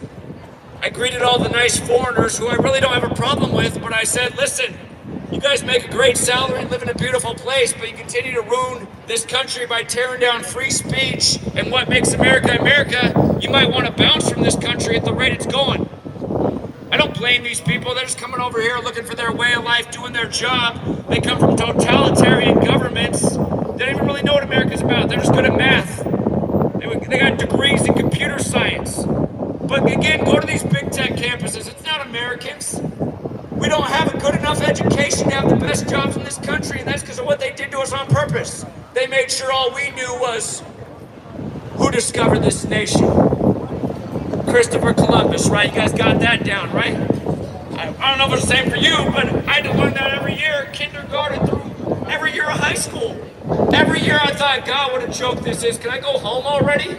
I greeted all the nice foreigners who I really don't have a problem with, but I said, listen, you guys make a great salary and live in a beautiful place, but you continue to ruin this country by tearing down free speech and what makes America America. You might want to bounce from this country at the rate it's going. I don't blame these people. They're just coming over here looking for their way of life, doing their job. They come from totalitarian governments. They don't even really know what America's about. They're just good at math. They got degrees in computer science. But again, go to these big tech campuses. It's not Americans. We don't have a good enough education to have the best jobs in this country, and that's because of what they did to us on purpose. They made sure all we knew was who discovered this nation. Christopher Columbus, right? You guys got that down, right? I don't know if it's the same for you, but I had to learn that every year, kindergarten through every year of high school. Every year I thought, God, what a joke this is. Can I go home already?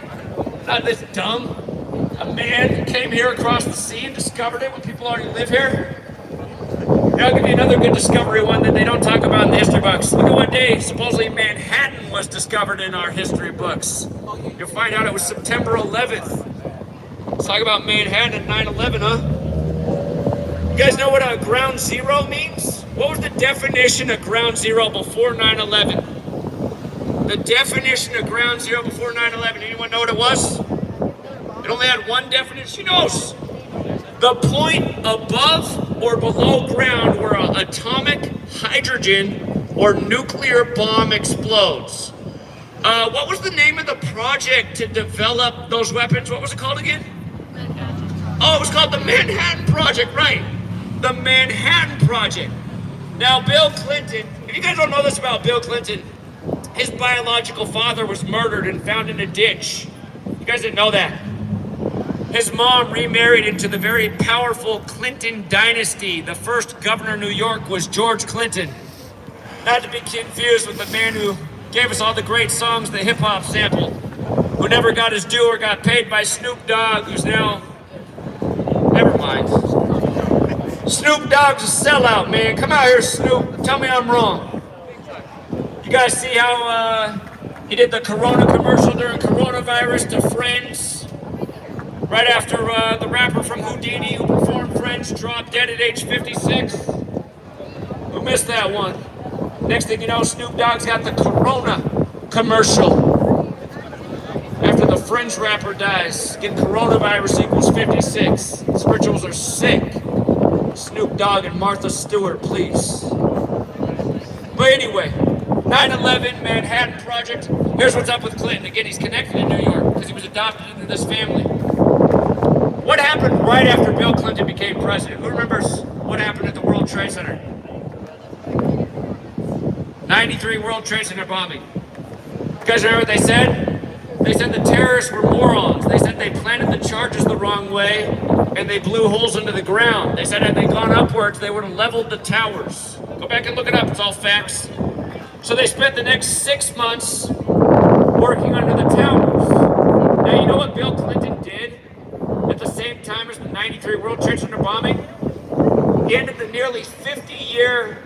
Not this dumb. A man came here across the sea and discovered it when people already live here. Now I'll give you another good discovery, one that they don't talk about in the history books. Look at what day supposedly Manhattan was discovered in our history books. You'll find out it was September 11th. Let's talk about Manhattan and 9/11, huh? You guys know what a ground zero means? What was the definition of ground zero before 9/11? the definition of ground zero before 9/11? Anyone know what it was? It only had one definition. She knows. The point above or below ground where an atomic, hydrogen, or nuclear bomb explodes. What was the name of the project to develop those weapons? What was it called again? Oh, it was called the Manhattan Project, right. The Manhattan Project. Now, Bill Clinton, if you guys don't know this about Bill Clinton, his biological father was murdered and found in a ditch. You guys didn't know that. His mom remarried into the very powerful Clinton dynasty. The first governor of New York was George Clinton. Not to be confused with the man who gave us all the great songs the hip-hop sample, who never got his due or got paid by Snoop Dogg, who's now... Never mind. Snoop Dogg's a sellout, man. Come out here, Snoop. Tell me I'm wrong. You guys see how he did the Corona commercial during coronavirus to Friends? Right after the rapper from Houdini who performed Friends dropped dead at age 56? Who missed that one? Next thing you know, Snoop Dogg's got the Corona commercial. After the Friends rapper dies, get coronavirus equals 56. Spirituals are sick. Snoop Dogg and Martha Stewart, please. But anyway, 9/11, Manhattan Project. Here's what's up with Clinton. Again, he's connected in New York because he was adopted into this family. What happened right after Bill Clinton became president? Who remembers what happened at the World Trade Center? 93 World Trade Center bombing. You guys remember what they said? They said the terrorists were morons. They said they planted the charges the wrong way and they blew holes into the ground. They said had they gone upwards, they would have leveled the towers. Go back and look it up, it's all facts. So they spent the next 6 months working under the towers. Now you know what Bill Clinton did at the same time as the 93 World Trade Center bombing? He ended the nearly 50-year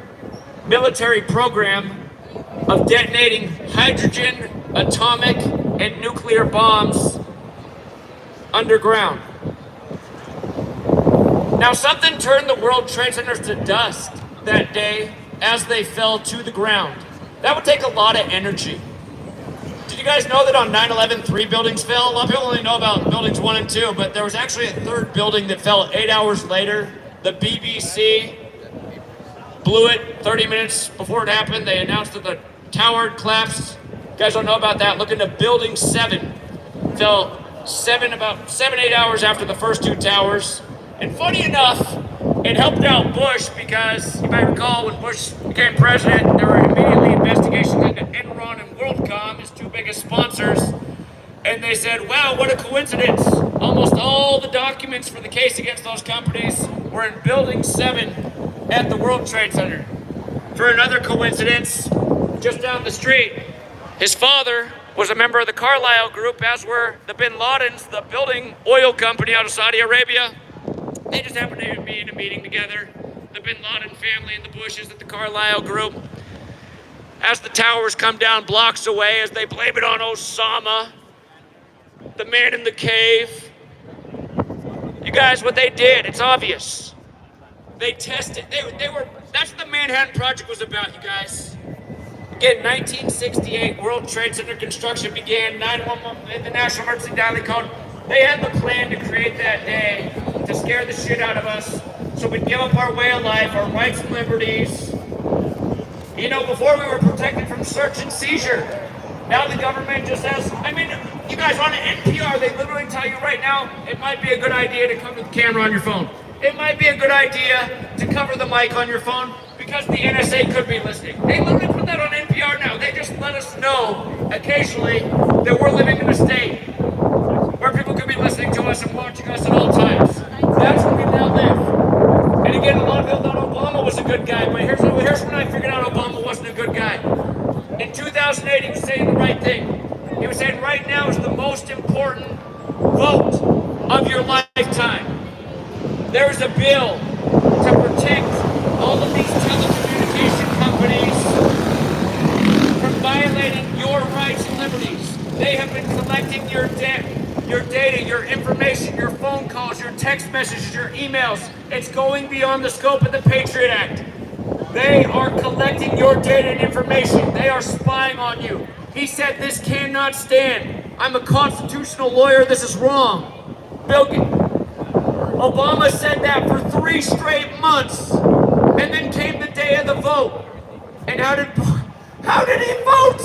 military program of detonating hydrogen, atomic, and nuclear bombs underground. Now something turned the World Trade Centers to dust that day as they fell to the ground. That would take a lot of energy. Did you guys know that on 9/11, 3 buildings fell? A lot of people only know about buildings 1 and 2, but there was actually a 3rd building that fell 8 hours later. The BBC blew it 30 minutes before it happened. They announced that the tower had collapsed. You guys don't know about that. Look into building 7. Fell about 7-8 hours after the first 2 towers. And funny enough, it helped out Bush because you might recall when Bush became president, there were immediately investigations into Enron and WorldCom, his 2 biggest sponsors. And they said, wow, what a coincidence. Almost all the documents for the case against those companies were in building 7 at the World Trade Center. For another coincidence, just down the street, his father was a member of the Carlyle Group, as were the Bin Ladens, the building oil company out of Saudi Arabia. They just happened to be in a meeting together, the Bin Laden family and the Bushes at the Carlyle Group. As the towers come down blocks away, as they blame it on Osama, the man in the cave. You guys, what they did, it's obvious. They tested, that's what the Manhattan Project was about, you guys. Again, 1968, World Trade Center construction began, 911, the National Emergency Dialing Code. They had the plan to create that day to scare the shit out of us so we'd give up our way of life, our rights and liberties. You know, before we were protected from search and seizure. Now the government just has, you guys on NPR, they literally tell you right now, it might be a good idea to cover the camera on your phone. It might be a good idea to cover the mic on your phone because the NSA could be listening. They literally put that on NPR now. They just let us know occasionally that we're living in a state where people could be listening to us and watching us at all times. That's where we now live. And again, a lot of people thought Obama was a good guy, but here's when I figured out Obama wasn't a good guy. In 2008, he was saying the right thing. He was saying right now is the most important vote of your lifetime. There's a bill to protect all of these telecommunication companies from violating your rights and liberties. They have been collecting your data, your information, your phone calls, your text messages, your emails. It's going beyond the scope of the Patriot Act. They are collecting your data and information. They are spying on you. He said this cannot stand. I'm a constitutional lawyer, this is wrong. Obama said that for 3 straight months. And then came the day of the vote. And how did he vote?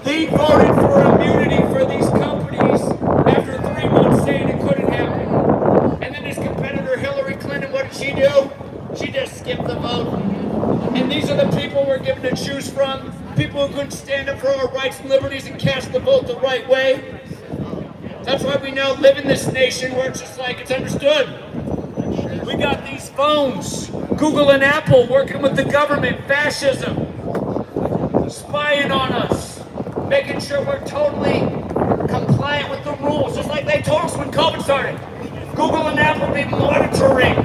He voted for immunity for these companies after 3 months saying it couldn't happen. And then his competitor Hillary Clinton, what did she do? She just skipped the vote. And these are the people we're given to choose from. People who couldn't stand up for our rights and liberties and cast the vote the right way. That's why we now live in this nation where it's just like it's understood. We got these phones, Google and Apple working with the government, fascism, spying on us, making sure we're totally compliant with the rules, just like they told us when COVID started. Google and Apple be monitoring.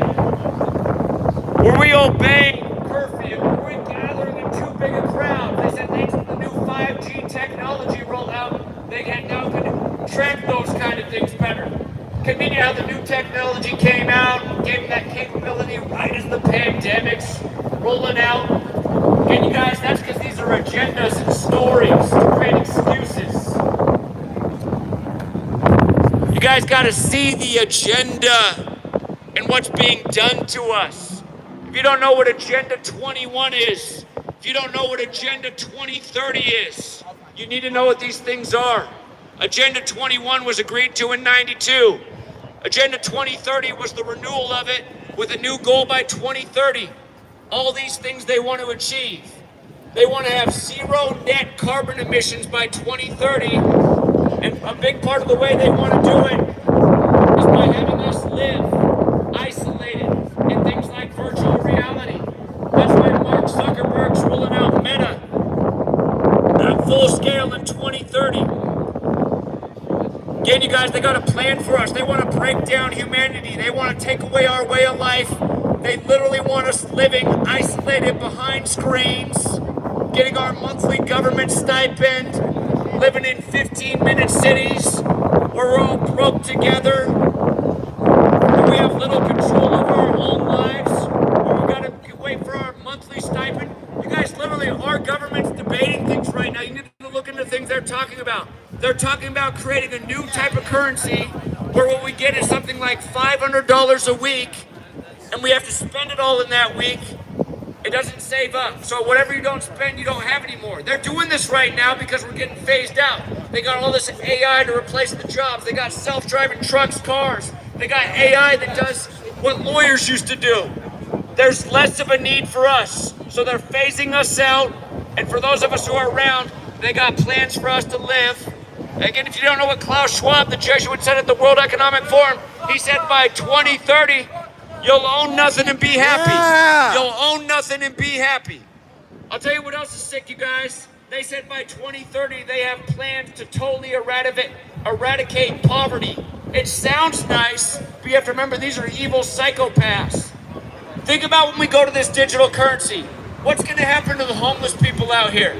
Were we obeying curfew? Were we gathering in too big a crowd? They said thanks to the new 5G technology rollout, they can now track those kind of things better. Convenient how the new technology came out, gave them that capability right as the pandemic's rolling out. And you guys, that's because these are agendas and stories to create excuses. You guys got to see the agenda and what's being done to us. If you don't know what Agenda 21 is, if you don't know what Agenda 2030 is, you need to know what these things are. Agenda 21 was agreed to in '92. Agenda 2030 was the renewal of it with a new goal by 2030. All these things they want to achieve. They want to have 0 net carbon emissions by 2030. And a big part of the way they want to do it is by having us live isolated in things like virtual reality. That's why Mark Zuckerberg's rolling out Meta at full scale in 2030. Again, you guys, they got a plan for us. They want to break down humanity. They want to take away our way of life. They literally want us living isolated behind screens, getting our monthly government stipend, living in 15-minute cities where we're all broke together, where we have little control over our own lives, where we got to wait for our monthly stipend. You guys, literally, our government's debating things right now. You need to look into things they're talking about. They're talking about creating a new type of currency where what we get is something like $500 a week, and we have to spend it all in that week. It doesn't save up. So whatever you don't spend, you don't have anymore. They're doing this right now because we're getting phased out. They got all this AI to replace the jobs. They got self-driving trucks, cars. They got AI that does what lawyers used to do. There's less of a need for us. So they're phasing us out. And for those of us who are around, they got plans for us to live. Again, if you don't know what Klaus Schwab, the Jesuit, said at the World Economic Forum, he said by 2030, you'll own nothing and be happy. Yeah. You'll own nothing and be happy. I'll tell you what else is sick, you guys. They said by 2030, they have plans to totally eradicate poverty. It sounds nice, but you have to remember these are evil psychopaths. Think about when we go to this digital currency. What's going to happen to the homeless people out here?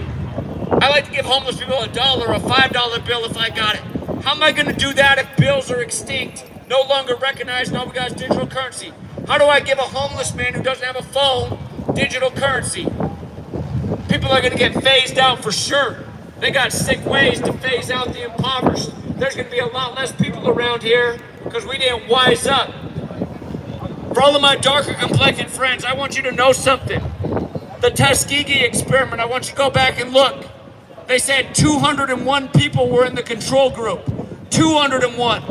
I like to give homeless people $1, a $5 bill if I got it. How am I going to do that if bills are extinct, no longer recognized, and all we got is digital currency? How do I give a homeless man who doesn't have a phone digital currency? People are going to get phased out for sure. They got sick ways to phase out the impoverished. There's going to be a lot less people around here because we didn't wise up. For all of my darker complected friends, I want you to know something. The Tuskegee experiment, I want you to go back and look. They said 201 people were in the control group. 201.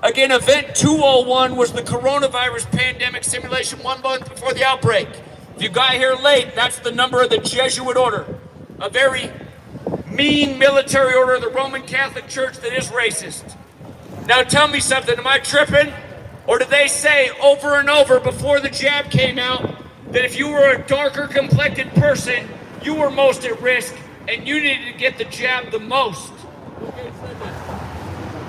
Again, event 201 was the coronavirus pandemic simulation 1 month before the outbreak. If you got here late, that's the number of the Jesuit order. A very mean military order of the Roman Catholic Church that is racist. Now tell me something, am I tripping? Or did they say over and over before the jab came out that if you were a darker complected person, you were most at risk and you needed to get the jab the most?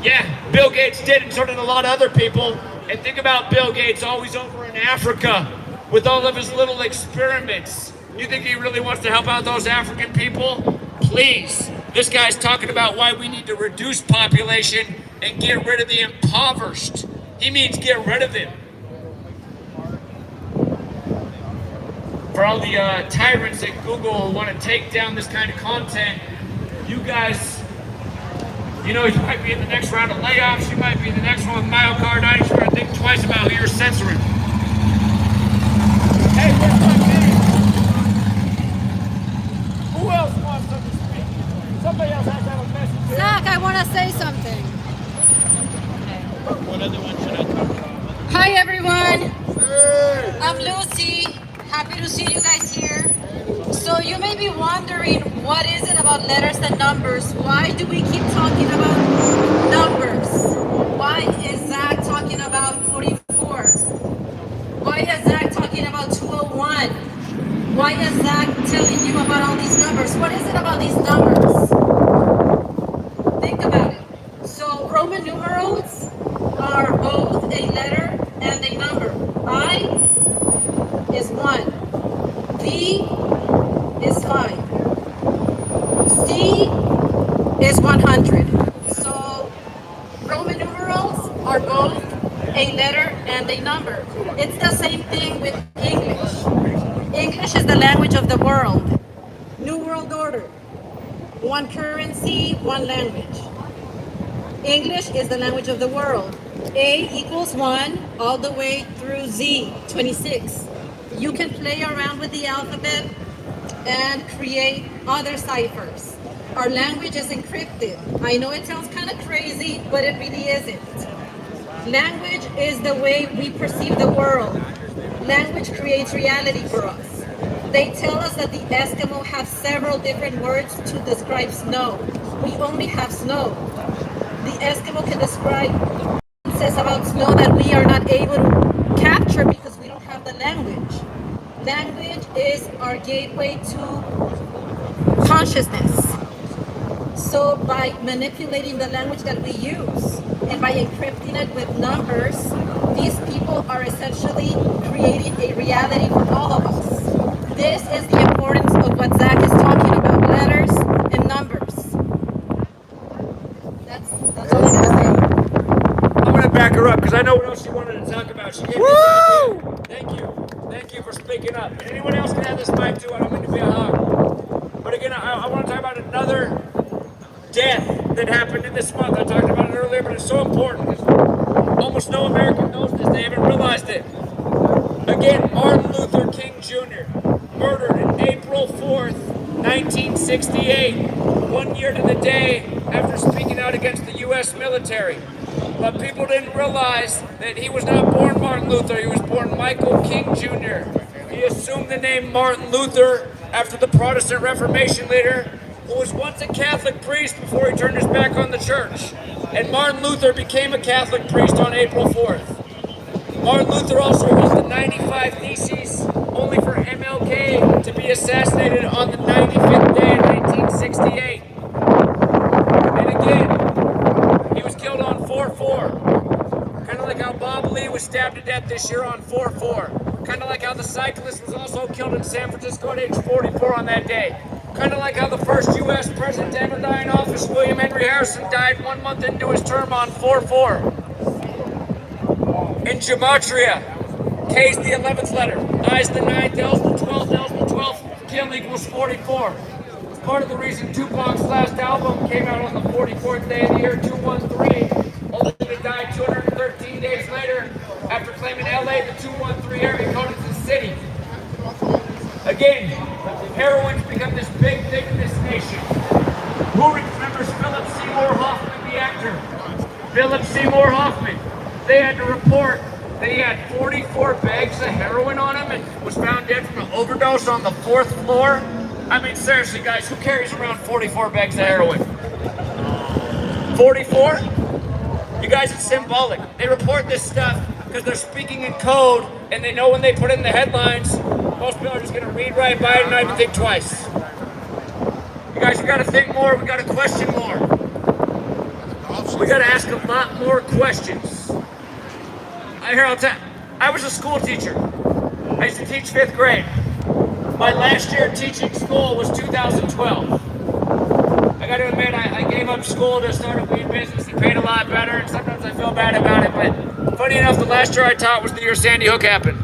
Yeah, Bill Gates did, and so did a lot of other people. And think about Bill Gates always over in Africa with all of his little experiments. You think he really wants to help out those African people? Please. This guy's talking about why we need to reduce population and get rid of the impoverished. He means get rid of them. For all the tyrants at Google who want to take down this kind of content, You guys, you know, you might be in the next round of layoffs, you might be in the next one with myocarditis. You're gonna think twice about who you're censoring. Hey, what's my name? Who else wants something to speak? Somebody else has to have a message here. Zach, I want to say something. What other one should I talk about? Hi, everyone. I'm Lucy. Happy to see you guys here. So you may be wondering, what is it about letters and numbers? Why do we keep talking about numbers? Why is Zach talking about 44? Why is Zach talking about 201? Why is Zach telling you about all these numbers? What is it about these numbers? Think about it. So Roman numerals are both a letter and a number. I is 1. V is 5. C is 100. So Roman numerals are both a letter and a number. It's the same thing with English. English is the language of the world. New World Order. One currency, one language. English is the language of the world. A equals 1 all the way through Z, 26. You can play around with the alphabet and create other ciphers. Our language is encrypted. I know it sounds kind of crazy, but it really isn't. Language is the way we perceive the world. Language creates reality for us. They tell us that the Eskimo have several different words to describe snow. We only have snow. The Eskimo can describe says about snow that we are not able to capture because we don't have the language. Language is our gateway to consciousness. So by manipulating the language that we use and by encrypting it with numbers, these people are essentially creating a reality for all of us. This is the importance of what Zach is talking about, letters and numbers. That's all I'm gonna say. I'm gonna back her up because I know what else she wanted to talk about. She gave me a Thank you. Thank you for speaking up. And anyone else can have this mic too. I don't mean to be a hog. But again, I want to talk about another death that happened in this month. I talked about it earlier, but it's so important because almost no American knows this. They haven't realized it. Again, Martin Luther King Jr. murdered on April 4th, 1968. 1 year to the day after speaking out against the U.S. military. But people didn't realize that he was not born Martin Luther. He was born Michael King Jr. He assumed the name Martin Luther after the Protestant Reformation leader who was once a Catholic priest before he turned his back on the church. And Martin Luther became a Catholic priest on April 4th. Martin Luther also was the 95 Theses, only for MLK to be assassinated on the 95th day in 1968. And again, he was killed on 4/4. Kind of like how Bob Lee was stabbed to death this year on 4/4. Kind of like how the cyclist was also killed in San Francisco at age 44 on that day. Kind of like how the first U.S. president to ever die in office, William Henry Harrison, died 1 month into his term on 4/4. In Gematria, K is the 11th letter, I is the 9th, L is the 12th, L is the 12th, kill equals 44. It's part of the reason Tupac's last album came out on the 44th day of the year 213, only to die 213 days later after claiming LA the 213 area code as the city. Again, heroin's become this big thing in this nation. Who remembers Philip Seymour Hoffman, the actor? Philip Seymour Hoffman. They had to report that he had 44 bags of heroin on him and was found dead from an overdose on the 4th floor. I mean, seriously, guys, who carries around 44 bags of heroin? 44? You guys, it's symbolic. They report this stuff because they're speaking in code and they know when they put it in the headlines, most people are just going to read right by it and not even think twice. You guys, we got to think more. We got to question more. We got to ask a lot more questions. I was a school teacher. I used to teach 5th grade. My last year teaching school was 2012. I got to admit, I gave up school to start a weed business. It paid a lot better, and sometimes I feel bad about it. But funny enough, the last year I taught was the year Sandy Hook happened.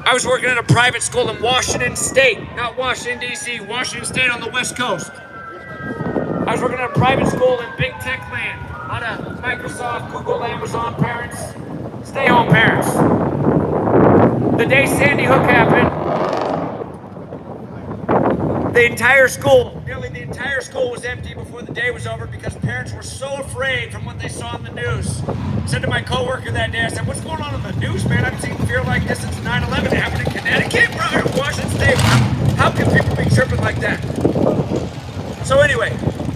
I was working at a private school in Washington State, not Washington, D.C., Washington State on the West Coast. I was working at a private school in big tech land. A lot of Microsoft, Google, Amazon parents, stay-home parents. The day Sandy Hook happened, the entire school, nearly the entire school was empty before the day was over because parents were so afraid from what they saw on the news. I said to my coworker that day, I said, what's going on in the news, man? I've seen fear like this since 9/11. It happened in Connecticut, brother, Washington State. How can people be tripping like that? So anyway,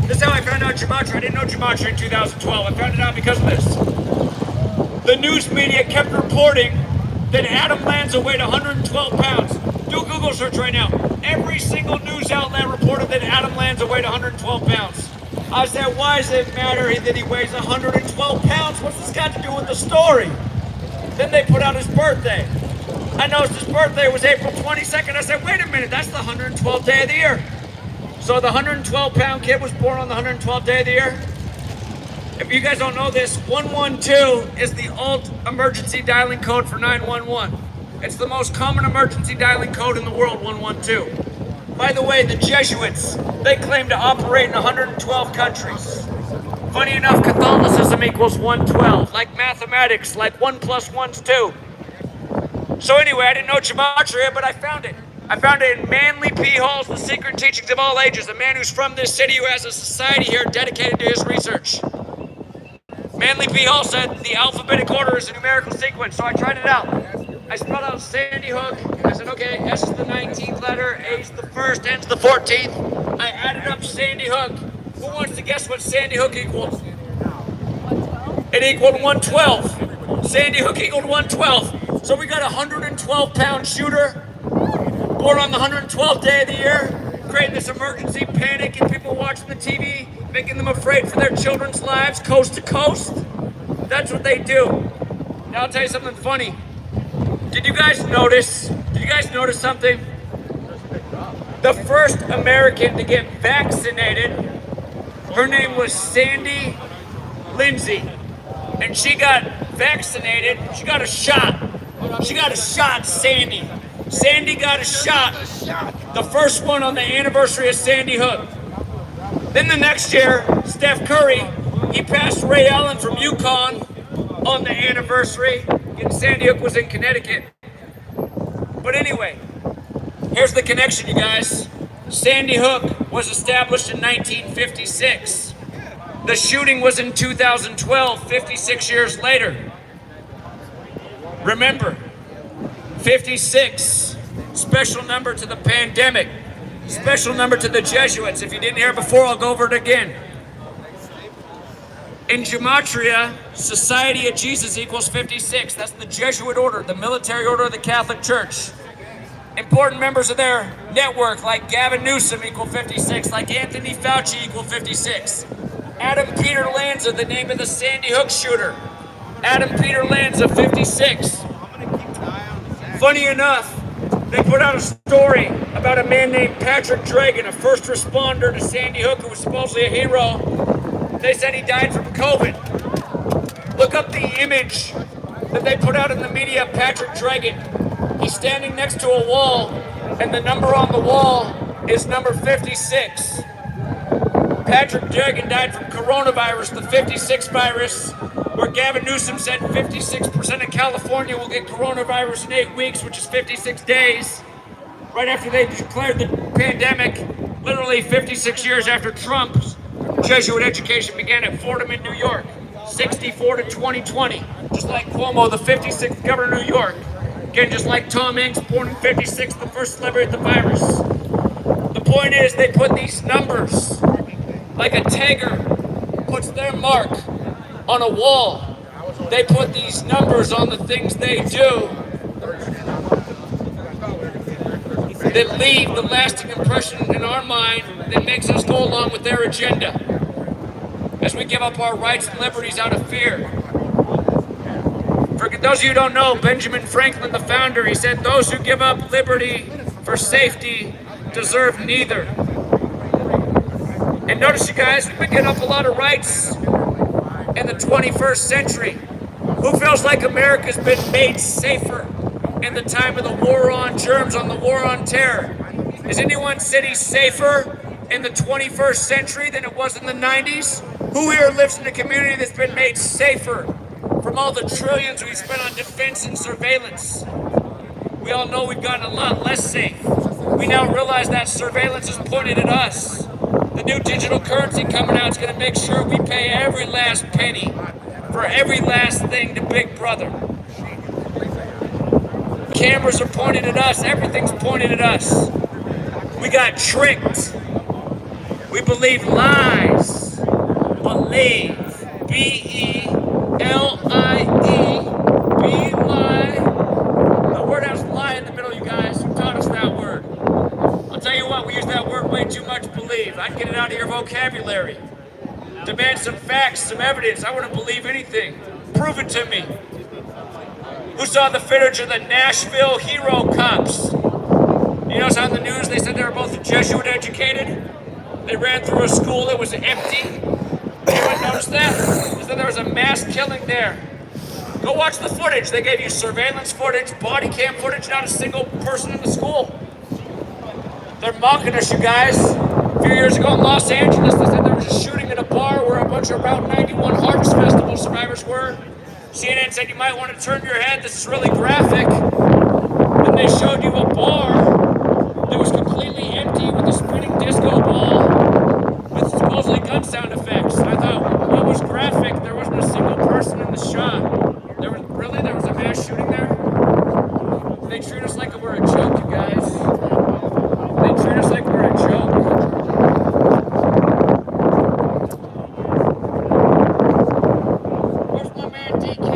this is how I found out Gematria. I didn't know Gematria in 2012. I found it out because of this. The news media kept reporting that Adam Lanza weighed 112 pounds. Do a Google search right now. Every single news outlet reported that Adam Lanza weighed 112 pounds. I said, why does it matter that he weighs 112 pounds? What's this got to do with the story? Then they put out his birthday. I noticed his birthday was April 22nd. I said, wait a minute, that's the 112th day of the year. So the 112-pound kid was born on the 112th day of the year. If you guys don't know this, 112 is the alt emergency dialing code for 911. It's the most common emergency dialing code in the world, 112. By the way, the Jesuits, they claim to operate in 112 countries. Funny enough, Catholicism equals 112, like mathematics, like 1 + 1 is 2. So anyway, I didn't know Gematria, but I found it. I found it in Manly P. Hall's The Secret Teachings of All Ages, a man who's from this city who has a society here dedicated to his research. Manly P. Hall said the alphabetic order is a numerical sequence, so I tried it out. I spelled out Sandy Hook. I said, okay, S is the 19th letter, A is the 1st, N's the 14th. I added up Sandy Hook. Who wants to guess what Sandy Hook equals? It equaled 112. Sandy Hook equaled 112. So we got a 112-pound shooter born on the 112th day of the year, creating this emergency panic in people watching the TV, making them afraid for their children's lives coast to coast. That's what they do. Now I'll tell you something funny. Did you guys notice something? The first American to get vaccinated, her name was Sandy Lindsay. And she got vaccinated, she got a shot. She got a shot, Sandy. Sandy got a shot. The first one on the anniversary of Sandy Hook. Then the next year, Steph Curry, he passed Ray Allen from UConn on the anniversary. And Sandy Hook was in Connecticut. But anyway, here's the connection, you guys. Sandy Hook was established in 1956. The shooting was in 2012, 56 years later. Remember, 56, special number to the pandemic, special number to the Jesuits. If you didn't hear it before, I'll go over it again. In Gematria, Society of Jesus equals 56. That's the Jesuit order, the military order of the Catholic Church. Important members of their network, like Gavin Newsom, equal 56. Like Anthony Fauci, equal 56. Adam Peter Lanza, the name of the Sandy Hook shooter. Adam Peter Lanza, 56. Funny enough, they put out a story about a man named Patrick Dragon, a first responder to Sandy Hook who was supposedly a hero. They said he died from COVID. Look up the image that they put out in the media of Patrick Dragon. He's standing next to a wall, and the number on the wall is number 56. Patrick Dragon died from coronavirus, the 56 virus, where Gavin Newsom said 56% of California will get coronavirus in 8 weeks, which is 56 days. Right after they declared the pandemic, literally 56 years after Trump's Jesuit education began at Fordham in New York, 64 to 2020, just like Cuomo, the 56th governor of New York. Again, just like Tom Hanks, born in 56, the first celebrity of the virus. The point is, they put these numbers, like a tagger puts their mark on a wall. They put these numbers on the things they do that leave the lasting impression in our mind that makes us go along with their agenda as we give up our rights and liberties out of fear. For those of you who don't know, Benjamin Franklin, the founder, he said, those who give up liberty for safety deserve neither. And notice, you guys, we've been getting up a lot of rights in the 21st century. Who feels like America's been made safer? in the time of the war on germs, on the war on terror? Is anyone's city safer in the 21st century than it was in the 90s? Who here lives in a community that's been made safer from all the trillions we spent on defense and surveillance? We all know we've gotten a lot less safe. We now realize that surveillance is pointed at us. The new digital currency coming out is going to make sure we pay every last penny for every last thing to Big Brother. Cameras are pointed at us. Everything's pointed at us. We got tricked. We believe lies. Believe. B-E-L-I-E. Be-lie. The word has lie in the middle, you guys. Who taught us that word? I'll tell you what, we use that word way too much, believe. I'd get it out of your vocabulary. Demand some facts, some evidence. I wouldn't believe anything. Prove it to me. Who saw the footage of the Nashville hero cops? You notice on the news they said they were both Jesuit educated? They ran through a school that was empty. Anyone notice that? They said there was a mass killing there. Go watch the footage. They gave you surveillance footage, body cam footage, not a single person in the school. They're mocking us, you guys. A few years ago in Los Angeles, they said there was a shooting at a bar where a bunch of Route 91 Harvest Festival survivors were. CNN said you might want to turn your head. This is really graphic. And they showed you a bar that was completely empty with a spinning disco ball with supposedly gun sound effects. And I thought, what was graphic? There wasn't a single person in the shot. There was a mass shooting there? They treat us like we're a joke, you guys. They treat us like we're a joke. Where's my man DK?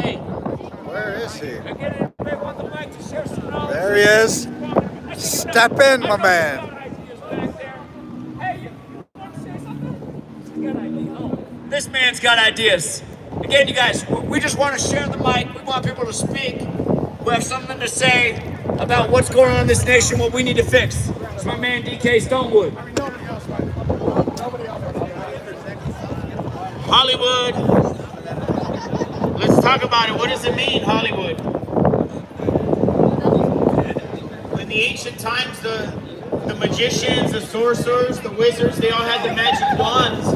Where is he? Anybody want the mic to share some knowledge? There he is. Step in, my man. This man's got ideas. Again, you guys, we just want to share the mic. We want people to speak. We have something to say about what's going on in this nation, what we need to fix. It's my man DK Stonewood. Hollywood. Let's talk about it. What does it mean, Hollywood? In the ancient times, the magicians, the sorcerers, the wizards, they all had the magic wands.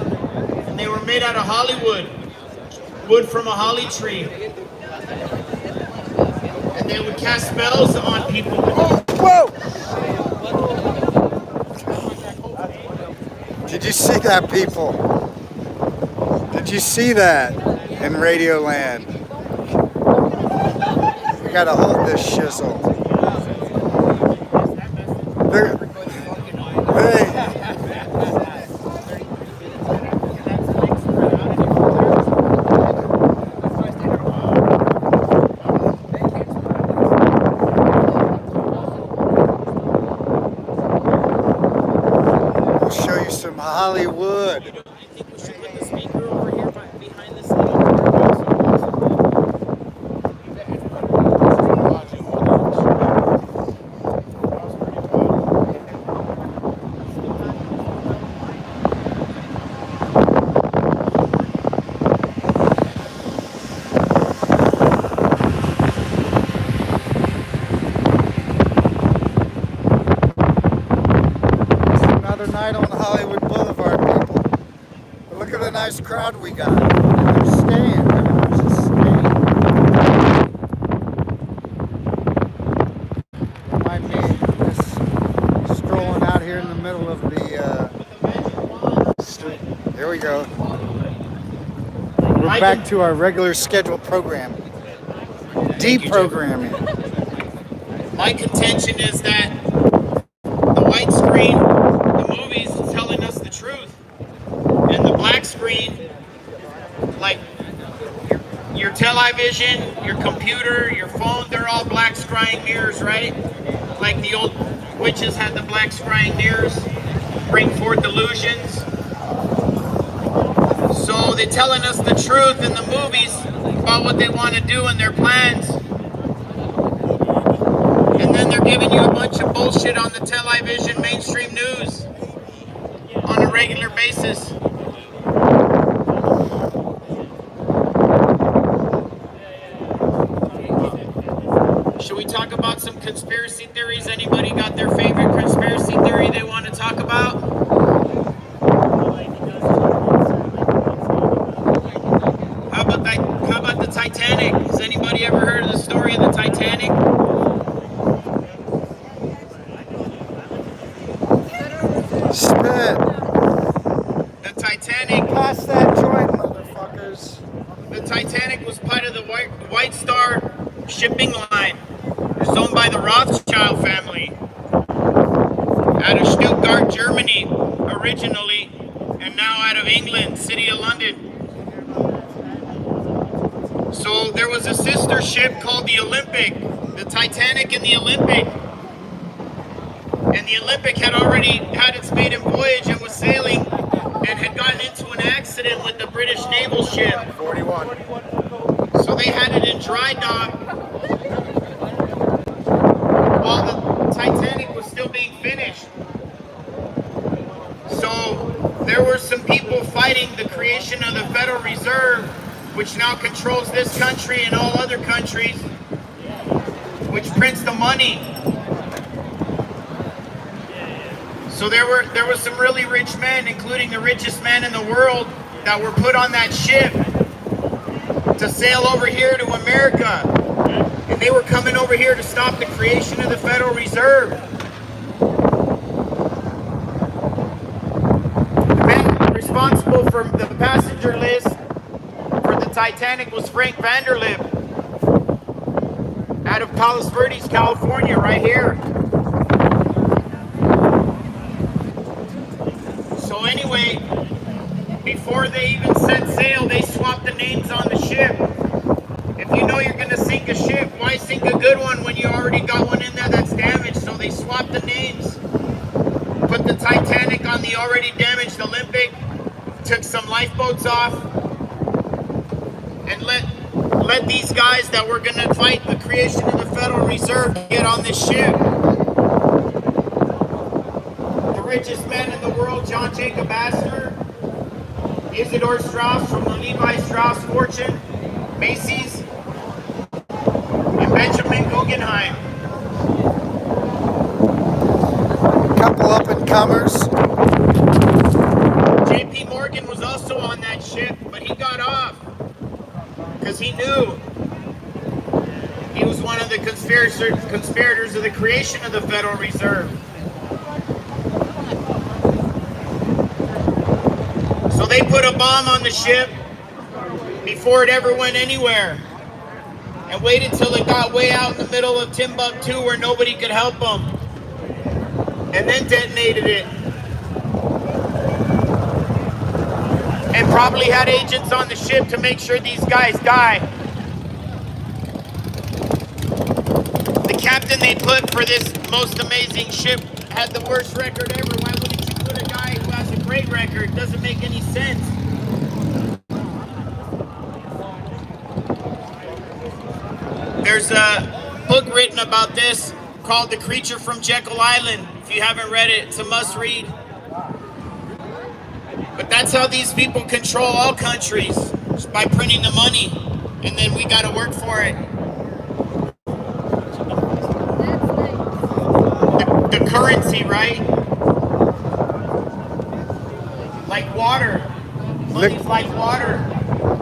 And they were made out of Hollywood. Wood from a holly tree. And they would cast spells on people. Whoa! Did you see that, people? Did you see that in Radio Land? We gotta hold this shizzle. Hollywood. I think we should put the speaker over here behind the Another night on Hollywood Boulevard, people. But look at the nice crowd we got. They're staying. Everyone's just staying. Remind me just strolling out here in the middle of the street. Here we go. We're back to our regular scheduled program. Deprogramming. My contention is that the white screen, the movies, is telling us the truth. And the black screen, like your television, your computer, your phone, they're all black scrying mirrors, right? Like the old witches had the black scrying mirrors, bring forth illusions. So they're telling us the truth in the movies about what they want to do and their plans. And then they're giving you a bunch of bullshit on the television, mainstream news on a regular basis. Should we talk about some conspiracy theories? Anybody got their favorite conspiracy theory they want to talk about? How about the Titanic? Has anybody ever heard of the story of the Titanic? Spit. The Titanic. Pass that joint, motherfuckers. The Titanic was part of the White Star shipping line. It's owned by the Rothschild family out of Stuttgart, Germany, originally, and now out of England, City of London. So there was a sister ship called the Olympic, the Titanic and the Olympic. And the Olympic had already had its maiden voyage and was sailing and had gotten into an accident with the British naval ship. 41. So they had it in dry dock while the Titanic was still being finished. So there were some people fighting the creation of the Federal Reserve, which now controls this country and all other countries, which prints the money. So there was some really rich men, including the richest man in the world, that were put on that ship to sail over here to America. And they were coming over here to stop the creation of the Federal Reserve. The man responsible for the passenger list for the Titanic was Frank Vanderlip out of Palos Verdes, California, right here. So anyway, before they even set sail, they swapped the names on the ship. If you know you're going to sink a ship, why sink a good one when you already got one in there that's damaged? So they swapped the names. Put the Titanic on the already damaged Olympic, took some lifeboats off, and let these guys that were going to fight the creation of the Federal Reserve get on this ship. The richest man in the world, John Jacob Astor, Isidor Strauss from the Levi Strauss fortune, Macy's, and Benjamin Guggenheim. Couple up-and-comers. J.P. Morgan was also on that ship, but he got off because he knew he was one of the conspirators of the creation of the Federal Reserve. So they put a bomb on the ship before it ever went anywhere and waited till it got way out in the middle of Timbuktu where nobody could help them, and then detonated it. And probably had agents on the ship to make sure these guys die. The captain they put for this most amazing ship had the worst record ever. Why wouldn't you put a guy who has a great record? Doesn't make any sense. There's a book written about this called The Creature from Jekyll Island. If you haven't read it, it's a must read. But that's how these people control all countries, just by printing the money, and then we got to work for it. The currency, right? Like water. Money's like water.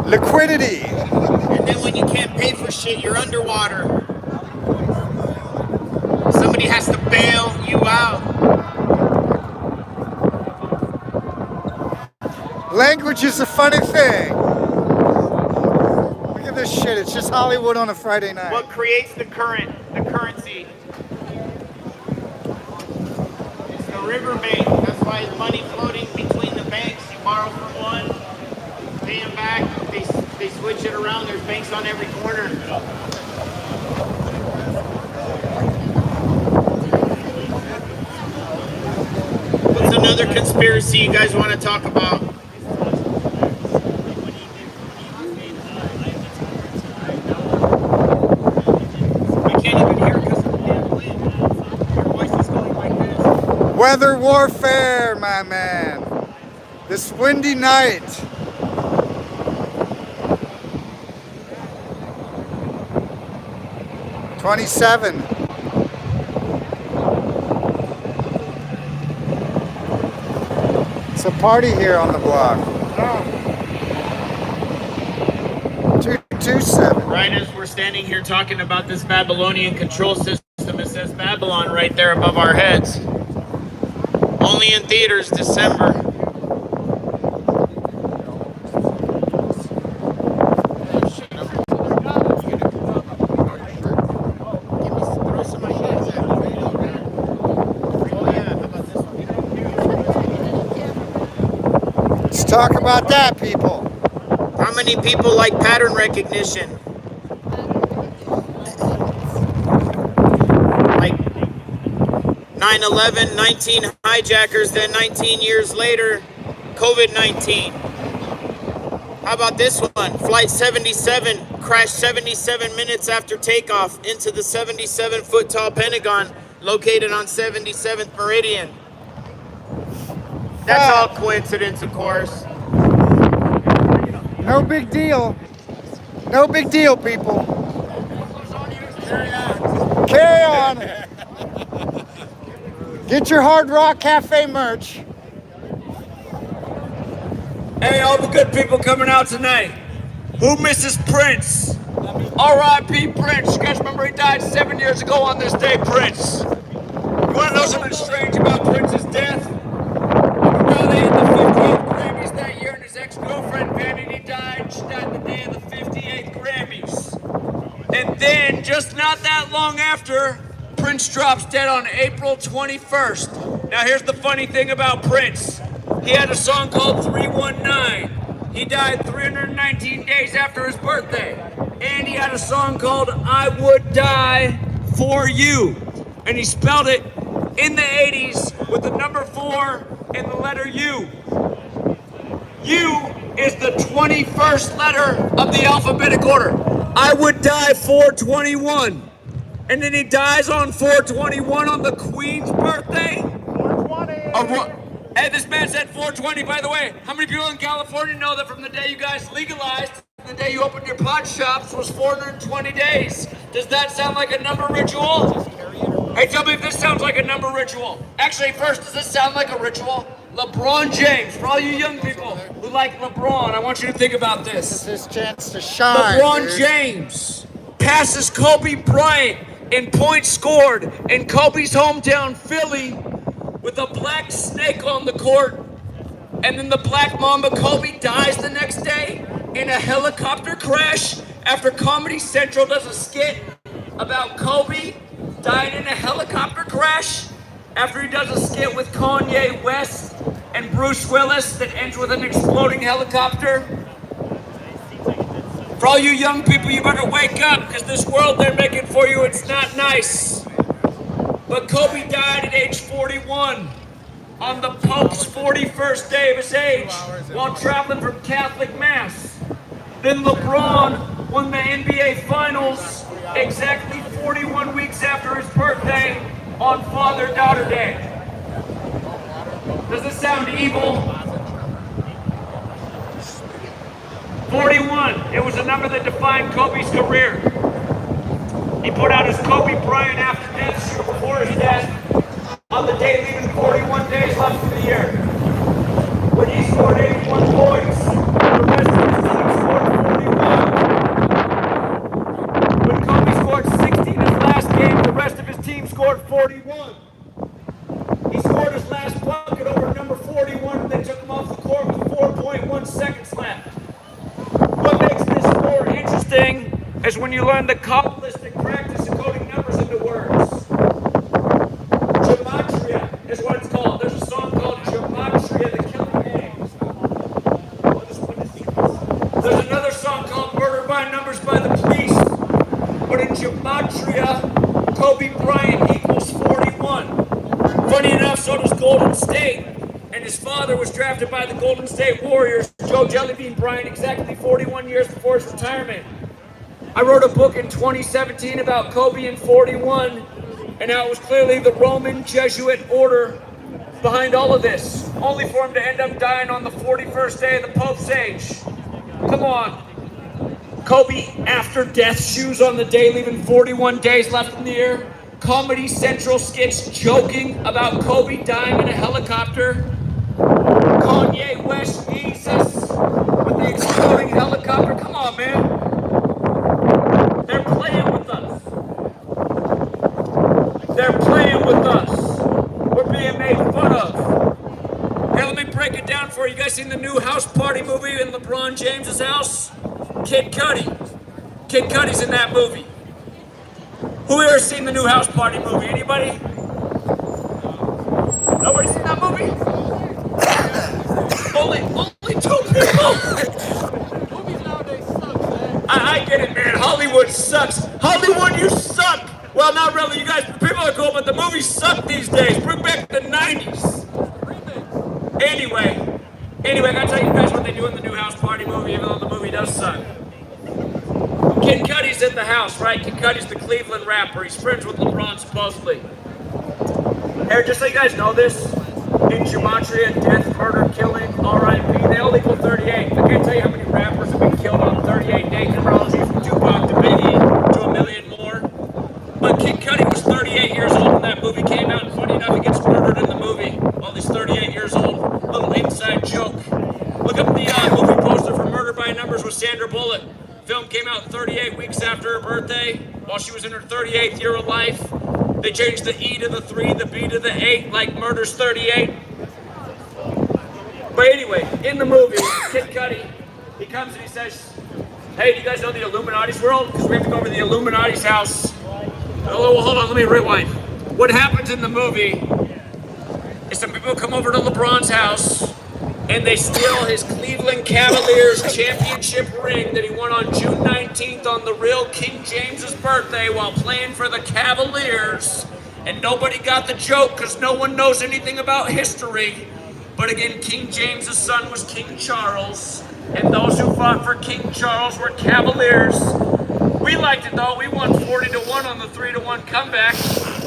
Liquidity. And then when you can't pay for shit, you're underwater. Somebody has to bail you out. Language is a funny thing. Look at this shit. It's just Hollywood on a Friday night. What creates the currency? It's the riverbank. That's why it's money floating between the banks. You borrow from one, pay them back. They switch it around. There's banks on every corner. What's another conspiracy you guys want to talk about? Weather warfare, my man. This windy night. 27. It's a party here on the block. 227. Right as we're standing here talking about this Babylonian control system, it says Babylon right there above our heads. Only in theaters December. Let's talk about that, people. How many people like pattern recognition? Like 9/11, 19 hijackers, then 19 years later, COVID-19. How about this one? Flight 77 crashed 77 minutes after takeoff into the 77-foot tall Pentagon located on 77th Meridian. That's all coincidence, of course. No big deal. No big deal, people. Carry on. Get your Hard Rock Cafe merch. Hey, all the good people coming out tonight. Who misses Prince? R.I.P. Prince. You guys remember he died 7 years ago on this day, Prince. You want to know something strange about Prince's death? Well, they had the 58th Grammys that year, and his ex-girlfriend, Vanity, died. She died the day of the 58th Grammys. And then, just not that long after, Prince drops dead on April 21st. Now, here's the funny thing about Prince. He had a song called 319. He died 319 days after his birthday. And he had a song called I Would Die For You. And he spelled it in the 80s with the number 4 and the letter U. U is the 21st letter of the alphabetic order. I would die 421. And then he dies on 421 on the Queen's birthday. 420. Hey, this man said 420, by the way. How many people in California know that from the day you guys legalized to the day you opened your pot shops was 420 days? Does that sound like a number ritual? Hey, tell me if this sounds like a number ritual. Actually, first, does this sound like a ritual? LeBron James, for all you young people who like LeBron, I want you to think about this. This is his chance to shine. LeBron James passes Kobe Bryant in points scored in Kobe's hometown, Philly, with a black snake on the court. And then the Black Mamba Kobe dies the next day in a helicopter crash after Comedy Central does a skit about Kobe dying in a helicopter crash after he does a skit with Kanye West and Bruce Willis that ends with an exploding helicopter. For all you young people, you better wake up, because this world they're making for you, it's not nice. But Kobe died at age 41 on the Pope's 41st day of his age while traveling from Catholic Mass. Then LeBron won the NBA Finals exactly 41 weeks after his birthday on Father-Daughter Day. Does this sound evil? 41, it was a number that defined Kobe's career. He put out his Kobe Bryant after death shoot before his death on the day leaving 41 days left in the year. When he scored 81 points, the rest of his team scored 41. When Kobe scored 60 in his last game, the rest of his team scored 41. He scored his last bucket over number 41 and they took him off the court with 4.1 seconds left. What makes this sport interesting is when you learn the Kabbalistic practice of coding numbers into words. Gematria is what it's called. There's a song called Gematria, the Killing Game. There's another song called Murder by Numbers by the Police. But in Gematria, Kobe Bryant equals 41. Funny enough, so does Golden State. And his father was drafted by the Golden State Warriors, Joe Jellybean Bryant, exactly 41 years before his retirement. I wrote a book in 2017 about Kobe in 41, and how it was clearly the Roman Jesuit order behind all of this, only for him to end up dying on the 41st day of the Pope's age. Come on. Kobe after death shoes on the day, leaving 41 days left in the year. Comedy Central skits joking about Kobe dying in a helicopter. Kanye West Jesus with the exploding helicopter. Come on, man. They're playing with us. They're playing with us. We're being made fun of. Hey, let me break it down for you. You guys seen the new house party movie in LeBron James's house? Kid Cudi. Kid Cudi's in that movie. Who here has seen the new house party movie? Anybody? Nobody seen that movie? only 2 people. I get it, man. Hollywood sucks. Hollywood, you suck. Well, not really. You guys, people are cool, but the movies suck these days. Bring back the 90s. Anyway, I gotta tell you guys what they do in the new house party movie, even though the movie does suck. Kid Cudi's in the house, right? Kid Cudi's the Cleveland rapper. He's friends with LeBron, supposedly. Here, just so you guys know this, in Gematria, death, murder, killing, R.I.P., they all equal 38. I can't tell you how many rappers have been killed on 38 day numerology, from Tupac to Biggie to a million more. But Kid Cudi was 38 years old when that movie came out, and funny enough, he gets murdered in the movie while he's 38 years old. Little inside joke. Look up the movie poster for Murder by Numbers with Sandra Bullock. Film came out 38 weeks after her birthday, while she was in her 38th year of life. They changed the E to the 3, the B to the 8, like Murder's 38. But anyway, in the movie, Kid Cudi, he comes and he says, hey, do you guys know the Illuminati's world? Because we have to go over to the Illuminati's house. Oh, well, hold on, let me rewind. What happens in the movie is some people come over to LeBron's house, and they steal his Cleveland Cavaliers championship ring that he won on June 19th on the real King James's birthday while playing for the Cavaliers. And nobody got the joke because no one knows anything about history. But again, King James's son was King Charles, and those who fought for King Charles were Cavaliers. We liked it though. We won 40-1 on the 3-1 comeback.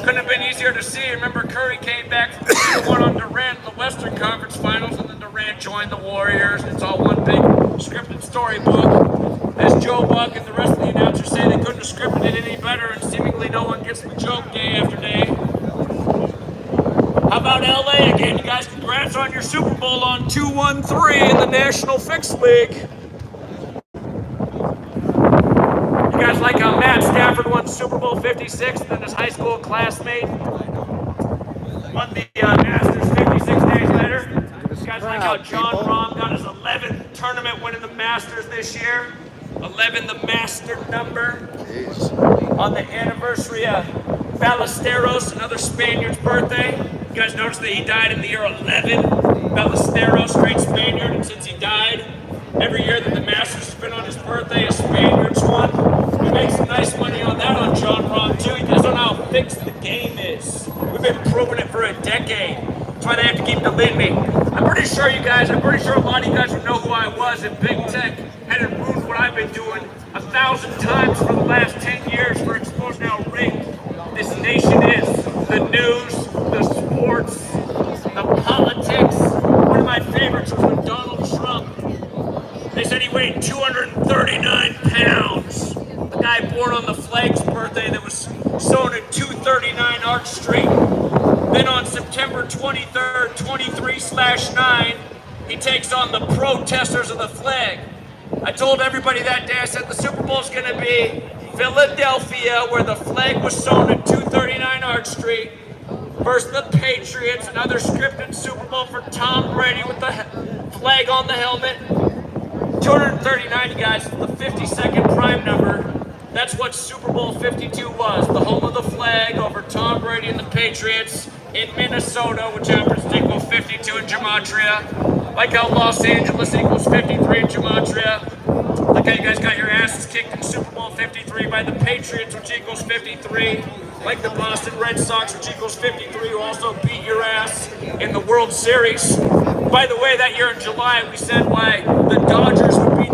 Couldn't have been easier to see. Remember, Curry came back from 3-1 on Durant in the Western Conference Finals, and then Durant joined the Warriors. It's all one big scripted storybook. As Joe Buck and the rest of the announcers say, they couldn't have scripted it any better, and seemingly no one gets the joke day after day. How about LA again? You guys, congrats on your Super Bowl on 2-1-3 in the National Fixed League. You guys like how Matt Stafford won Super Bowl 56 and then his high school classmate won the Masters 56 days later? You guys like how John Rahm got his 11th tournament win in the Masters this year? 11, the master number. On the anniversary of Ballesteros, another Spaniard's birthday. You guys notice that he died in the year 11? Ballesteros, great Spaniard, and since he died, every year that the Masters has been on his birthday, a Spaniard's won. We make some nice money on that on John Rahm, too. You guys don't know how fixed the game is. We've been proving it for a decade. That's why they have to keep deleting me. I'm pretty sure a lot of you guys would know who I was if Big Tech hadn't ruined what I've been doing 1,000 times for the last 10 years for exposing how rigged this nation is. The news, the sports, the politics. One of my favorites was when Donald Trump, they said he weighed 239 pounds. The guy born on the flag's birthday that was sewn at 239 Arch Street. Then on September 23rd, 23/9, he takes on the protesters of the flag. I told everybody that day, I said the Super Bowl is going to be Philadelphia, where the flag was sewn at 239 Arch Street, versus the Patriots, another scripted Super Bowl for Tom Brady with the flag on the helmet. 239, you guys, the 52nd prime number. That's what Super Bowl 52 was, the home of the flag over Tom Brady and the Patriots in Minnesota, which happens to equal 52 in Gematria. Like how Los Angeles equals 53 in Gematria. Like how you guys got your asses kicked in Super Bowl 53 by the Patriots, which equals 53. Like the Boston Red Sox, which equals 53, who also beat your ass in the World Series. By the way, that year in July, we said why the Dodgers would beat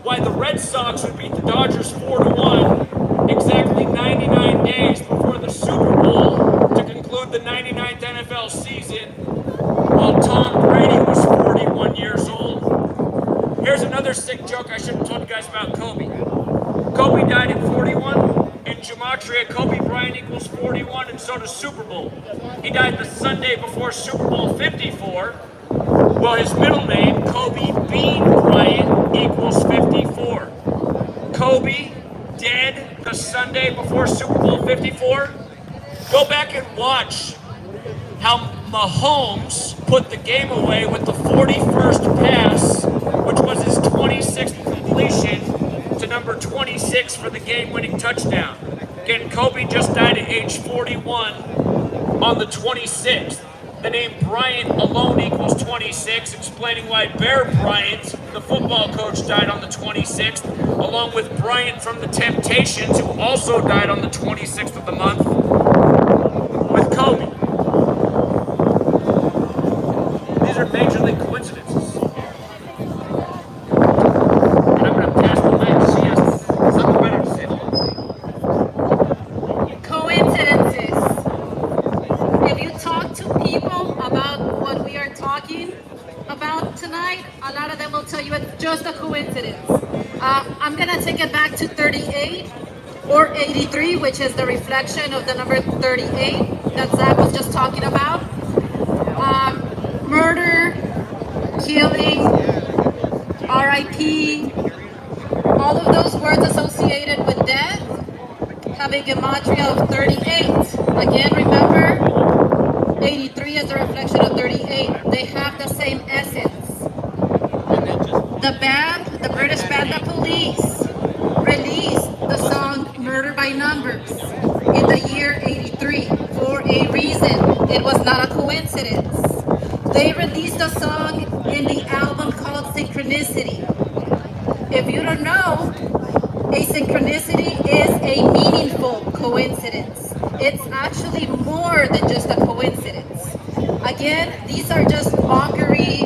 why the Red Sox would beat the Dodgers 4-1 exactly 99 days before the Super Bowl to conclude the 99th NFL season, while Tom Brady was 41 years old. Here's another sick joke I should have told you guys about Gematria, Kobe Bryant equals 41, and so does Super Bowl. He died the Sunday before Super Bowl 54. Well, his middle name, Kobe Bean Bryant, equals 54. Kobe, dead the Sunday before Super Bowl 54. Go back and watch how Mahomes put the game away with the 41st pass, which was his 26th completion to number 26 for the game-winning touchdown. Again, Kobe just died at age 41 on the 26th. The name Bryant alone equals 26, explaining why Bear Bryant, the football coach, died on the 26th, along with Bryant from the Temptations, who also died on the 26th of the month, with Kobe. These are major league coincidences. And I'm going to pass the mic. She has something better to say. Coincidences. If you talk to people about what we are talking about tonight, a lot of them will tell you it's just a coincidence. I'm going to take it back to 38 or 83, which is the reflection of the number 38 that Zach was just talking about. Murder, killing, RIP, all of those words associated with death have a gematria of 38. Again, remember, 83 is a reflection of 38. They have the same essence. The band, the British band The Police, released the song Murder by Numbers in the year 83 for a reason. It was not a coincidence. They released a song in the album called Synchronicity. If you don't know, a synchronicity is a meaningful coincidence. It's actually more than just a coincidence. Again, these are just mockery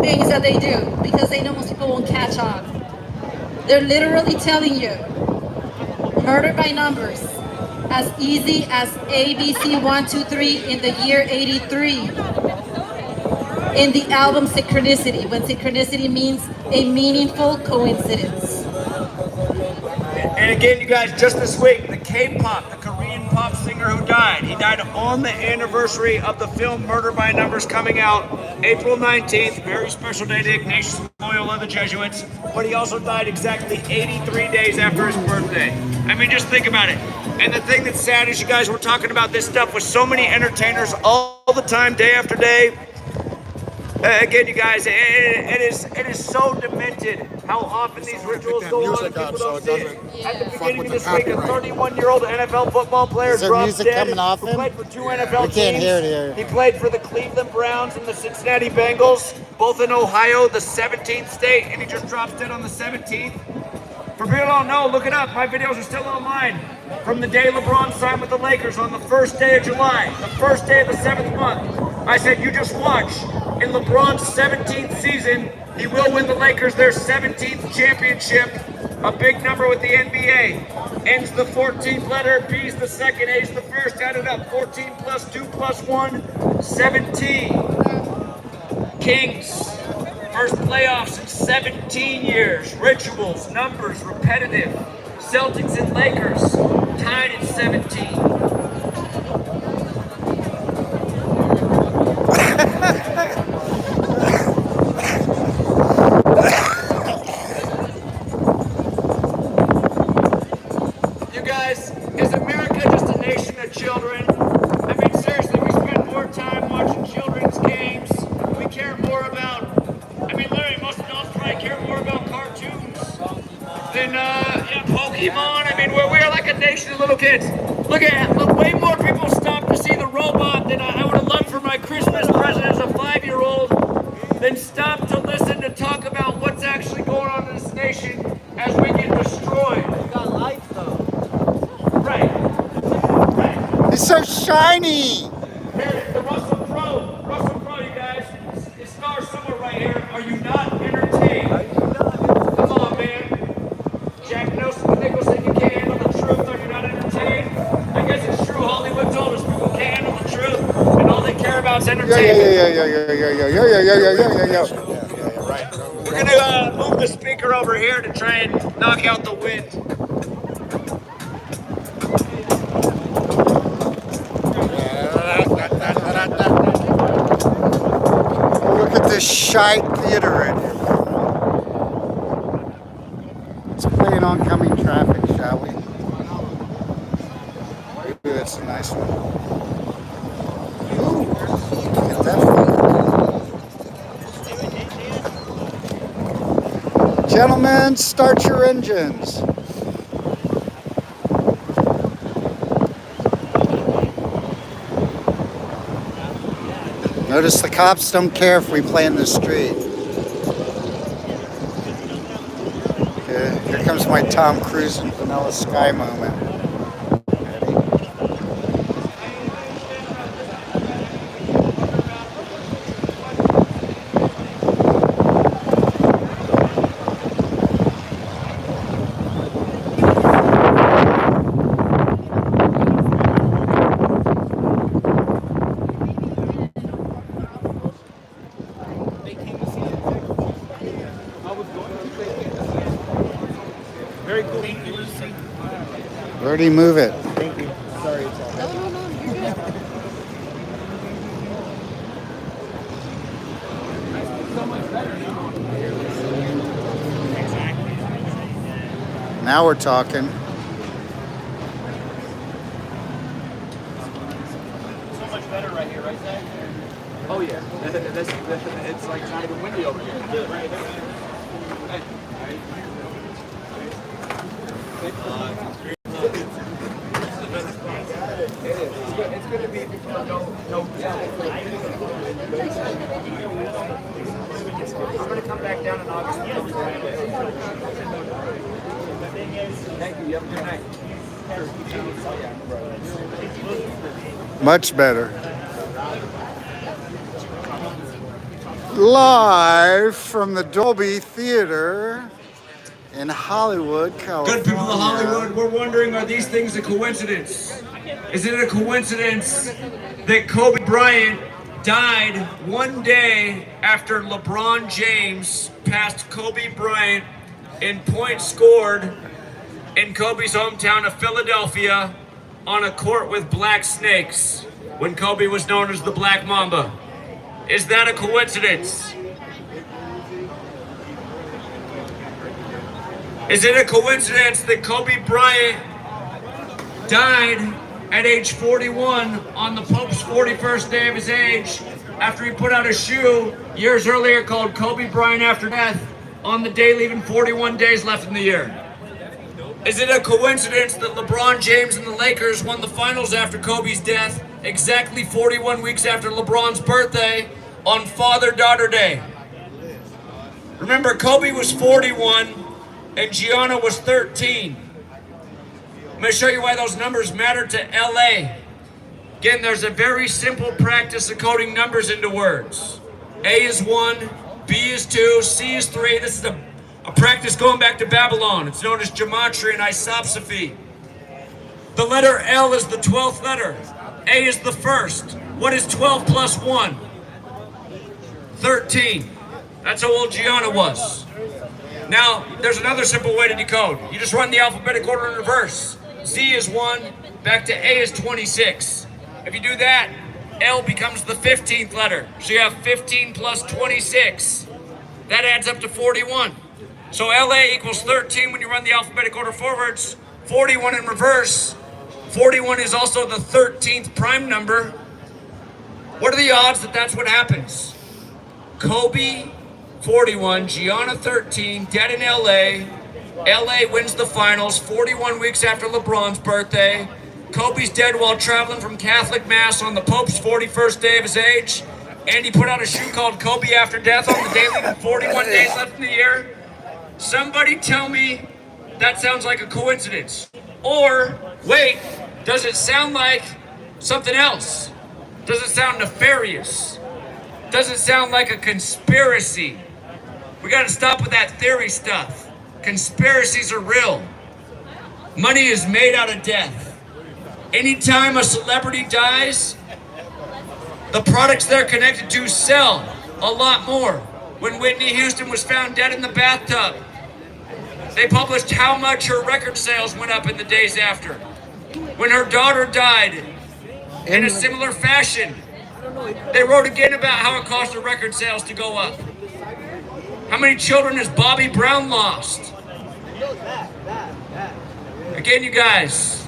things that they do because they know most people won't catch on. They're literally telling you, murder by numbers, as easy as ABC 1, 2, 3 in the year 83. In the album Synchronicity, when synchronicity means a meaningful coincidence. And again, you guys, just this week, the K-pop, the Korean pop singer who died, he died on the anniversary of the film Murder by Numbers coming out April 19th, very special day to Ignatius Loyola, the Jesuits, but he also died exactly 83 days after his birthday. I mean, just think about it. And the thing that's sad is you guys were talking about this stuff with so many entertainers all the time, day after day. Again, you guys, it is so demented how often these rituals go on and people don't see it. At the beginning of this week, a 31-year-old NFL football player dropped dead who played for two NFL teams. He played for the Cleveland Browns and the Cincinnati Bengals, both in Ohio, the 17th state, and he just drops dead on the 17th. For people who don't know, look it up. My videos are still online. From the day LeBron signed with the Lakers on the first day of July, the first day of the 7th month, I said, you just watch. In LeBron's 17th season, he will win the Lakers their 17th championship, a big number with the NBA. Ends the 14th letter, B's the second, A's the first, add it up, 14 plus 2 plus 1, 17. Kings, first playoffs in 17 years. Rituals, numbers, repetitive. Celtics and Lakers, tied at 17. You guys, is America just a nation of children? I mean, seriously, we spend more time watching children's games. We care more about, I mean, literally, most adults probably care more about cartoons than Pokemon. I mean, we are like a nation of little kids. Look, way more people stopped to see the robot than I would have loved for my Christmas present as a 5-year-old than stop to listen to talk about what's actually going on in this nation as we get destroyed. It's got lights though. Right. It's so shiny. Here, the Russell Crowe, you guys. It stars somewhere right here. Are you not entertained? Come on, man. Jack Nicholson, you can't handle the truth. Are you not entertained? I guess it's true. Hollywood told us people can't handle the truth, and all they care about is entertainment. Right. We're gonna move the speaker over here to try and knock out the wind. giant theater in here. Let's play an oncoming traffic, shall we? Ooh, that's a nice one. Ooh, get that fun. Gentlemen, start your engines. Notice the cops don't care if we play in the street. Okay, here comes my Tom Cruise and Vanilla Sky moment. Very cool. Already move it. Thank you. Sorry. No, you're good. Now we're talking. So much better right here, right, Zach? Oh yeah, it's like not even windy over here. Right there. It's good to be before no. I'm gonna come back down in August. Thank you. You have a good night. Much better. Live from the Dolby Theater in Hollywood, California. Good people of Hollywood, we're wondering, are these things a coincidence? Is it a coincidence that Kobe Bryant died one day after LeBron James passed Kobe Bryant in points scored in Kobe's hometown of Philadelphia on a court with black snakes when Kobe was known as the Black Mamba? Is that a coincidence? Is it a coincidence that Kobe Bryant died at age 41 on the Pope's 41st day of his age after he put out a shoe years earlier called Kobe Bryant After Death on the day leaving 41 days left in the year? Is it a coincidence that LeBron James and the Lakers won the finals after Kobe's death exactly 41 weeks after LeBron's birthday on Father-Daughter Day? Remember, Kobe was 41 and Gianna was 13. I'm going to show you why those numbers matter to LA. Again, there's a very simple practice of coding numbers into words. A is 1, B is 2, C is 3. This is a practice going back to Babylon. It's known as Gematria and Isopsophy. The letter L is the 12th letter. A is the first. What is 12 plus 1? 13. That's how old Gianna was. Now, there's another simple way to decode. You just run the alphabetic order in reverse. Z is 1, back to A is 26. If you do that, L becomes the 15th letter. So you have 15 plus 26. That adds up to 41. So LA equals 13 when you run the alphabetic order forwards. 41 in reverse. 41 is also the 13th prime number. What are the odds that that's what happens? Kobe 41, Gianna 13, dead in LA. LA wins the finals 41 weeks after LeBron's birthday. Kobe's dead while traveling from Catholic Mass on the Pope's 41st day of his age. And he put out a shoe called Kobe After Death on the day leaving 41 days left in the year. Somebody tell me that sounds like a coincidence. Or, wait, does it sound like something else? Does it sound nefarious? Does it sound like a conspiracy? We gotta stop with that theory stuff. Conspiracies are real. Money is made out of death. Anytime a celebrity dies, the products they're connected to sell a lot more. When Whitney Houston was found dead in the bathtub, they published how much her record sales went up in the days after. When her daughter died, in a similar fashion, they wrote again about how it cost her record sales to go up. How many children has Bobby Brown lost? Again, you guys,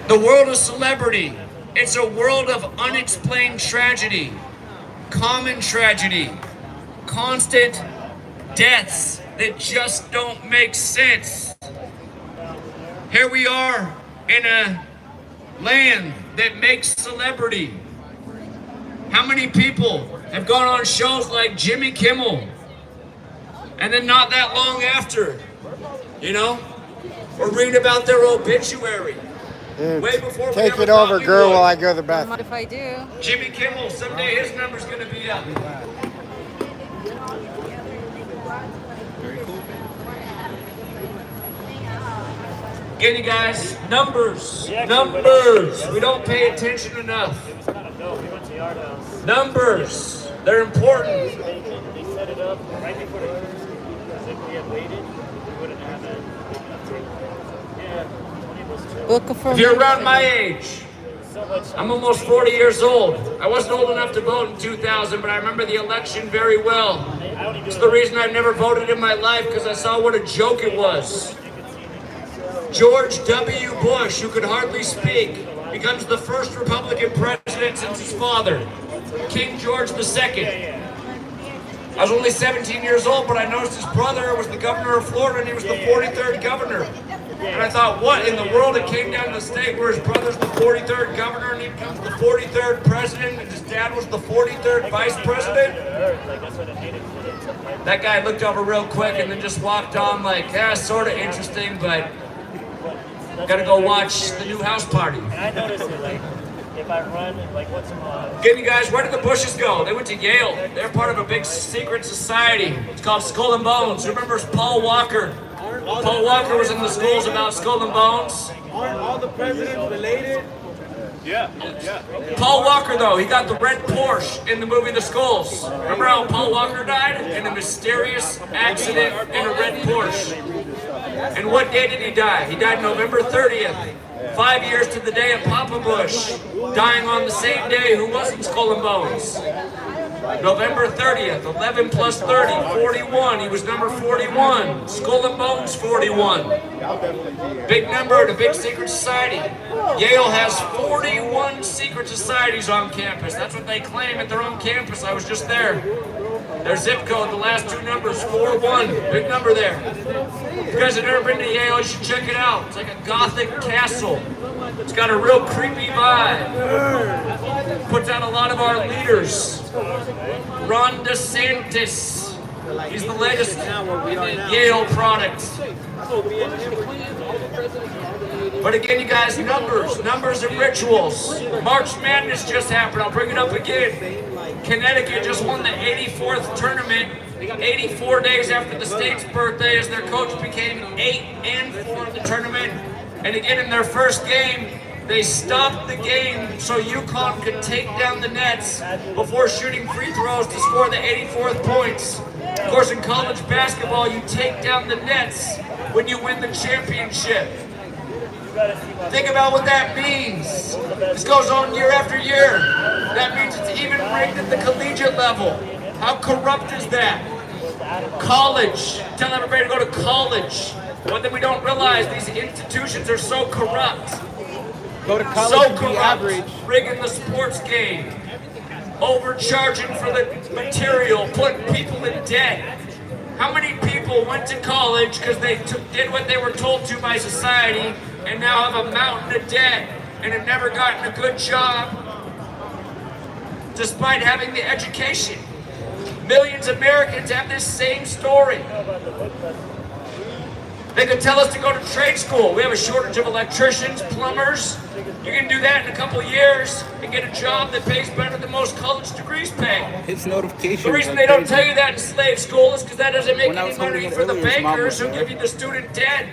the world of celebrity, it's a world of unexplained tragedy, common tragedy, constant deaths that just don't make sense. Here we are in a land that makes celebrity. How many people have gone on shows like Jimmy Kimmel, and then not that long after, you know, or read about their obituary? Way before Take we it ever thought over, we girl, would. while I go to the bathroom. What if I do? Jimmy Kimmel, someday his number's gonna be up. Again, you guys, numbers. We don't pay attention enough. Numbers, they're important. They set it up right before the Christmas because if we had waited, we wouldn't have it. Yeah, 20 was too. Book of If you're around my age, I'm almost 40 years old. I wasn't old enough to vote in 2000, but I remember the election very well. It's the reason I've never voted in my life, because I saw what a joke it was. George W. Bush, who could hardly speak, becomes the first Republican president since his father, King George II. I was only 17 years old, but I noticed his brother was the governor of Florida, and he was the 43rd governor. And I thought, what in the world? It came down to the state where his brother's the 43rd governor, and he becomes the 43rd president, and his dad was the 43rd vice president. That guy looked over real quick and then just walked on like, yeah, sort of interesting, but gotta go watch the new house party. And I noticed it, like, if I run, like, what's Again, you guys, where did the Bushes go? They went to Yale. They're part of a big secret society. It's called Skull and Bones. Who remembers Paul Walker? Paul Walker was in the schools about Skull and Bones. Aren't all the presidents related? Paul Walker, though, he got the red Porsche in the movie The Skulls. Remember how Paul Walker died? In a mysterious accident in a red Porsche. And what day did he die? He died November 30th. 5 years to the day of Papa Bush, dying on the same day who wasn't Skull and Bones. November 30th, 11 plus 30, 41. He was number 41. Skull and Bones, 41. Big number in a big secret society. Yale has 41 secret societies on campus. That's what they claim at their own campus. I was just there. Their zip code, the last two numbers, 41. Big number there. If you guys have never been to Yale, you should check it out. It's like a Gothic castle. It's got a real creepy vibe. Puts out a lot of our leaders. Ron DeSantis. He's the latest Yale product. But again, you guys, numbers and rituals. March Madness just happened. I'll bring it up again. Connecticut just won the 84th tournament. 84 days after the state's birthday, as their coach became 8-4 in the tournament. And again, in their first game, they stopped the game so UConn could take down the nets before shooting free throws to score the 84th points. Of course, in college basketball, you take down the nets when you win the championship. Think about what that means. This goes on year after year. That means it's even rigged at the collegiate level. How corrupt is that? College. Tell everybody to go to college. One thing we don't realize, these institutions are so corrupt. Go to college So and be corrupt. average. Rigging the sports game. Overcharging for the material. Putting people in debt. How many people went to college because they did what they were told to by society and now have a mountain of debt and have never gotten a good job despite having the education? Millions of Americans have this same story. They could tell us to go to trade school. We have a shortage of electricians, plumbers. You can do that in a couple years and get a job that pays better than most college degrees pay. His notifications. The reason they don't tell you that in slave school is because that doesn't make any money for the bankers who give you the student debt,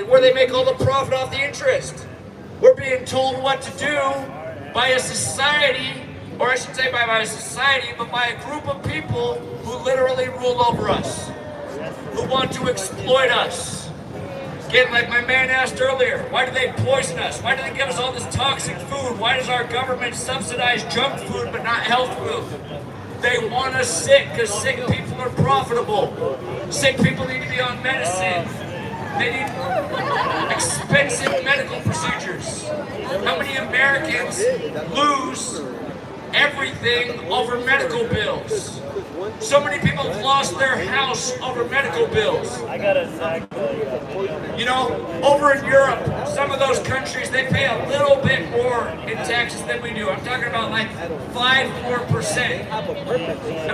where they make all the profit off the interest. We're being told what to do by a society, or I should say by a society, but by a group of people who literally rule over us, who want to exploit us. Again, like my man asked earlier, why do they poison us? Why do they give us all this toxic food? Why does our government subsidize junk food but not health food? They want us sick because sick people people are profitable. Sick people need to be on medicine. They need expensive medical procedures. How many Americans lose everything over medical bills? So many people have lost their house over medical bills. I got a Zach. You know, over in Europe, some of those countries, they pay a little bit more in taxes than we do. I'm talking about like 5% more.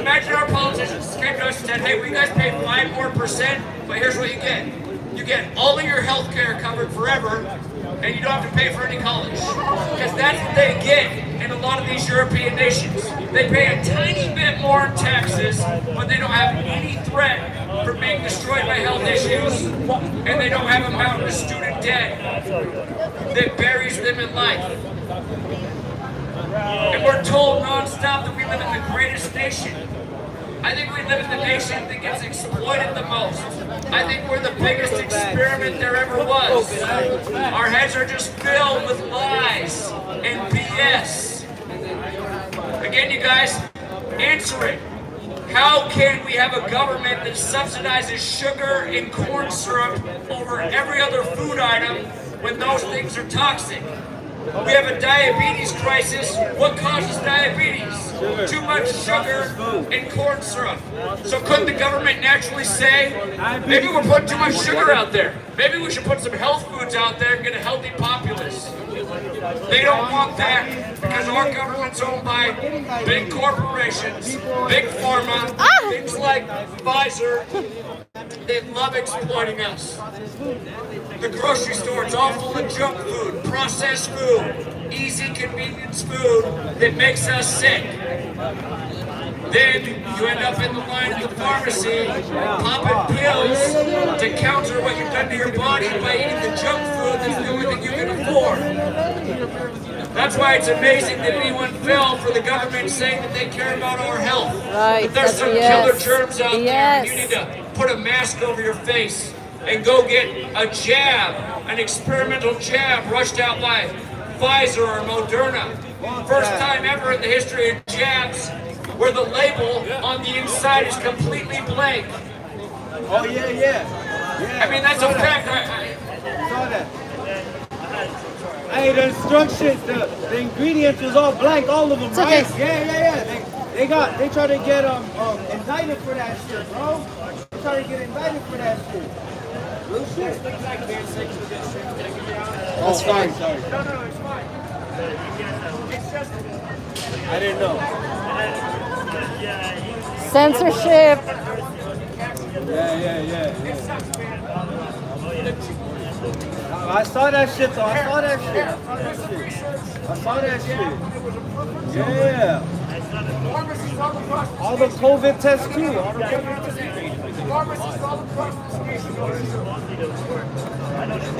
Imagine our politicians came to us and said, hey, we guys pay 5% more, but here's what you get. You get all of your health care covered forever, and you don't have to pay for any college. Because that's what they get in a lot of these European nations. They pay a tiny bit more in taxes, but they don't have any threat for being destroyed by health issues, and they don't have a mountain of student debt that buries them in life. And we're told nonstop that we live in the greatest nation. I think we live in the nation that gets exploited the most. I think we're the biggest experiment there ever was. Our heads are just filled with lies and BS. Again, you guys, answer it. How can we have a government that subsidizes sugar and corn syrup over every other food item when those things are toxic? We have a diabetes crisis. What causes diabetes? Too much sugar and corn syrup. So couldn't the government naturally say, maybe we're putting too much sugar out there. Maybe we should put some health foods out there and get a healthy populace. They don't want that because our government's owned by big corporations, big pharma, things like Pfizer. They love exploiting us. The grocery store, it's all full of junk food, processed food, easy convenience food that makes us sick. Then you end up in the line at the pharmacy, popping pills to counter what you've done to your body by eating the junk food that's the only thing you can afford. That's why it's amazing that anyone fell for the government saying that they care about our health. Right, But there's some yes. killer germs out there, and you need to put a mask over your face and go get a jab, an experimental jab rushed out by Pfizer or Moderna. First time ever in the history of jabs where the label on the inside is completely blank. Oh, yeah. I mean, that's a fact. I saw that. Hey, the instructions, the ingredients was all blank, all of them, It's right? okay. Yeah. They try to get indicted for that shit, bro. They try to get indicted for that shit. Real shit. That's fine. Sorry. No, it's fine. It's just... I didn't know. Censorship. Yeah. I saw that shit, though. I saw that shit. Yeah. All the COVID tests, too. Pharmacists all across the station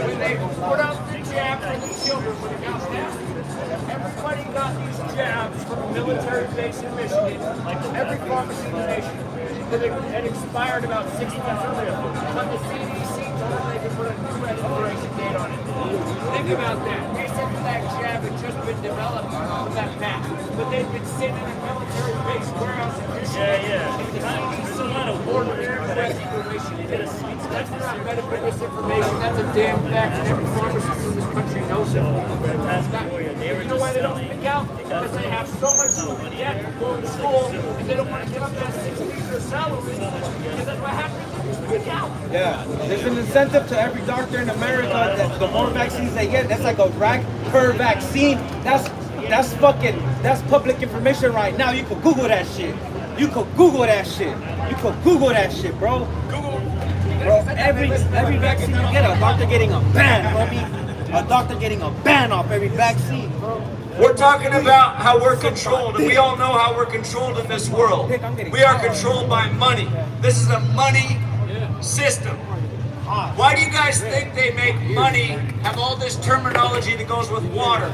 when they put out the jab for the children when it got tested. Everybody got these jabs from a military base in Michigan, like every pharmacy in the nation. That had expired about 6 months earlier. But the CDC told them they could put a new expiration date on it. Think about that. They said that jab had just been developed on that map. But they've been sitting in a military base warehouse in Michigan. It's a lot of Order information. That's not medical misinformation. That's a damn fact. And every pharmacist in this country knows it. You know why they don't speak out? Because they have so much debt from going to school, and they don't want to give up that 6 weeks of salary. Because that's what happens when you speak out. Yeah, there's an incentive to every doctor in America that the more vaccines they get, that's like a rack per vaccine. That's public information right now. You could Google that shit. Bro. Bro, every vaccine you get, a doctor getting a ban, homie. A doctor getting a ban off every vaccine, bro. We're talking about how we're controlled, and we all know how we're controlled in this world. We are controlled by money. This is a money system. Why do you guys think they make money, have all this terminology that goes with water?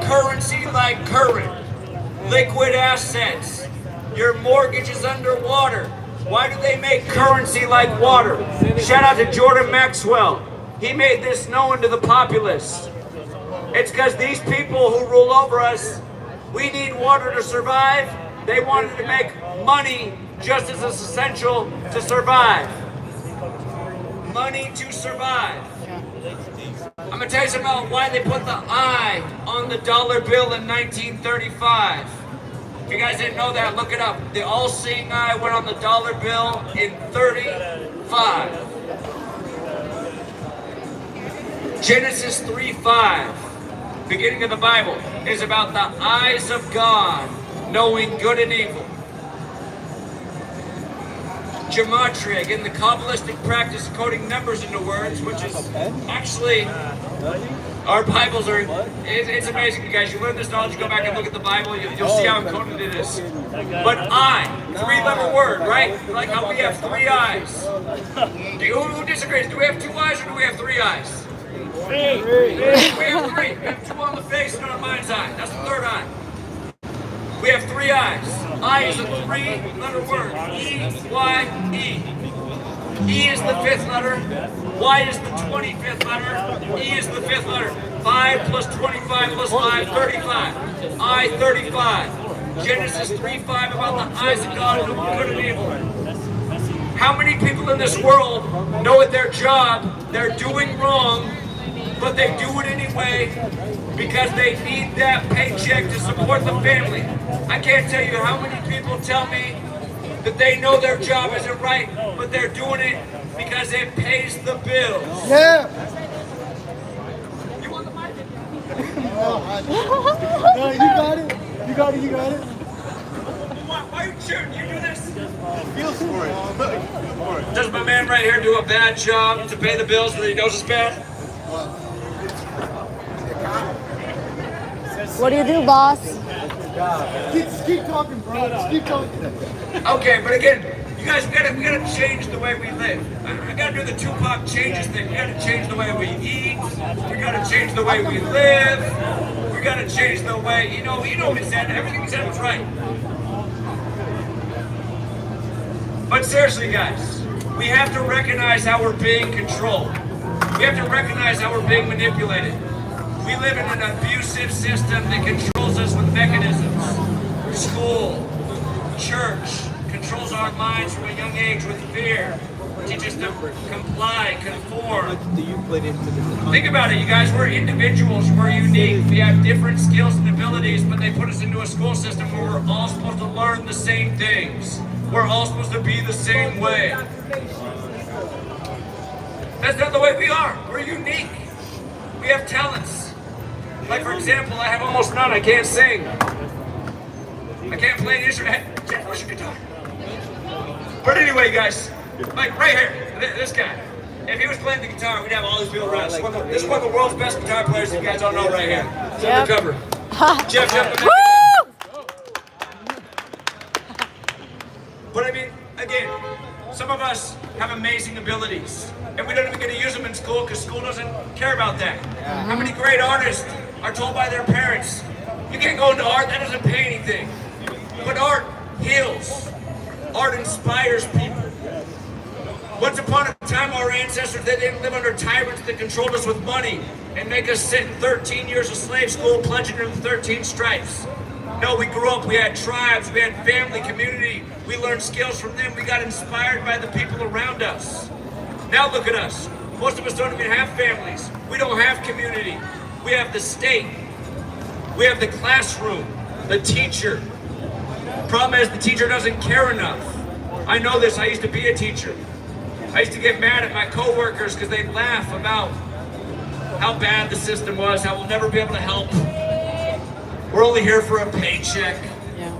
Currency like current, liquid assets, your mortgage is underwater. Why do they make currency like water? Shout out to Jordan Maxwell. He made this known to the populace. It's because these people who rule over us, we need water to survive. They wanted to make money just as it's essential to survive. Money to survive. I'm gonna tell you something about why they put the I on the dollar bill in 1935. If you guys didn't know that, look it up. The all-seeing eye went on the dollar bill in 35. Genesis 3:5, beginning of the Bible, is about the eyes of God knowing good and evil. Gematria, again, the Kabbalistic practice of coding numbers into words, which is actually, our Bibles are, it's amazing, you guys. You learn this knowledge, you go back and look at the Bible, you'll see how encoded it is. But I, three-letter word, right? Like how we have three eyes. Who disagrees? Do we have two eyes or do we have three eyes? We have three. We have two on the face and on our mind's eye. That's the third eye. We have three eyes. I is a three-letter word. E-Y-E. E is the fifth letter. Y is the 25th letter. E is the fifth letter. 5 plus 25 plus 5, 35. I, 35. Genesis 3:5 about the eyes of God and good and evil. How many people in this world know at their job they're doing wrong, but they do it anyway because they need that paycheck to support the family? I can't tell you how many people tell me that they know their job isn't right, but they're doing it because it pays the bills. Yeah. You want the mic? No, you got it. You got it. You got it. Why are you shooting? You do this? Feels for it. Does my man right here do a bad job to pay the bills that he knows is bad? What do you do, boss? Just keep talking, bro. Just keep talking. Okay, but again, you guys, we gotta change the way we live. I gotta do the Tupac changes thing. We gotta change the way we eat. We gotta change the way we live. We gotta change the way, you know what he said. Everything he said was right. But seriously, guys, we have to recognize how we're being controlled. We have to recognize how we're being manipulated. We live in an abusive system that controls us with mechanisms. School, church, controls our minds from a young age with fear. Teaches us to comply, conform. Do you put into this? Think about it, you guys. We're individuals. We're unique. We have different skills and abilities, but they put us into a school system where we're all supposed to learn the same things. We're all supposed to be the same way. That's not the way we are. We're unique. We have talents. Like, for example, I have almost none. I can't sing. I can't play an instrument. Jeff, where's your guitar? But anyway, guys, like right here, this guy. If he was playing the guitar, we'd have all these people around. This is one of the world's best guitar players you guys all know right here. It's undercover. Jeff. But I mean, again, some of us have amazing abilities, and we don't even get to use them in school because school doesn't care about that. How many great artists are told by their parents, you can't go into art, that doesn't pay anything. But art heals. Art inspires people. Once upon a time, our ancestors, they didn't live under tyrants that controlled us with money and make us sit in 13 years of slave school pledging to the 13 stripes. No, we grew up, we had tribes, we had family, community. We learned skills from them. We got inspired by the people around us. Now look at us. Most of us don't even have families. We don't have community. We have the state. We have the classroom, the teacher. Problem is the teacher doesn't care enough. I know this, I used to be a teacher. I used to get mad at my coworkers because they'd laugh about how bad the system was, how we'll never be able to help. We're only here for a paycheck.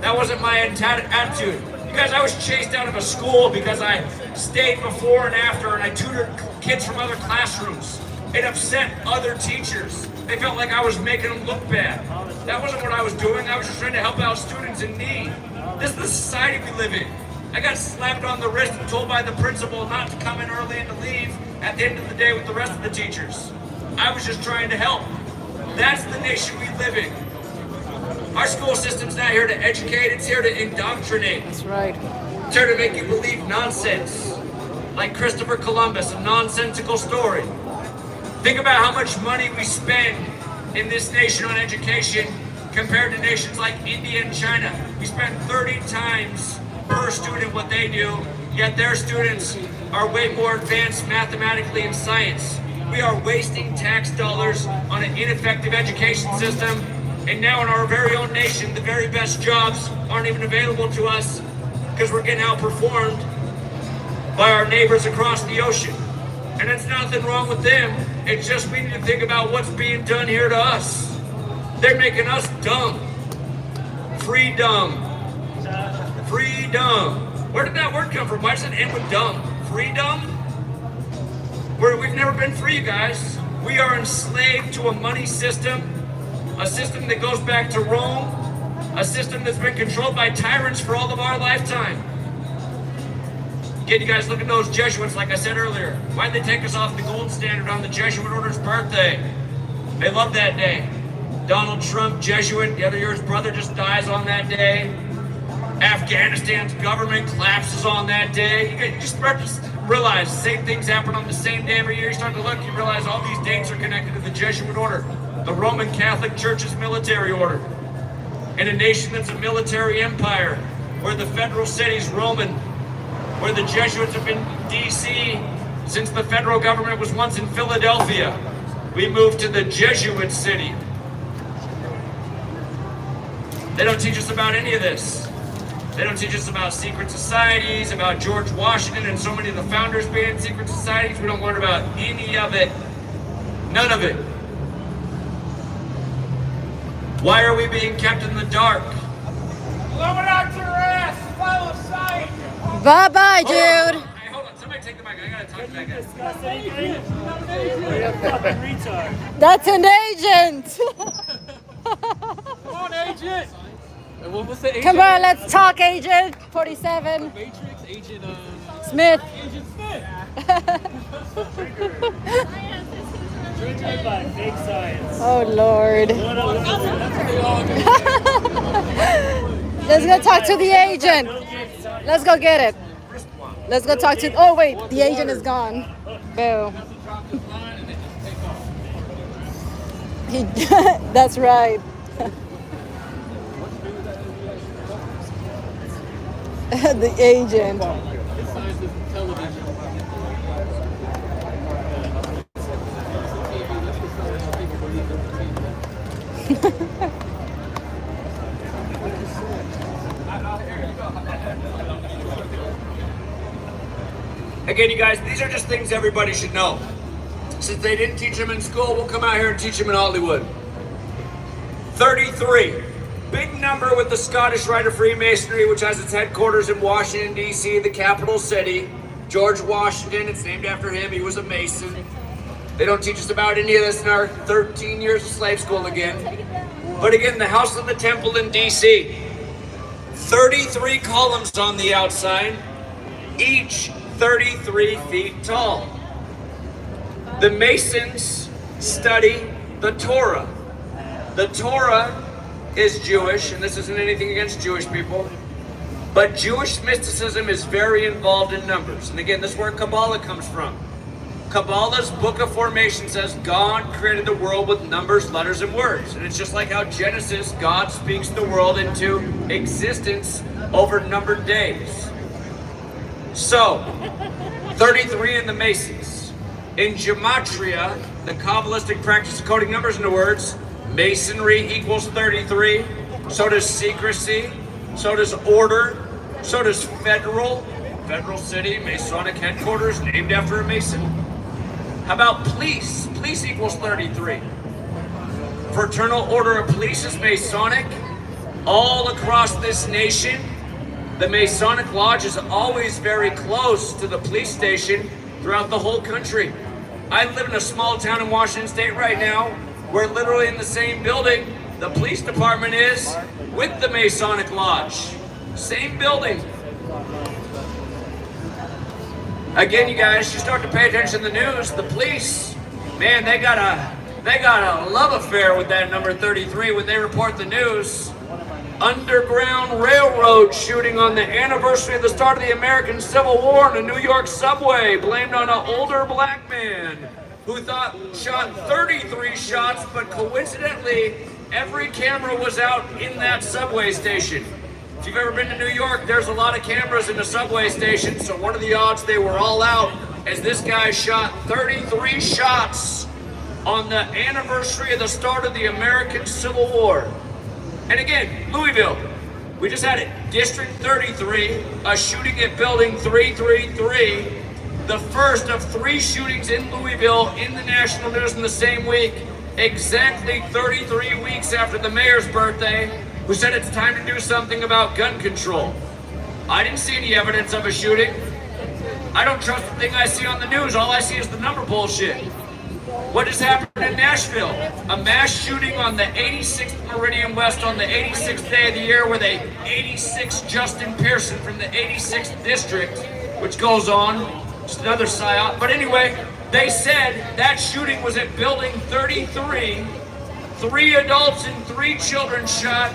That wasn't my attitude. You guys, I was chased out of a school because I stayed before and after and I tutored kids from other classrooms. It upset other teachers. They felt like I was making them look bad. That wasn't what I was doing. I was just trying to help out students in need. This is the society we live in. I got slapped on the wrist and told by the principal not to come in early and to leave at the end of the day with the rest of the teachers. I was just trying to help. That's the nation we live in. Our school system's not here to educate, it's here to indoctrinate. That's right. It's here to make you believe nonsense. Like Christopher Columbus, a nonsensical story. Think about how much money we spend in this nation on education compared to nations like India and China. We spend 30 times per student what they do, yet their students are way more advanced mathematically in science. We are wasting tax dollars on an ineffective education system, and now in our very own nation, the very best jobs aren't even available to us because we're getting outperformed by our neighbors across the ocean. And it's nothing wrong with them, it's just we need to think about what's being done here to us. They're making us dumb. Freedom. Freedom. Where did that word come from? Why does it end with dumb? Freedom? We've never been free, you guys. We are enslaved to a money system, a system that goes back to Rome, a system that's been controlled by tyrants for all of our lifetime. Again, you guys look at those Jesuits, like I said earlier. Why'd they take us off the gold standard on the Jesuit order's birthday? They love that day. Donald Trump, Jesuit, the other year's brother just dies on that day. Afghanistan's government collapses on that day. You just start to realize the same things happen on the same day every year. You start to look, you realize all these dates are connected to the Jesuit order, the Roman Catholic Church's military order. In a nation that's a military empire, where the federal city's Roman, where the Jesuits have been in DC since the federal government was once in Philadelphia. We moved to the Jesuit city. They don't teach us about any of this. They don't teach us about secret societies, about George Washington and so many of the founders being in secret societies. We don't learn about any of it. None of it. Why are we being kept in the dark? Illuminati your ass! Follow sight! Bye-bye, dude. Hey, hold on. Somebody take the mic. I gotta talk to that guy. Discuss anything? You're a fucking retard. That's an agent. Come on, agent! And what was the agent? Come on, let's talk, Agent 47. Matrix, Agent Smith. Agent Smith! Triggered by fake science. Oh, Lord. What else? That's what they all do. Let's go talk to the agent. Let's go get it. Let's go talk to. Oh wait, the agent is gone. Boo. That's right. The agent. Again, you guys, these are just things everybody should know. Since they didn't teach them in school, we'll come out here and teach them in Hollywood. 33. Big number with the Scottish Rite of Freemasonry, which has its headquarters in Washington, D.C., the capital city. George Washington, it's named after him. He was a Mason. They don't teach us about any of this in our 13 years of slave school again. But again, the House of the Temple in D.C. 33 columns on the outside, each 33 feet tall. The Masons study the Torah. The Torah is Jewish, and this isn't anything against Jewish people, but Jewish mysticism is very involved in numbers. And again, this is where Kabbalah comes from. Kabbalah's Book of Formation says God created the world with numbers, letters, and words. And it's just like how Genesis, God speaks the world into existence over numbered days. So, 33 in the Masons. In Gematria, the Kabbalistic practice of coding numbers into words, Masonry equals 33, so does secrecy, so does order, so does federal city, Masonic headquarters, named after a Mason. How about police? Police equals 33. Fraternal Order of Police is Masonic. All across this nation, the Masonic Lodge is always very close to the police station throughout the whole country. I live in a small town in Washington State right now, where literally in the same building, the police department is with the Masonic Lodge. Same building. Again, you guys, you start to pay attention to the news, the police, man, they got a love affair with that number 33 when they report the news. Underground Railroad shooting on the anniversary of the start of the American Civil War in a New York subway, blamed on an older black man who shot 33 shots, but coincidentally, every camera was out in that subway station. If you've ever been to New York, there's a lot of cameras in the subway station, so what are the odds they were all out as this guy shot 33 shots on the anniversary of the start of the American Civil War. And again, Louisville, we just had it. District 33, a shooting at Building 333, the first of 3 shootings in Louisville in the national news in the same week, exactly 33 weeks after the mayor's birthday, who said it's time to do something about gun control. I didn't see any evidence of a shooting. I don't trust the thing I see on the news. All I see is the number bullshit. What just happened in Nashville? A mass shooting on the 86th Meridian West on the 86th day of the year where they 86 Justin Pearson from the 86th district, which goes on, just another psyop. But anyway, they said that shooting was at Building 33, 3 adults and 3 children shot,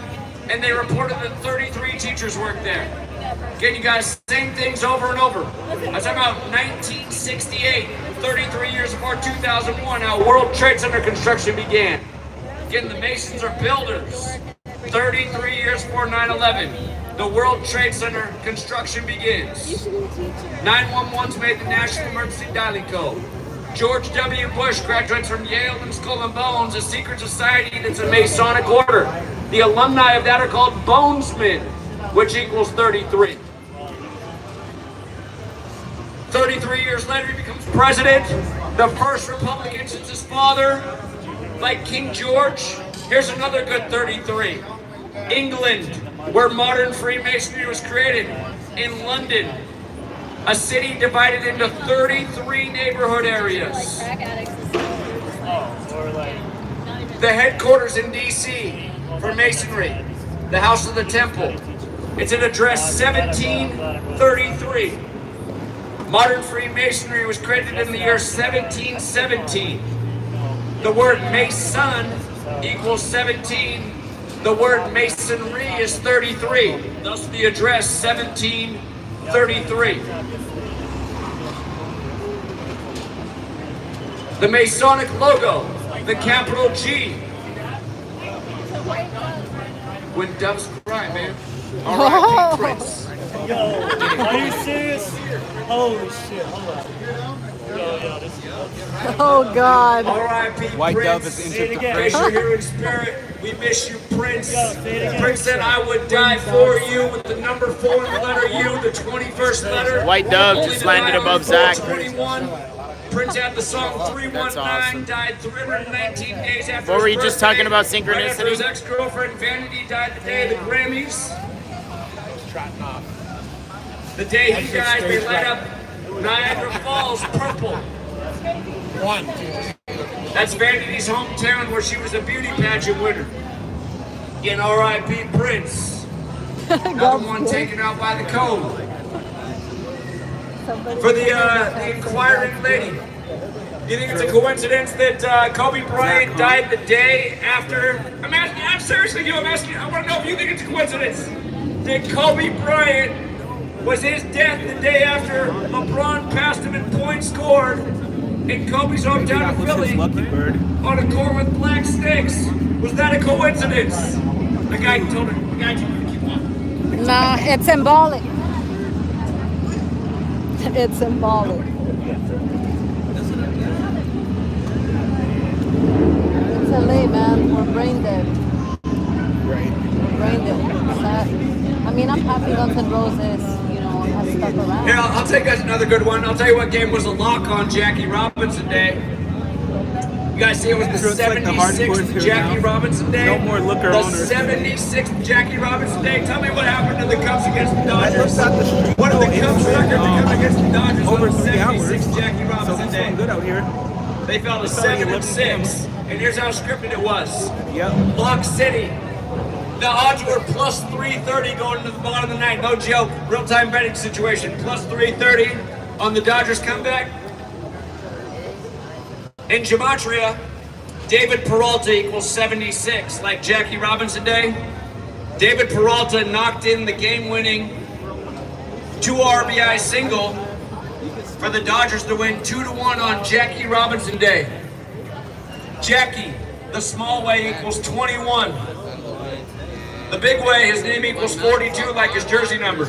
and they reported that 33 teachers worked there. Again, you guys, same things over and over. I was talking about 1968, 33 years before 2001, how World Trade Center construction began. Again, the Masons are builders. 33 years before 9/11, the World Trade Center construction begins. 911's made the National Emergency Dialing Code. George W. Bush graduates from Yale and Skull and Bones, a secret society that's a Masonic order. The alumni of that are called Bonesmen, which equals 33. 33 years later, he becomes president, the first Republican since his father, like King George. Here's another good 33. England, where modern Freemasonry was created. In London, a city divided into 33 neighborhood areas. The headquarters in DC for Masonry, the House of the Temple. It's at address 1733. Modern Freemasonry was created in the year 1717. The word Mason equals 17. The word Masonry is 33. Thus the address 1733. The Masonic logo, the capital G. When doves cry, man. R.I.P. Prince. Yo, are you serious? Holy shit, hold on. Yo, this is... Oh God. R.I.P. White Prince. dove is injured to Praise you're here in spirit. We miss you, Prince. Prince said, I would die for you with the number 4 in the letter U, the 21st letter. White dove Only just the landed guy above on Zach. 421. Prince had the song 319, That's awesome. died 319 days after What were his you just birthday. talking about, Right after synchronicity? his ex-girlfriend Vanity died the day of the Grammys. The day he died, they light up Niagara Falls purple. That's Vanity's hometown where she was a beauty pageant winner. In R.I.P. Prince. Another one taken out by the code. For the inquiring lady. You think it's a coincidence that Kobe Bryant died the day after? I'm seriously, I'm asking. I want to know if you think it's a coincidence that Kobe Bryant was his death the day after LeBron passed him in points scored in Kobe's hometown of Philly on a court with black sticks. Was that a coincidence? The guy told her. The guy told her to keep on. Nah, it's symbolic. It's symbolic. It's LA, man. We're brain dead. We're brain dead. Sad. I mean, I'm happy Guns N' Roses, you know, has stuck around. Here, I'll tell you guys another good one. I'll tell you what game was a lock on Jackie Robinson Day. You guys see it was the 76th Jackie Robinson Day? No more liquor the owners. 76th Jackie Robinson Day. Tell me what happened to the Cubs against the Dodgers. What did the Cubs record to come against the Dodgers Over on the 3 hours. 76th Jackie So Robinson it's Day? going good out here. They fell to 7-6. And here's how scripted it was. Yep. Block City. The odds were plus 330 going into the bottom of the ninth. No joke. Real-time betting situation. Plus 330 on the Dodgers comeback. In Gematria, David Peralta equals 76. Like Jackie Robinson Day, David Peralta knocked in the game-winning 2 RBI single for the Dodgers to win 2-1 on Jackie Robinson Day. Jackie, the small way equals 21. The big way, his name equals 42 like his jersey number.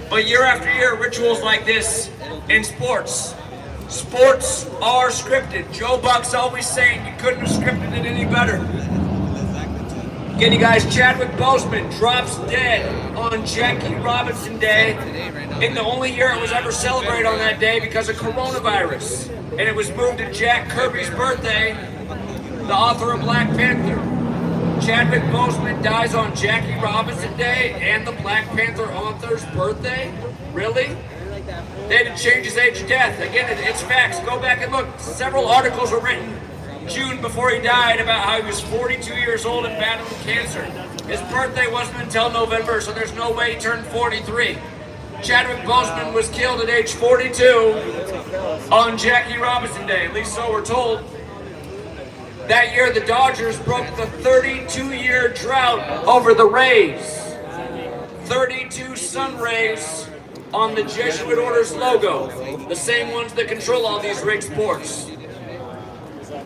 But year after year, rituals like this in sports. Sports are scripted. Joe Buck's always saying you couldn't have scripted it any better. Again, you guys, Chadwick Boseman drops dead on Jackie Robinson Day in the only year it was ever celebrated on that day because of coronavirus. And it was moved to Jack Kirby's birthday, the author of Black Panther. Chadwick Boseman dies on Jackie Robinson Day and the Black Panther author's birthday? Really? They had to change his age of death. Again, it's facts. Go back and look. Several articles were written June before he died about how he was 42 years old and battling cancer. His birthday wasn't until November, so there's no way he turned 43. Chadwick Boseman was killed at age 42 on Jackie Robinson Day, at least so we're told. That year, the Dodgers broke the 32-year drought over the Rays. 32 sun rays on the Jesuit Order's logo, the same ones that control all these rigged sports.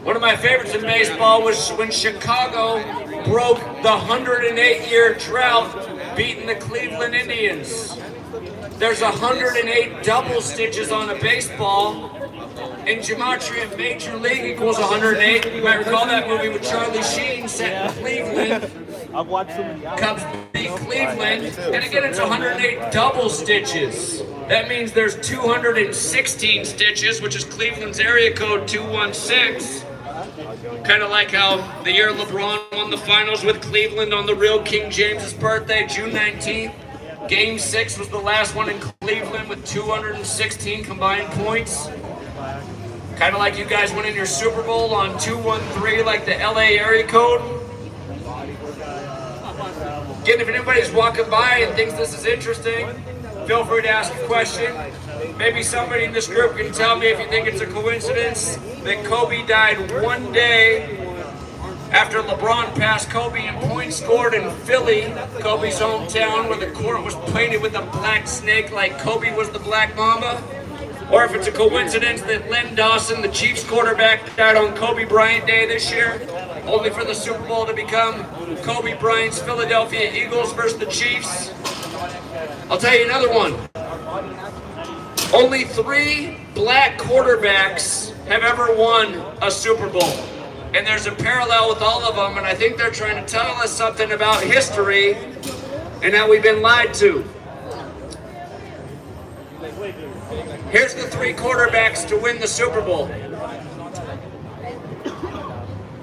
One of my favorites in baseball was when Chicago broke the 108-year drought, beating the Cleveland Indians. There's 108 double stitches on a baseball. In Gematria, Major League equals 108. You might recall that movie with Charlie Sheen set in Cleveland. I've watched so many. Cubs beat Cleveland, and again it's 108 double stitches. That means there's 216 stitches, which is Cleveland's area code 216. Kind of like how the year LeBron won the finals with Cleveland on the real King James's birthday, June 19th. Game 6 was the last one in Cleveland with 216 combined points. Kind of like you guys winning your Super Bowl on 213 like the LA area code. Again, if anybody's walking by and thinks this is interesting, feel free to ask a question. Maybe somebody in this group can tell me if you think it's a coincidence that Kobe died one day after LeBron passed Kobe in points scored in Philly, Kobe's hometown, where the court was painted with a black snake like Kobe was the Black Mamba. Or if it's a coincidence that Len Dawson, the Chiefs quarterback, died on Kobe Bryant Day this year, only for the Super Bowl to become Kobe Bryant's Philadelphia Eagles versus the Chiefs. I'll tell you another one. Only 3 black quarterbacks have ever won a Super Bowl. And there's a parallel with all of them, and I think they're trying to tell us something about history and how we've been lied to. Here's the 3 quarterbacks to win the Super Bowl.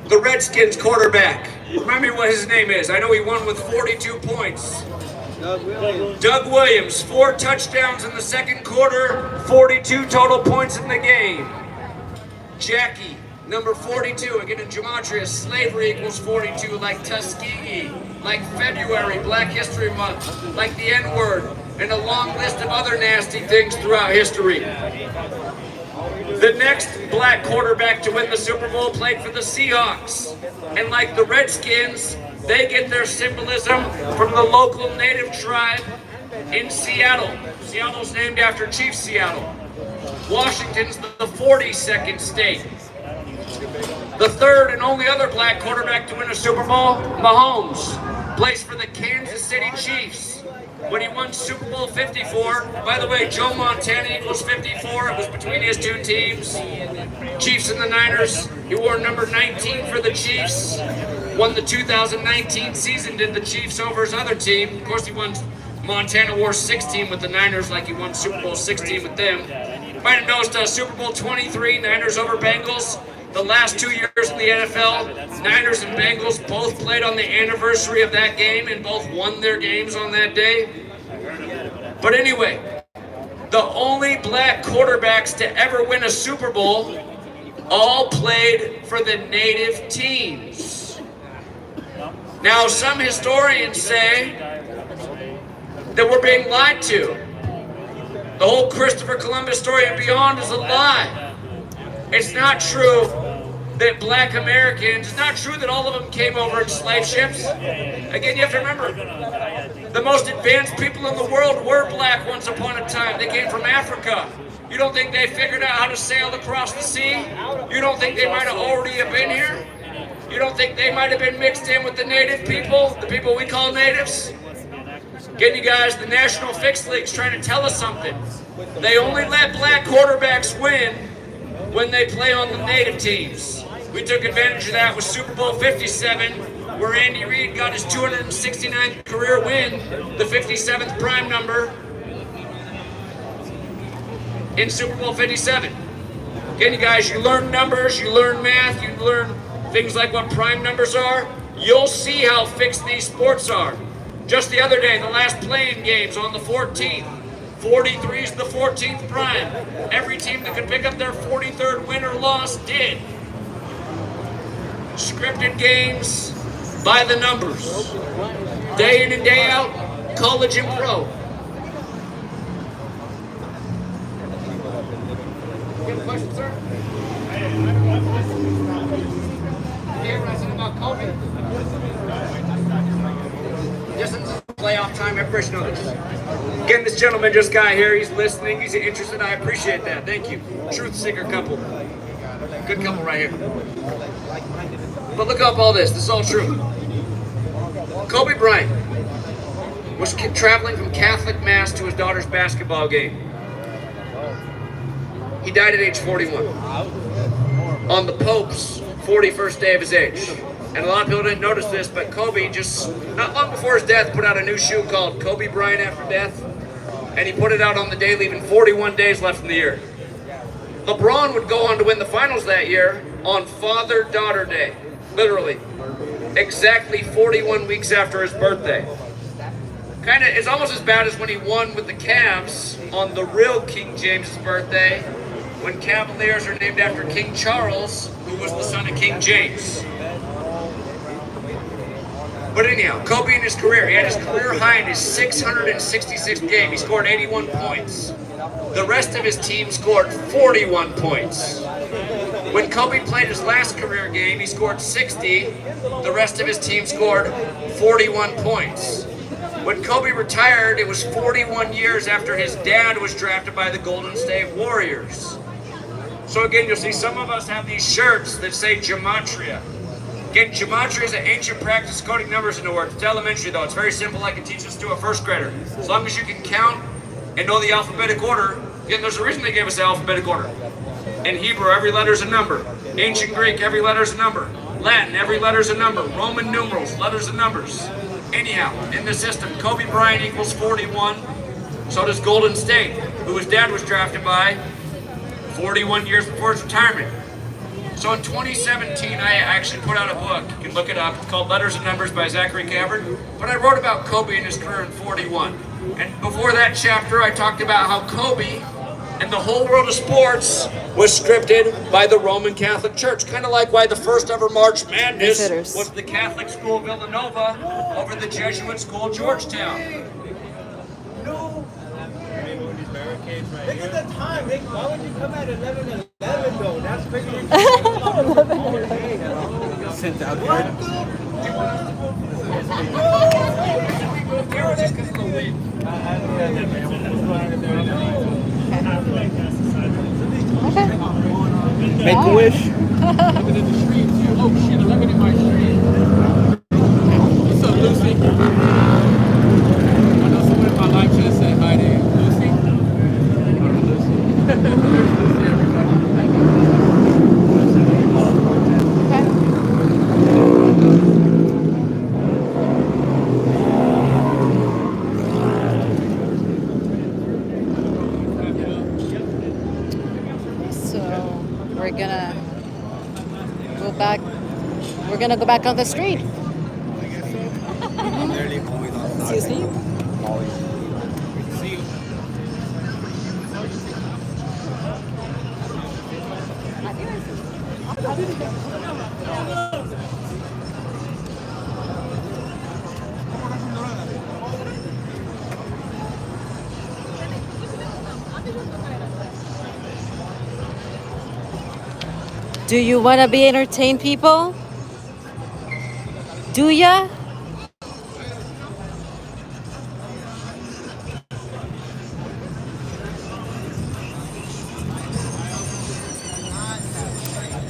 The Redskins quarterback. Remember what his name is. I know he won with 42 points. Doug Williams, 4 touchdowns in the second quarter, 42 total points in the game. Jackie, number 42, again in Gematria, slavery equals 42, like Tuskegee, like February, Black History Month, like the N-word, and a long list of other nasty things throughout history. The next black quarterback to win the Super Bowl played for the Seahawks. And like the Redskins, they get their symbolism from the local native tribe in Seattle. Seattle's named after Chief Seattle. Washington's the 42nd state. The third and only other black quarterback to win a Super Bowl, Mahomes, plays for the Kansas City Chiefs. When he won Super Bowl 54, by the way, Joe Montana equals 54. It was between his 2 teams, Chiefs and the Niners. He wore number 19 for the Chiefs. Won the 2019 season, did the Chiefs over his other team. Of course, Montana wore 16 with the Niners, like he won Super Bowl 16 with them. Might have noticed Super Bowl 23, Niners over Bengals. The last 2 years in the NFL, Niners and Bengals both played on the anniversary of that game and both won their games on that day. But anyway, the only black quarterbacks to ever win a Super Bowl all played for the native teams. Now, some historians say that we're being lied to. The whole Christopher Columbus story and beyond is a lie. It's not true that black Americans, it's not true that all of them came over in slave ships. Again, you have to remember, the most advanced people in the world were black once upon a time. They came from Africa. You don't think they figured out how to sail across the sea? You don't think they might have already have been here? You don't think they might have been mixed in with the native people, the people we call natives? Again, you guys, the National Fixed League's trying to tell us something. They only let black quarterbacks win when they play on the native teams. We took advantage of that with Super Bowl 57, where Andy Reid got his 269th career win, the 57th prime number in Super Bowl 57. Again, you guys, you learn numbers, you learn math, you learn things like what prime numbers are. You'll see how fixed these sports are. Just the other day, the last playing games on the 14th, 43 is the 14th prime. Every team that could pick up their 43rd win or loss did. Scripted games by the numbers. Day in and day out, college and pro. You have a question, sir? About Kobe. Just playoff time, everybody knows this. Again, this gentleman just got here. He's listening. He's interested. I appreciate that. Thank you. Truth seeker couple. Good couple right here. But look up all this. This is all true. Kobe Bryant was traveling from Catholic Mass to his daughter's basketball game. He died at age 41 on the Pope's 41st day of his age. And a lot of people didn't notice this, but Kobe just, not long before his death, put out a new shoe called Kobe Bryant After Death. And he put it out on the day, leaving 41 days left in the year. LeBron would go on to win the finals that year on Father-Daughter Day. Literally. Exactly 41 weeks after his birthday. Kinda, it's almost as bad as when he won with the Cavs on the real King James' birthday, when Cavaliers are named after King Charles, who was the son of King James. But anyhow, Kobe in his career, he had his career high in his 666th game. He scored 81 points. The rest of his team scored 41 points. When Kobe played his last career game, he scored 60. The rest of his team scored 41 points. When Kobe retired, it was 41 years after his dad was drafted by the Golden State Warriors. So again, you'll see some of us have these shirts that say Gematria. Again, Gematria is an ancient practice of coding numbers into words. It's elementary though. It's very simple. I can teach this to a first grader. As long as you can count and know the alphabetic order. Again, there's a reason they gave us the alphabetic order. In Hebrew, every letter is a number. Ancient Greek, every letter is a number. Latin, every letter is a number. Roman numerals, letters and numbers. Anyhow, in the system, Kobe Bryant equals 41. So does Golden State, who his dad was drafted by 41 years before his retirement. So in 2017, I actually put out a book. You can look it up. It's called Letters and Numbers by Zachary Hubbard. But I wrote about Kobe and his career in 41. And before that chapter, I talked about how Kobe and the whole world of sports was scripted by the Roman Catholic Church. Kind of like why the first ever March Madness was the Catholic school Villanova over the Jesuit school Georgetown. Look at the time. Why would you come at 11:11 though? That's crazy. Sent out here. Make a wish. Look at the street too. Oh shit, I'm looking at my street. What's up, Lucy? I know someone in my live chat said hi to you. Lucy? Lucy. Lucy, everybody. Thank you. We're gonna go back on the street. Excuse me? See you. Do you want to be entertained, people? Do ya?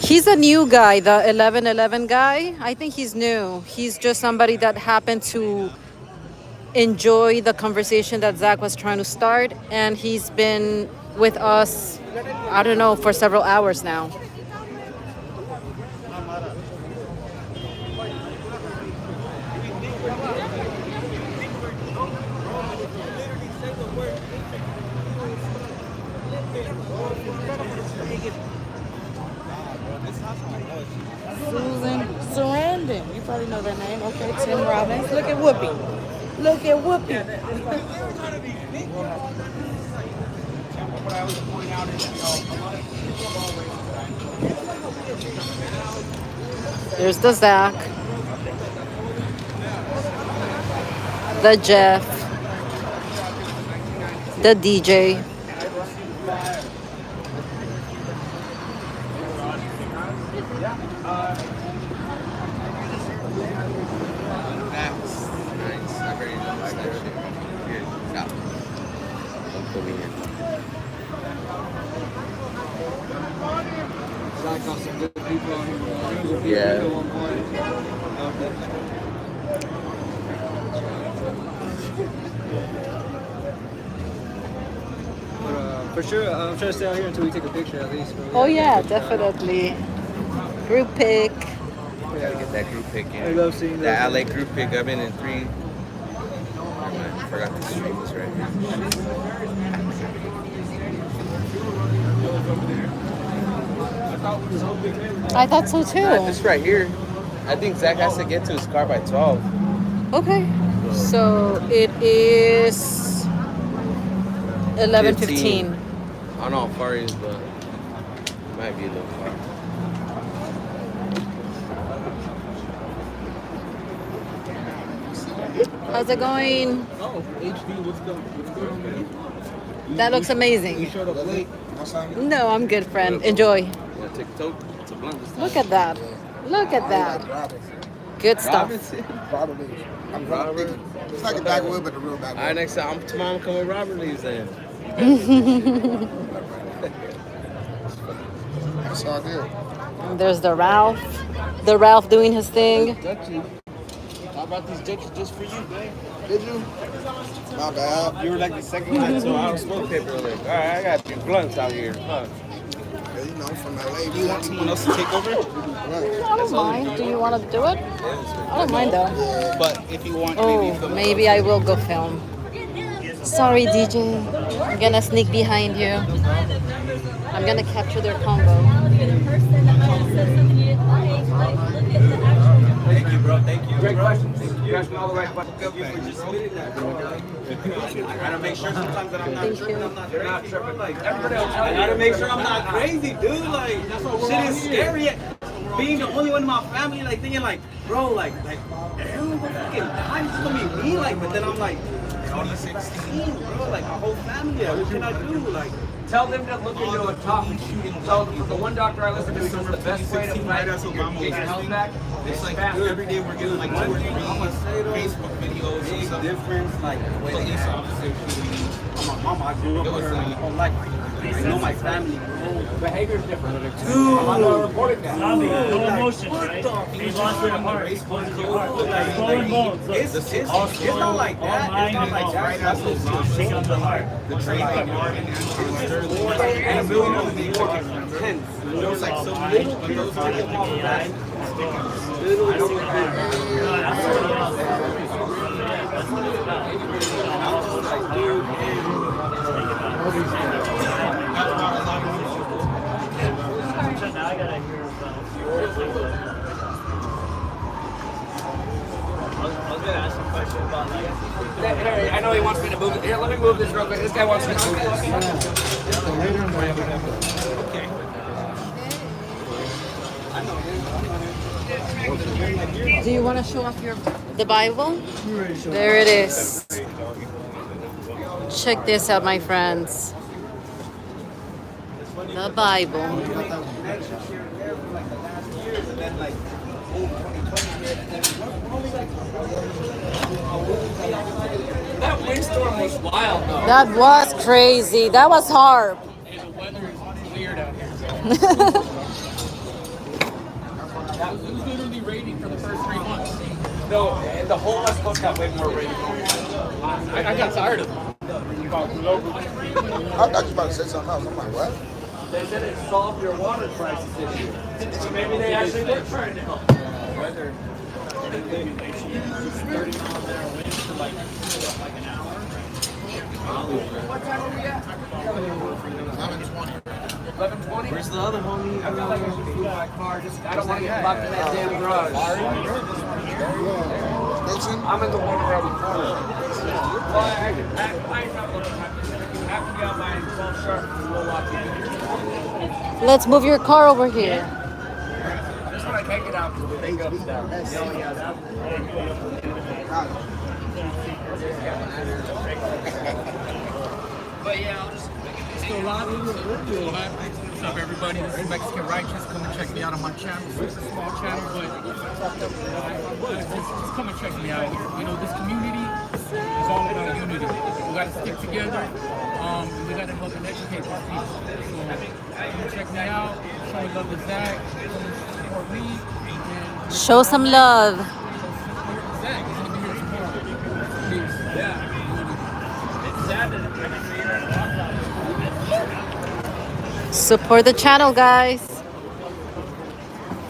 He's He's a new guy, the 1111 guy. I think he's new. He's just somebody that happened to enjoy the conversation that Zach was trying to start, and he's been with us, I don't know, for several hours now. Susan Sarandon. You probably know that name. Okay, Tim Robbins. Look at Whoopi. Look at Whoopi. There's the Zach, the Jeff, the DJ. Yeah. For sure, I'm trying to stay out here until we take a picture at least. Oh yeah, definitely. Group pic. Gotta get that group pic in. I love seeing that LA group pic. I've been in 3. I forgot to stream this right here. I thought so too. This right here. I think Zach has to get to his car by 12. Okay. So it is 11:15. I don't know how far it is, but it might be a little far. How's it going? Oh, HD, what's going on? That looks amazing. You showed up late. No, I'm good, friend. Enjoy. You want to take a toke? It's a blunt this time. Look at that. Look at that. Good stuff. Robert. It's like a backwood, but a real backwood. All right, next time, tomorrow I'm coming with Robert leaves then. That's all good. There's the Ralph. The Ralph doing his thing. How about these dicks just for you, babe? Did you? My bad. You were like the second one, so I was smoke paper. Like, all right, I got your blunts out here. Huh? Yeah, you know, from LA. You want someone else to take over? I don't mind. Do you want to do it? I don't mind though. But if you want, Oh, maybe I will go film. Sorry, DJ. I'm gonna sneak behind you. I'm gonna capture their combo. Thank you, bro. Thank you. Great questions. You asked me all the right questions. I gotta make sure sometimes that I'm not tripping. I'm not crazy, bro. Like, everybody else, I gotta make sure I'm not crazy, dude. Like, shit is scary. Being the only one in my family, like, thinking, like, bro, like, everyone will fucking die. It's gonna be me, like, but then I'm like, I'm 16, bro. Like, my whole family. What can I do? Like, Tell them to look into a topic. Tell them the one doctor I listen to says the best way to fight your health back is like fasting. every day we're getting like 2 or 3 Facebook videos. Big difference, like police officers. My mama, I grew up with her my whole life. I know my family. Behavior is different. Dude, I'm not gonna report it now. Zombie, no emotion, right? He lost your heart. He's closing your heart. Swollen bones. Look. It's not like that. It's not like that. That's what's Shake on the heart. the training Martin and a million other things are intense. There's like so little things that get off that. Little Now I gotta hear about I was gonna ask a question about like. Hey, I know he wants me to move it. Here, let me move this real quick. This guy wants me to move this. Okay. Do you want to show off the Bible? There it is. Check this out, my friends. The Bible. That windstorm was wild, though. That was crazy. That was hard. The weather is weird out here. was literally raiding for the first 3 months. No, the whole West Coast got way more rating. I got tired of it. I thought you were about to say something else. I'm like, what? They said it solved your water crisis issue. So maybe they actually were trying to help. Weather. Just 30 mile an hour winds for like an hour. What time are we at? 11:20. Where's the other homie? I feel like I should move my car. I don't want to get locked in that damn garage. I'm in the one around the corner. Well, I have to be on my 12 sharp and we'll lock in. Let's move your car over here. Just when I can't get out because the big up's down. But yeah, I'll just Still live. What's up, everybody? This is Mexican Righteous. Come and check me out on my channel. Super small channel, but just come and check me out. You know, this community is all about unity. We got to stick together. We got to help and educate these people. So come and check me out. Show love to Zach. Come and support me. And Show some love. Zach is going to be here tomorrow. Peace. yeah. It's sad that I can see it. Support the channel, guys.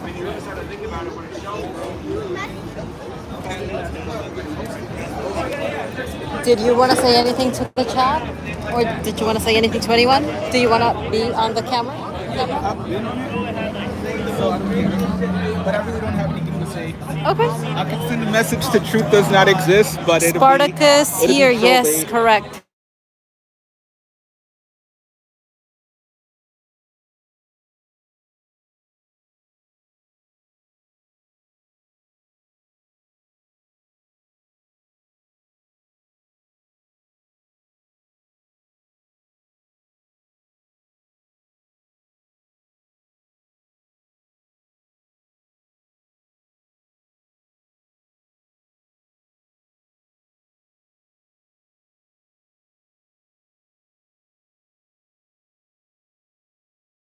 When you really start to think about it, when it shows. Did you want to say anything to the chat? Or did you want to say anything to anyone? Do you want to be on the camera? But I really don't have anything to say. Okay. I can send a message to Truth Does Not Exist, but Spartacus here, yes, correct.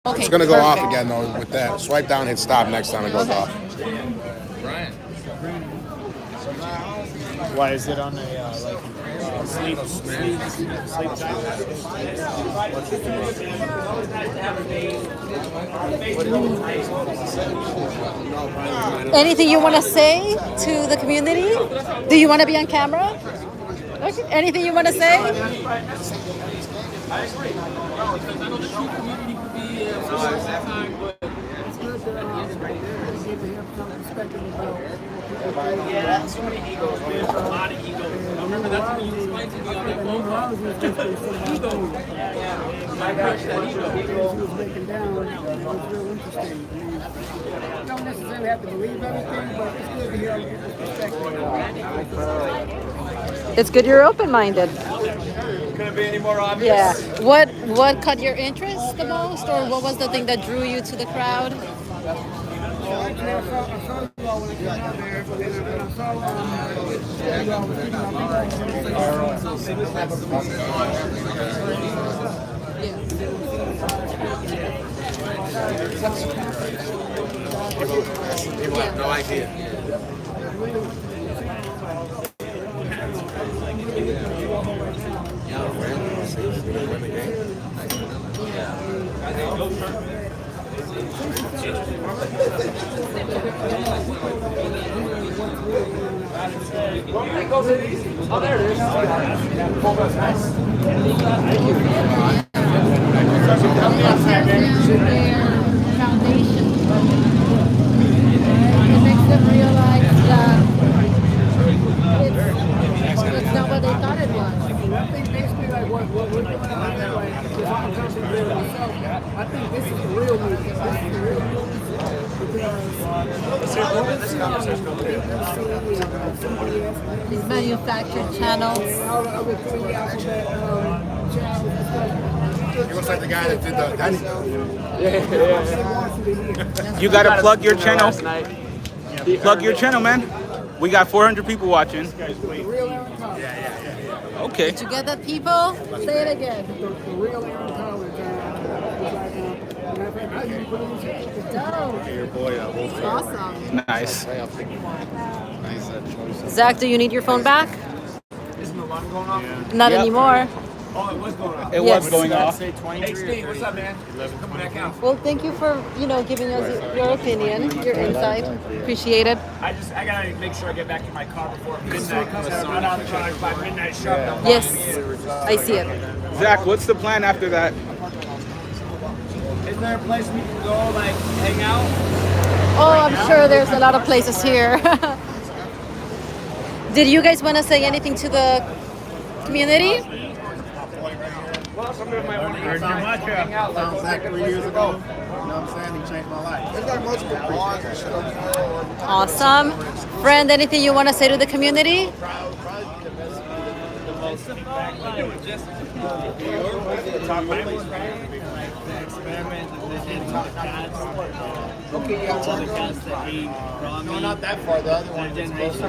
Okay, It's gonna go off perfect. again though with that. Swipe down, hit stop next time it goes off. Why is it on a sleep Anything you want to say to the community? Do you want to be on camera? Okay. Anything you want to say? Yeah, so many egos, man. A lot of egos. I remember that's when you explained to me on that phone call. Ego. Yeah. I got that ego. Don't necessarily have to believe everything, but it's good to hear other people's perspective. It's good you're open-minded. Couldn't be any more obvious. Yeah. What caught your interest the most, or what was the thing that drew you to the crowd? Actually, I saw you all when I came out there, but then I saw you all was People have no idea. Oh, there it is. Foundation. It makes them realize that it's not what they thought it was. I think basically like what we're doing out there, like if I'm a country player myself, I think this is the real movie. This is the real movie because These manufactured channels. all the other 3 alphabet channels and stuff. He looks like the guy that did the dining. You gotta plug your channel. Plug your channel, man. We got 400 people watching. Okay. Did you get that, people? Say it again. The real Aaron Collins. Your boy, Wolfie. Awesome. Nice. Zach, do you need your phone back? Isn't the alarm going off? Not anymore. Oh, it was going off. It Yes. was going off. Hey, Steve, what's up, man? Coming back out. Well, thank you for, giving us your opinion, your insight. Appreciate it. I gotta make sure I get back to my car before midnight. Run out of the car by midnight sharp. Yes, I see it. Zach, what's the plan after that? Is there a place we can go, like, hang out? Oh, I'm sure there's a lot of places here. Did you guys want to say anything to the community? Well, somebody might want to Gematria found Zach 3 years ago. You know what I'm saying? He changed my life. There's like multiple blogs and shit on there. Awesome. Friend, anything you want to say to the community? Okay, yeah, no, not that far. The other one is closer.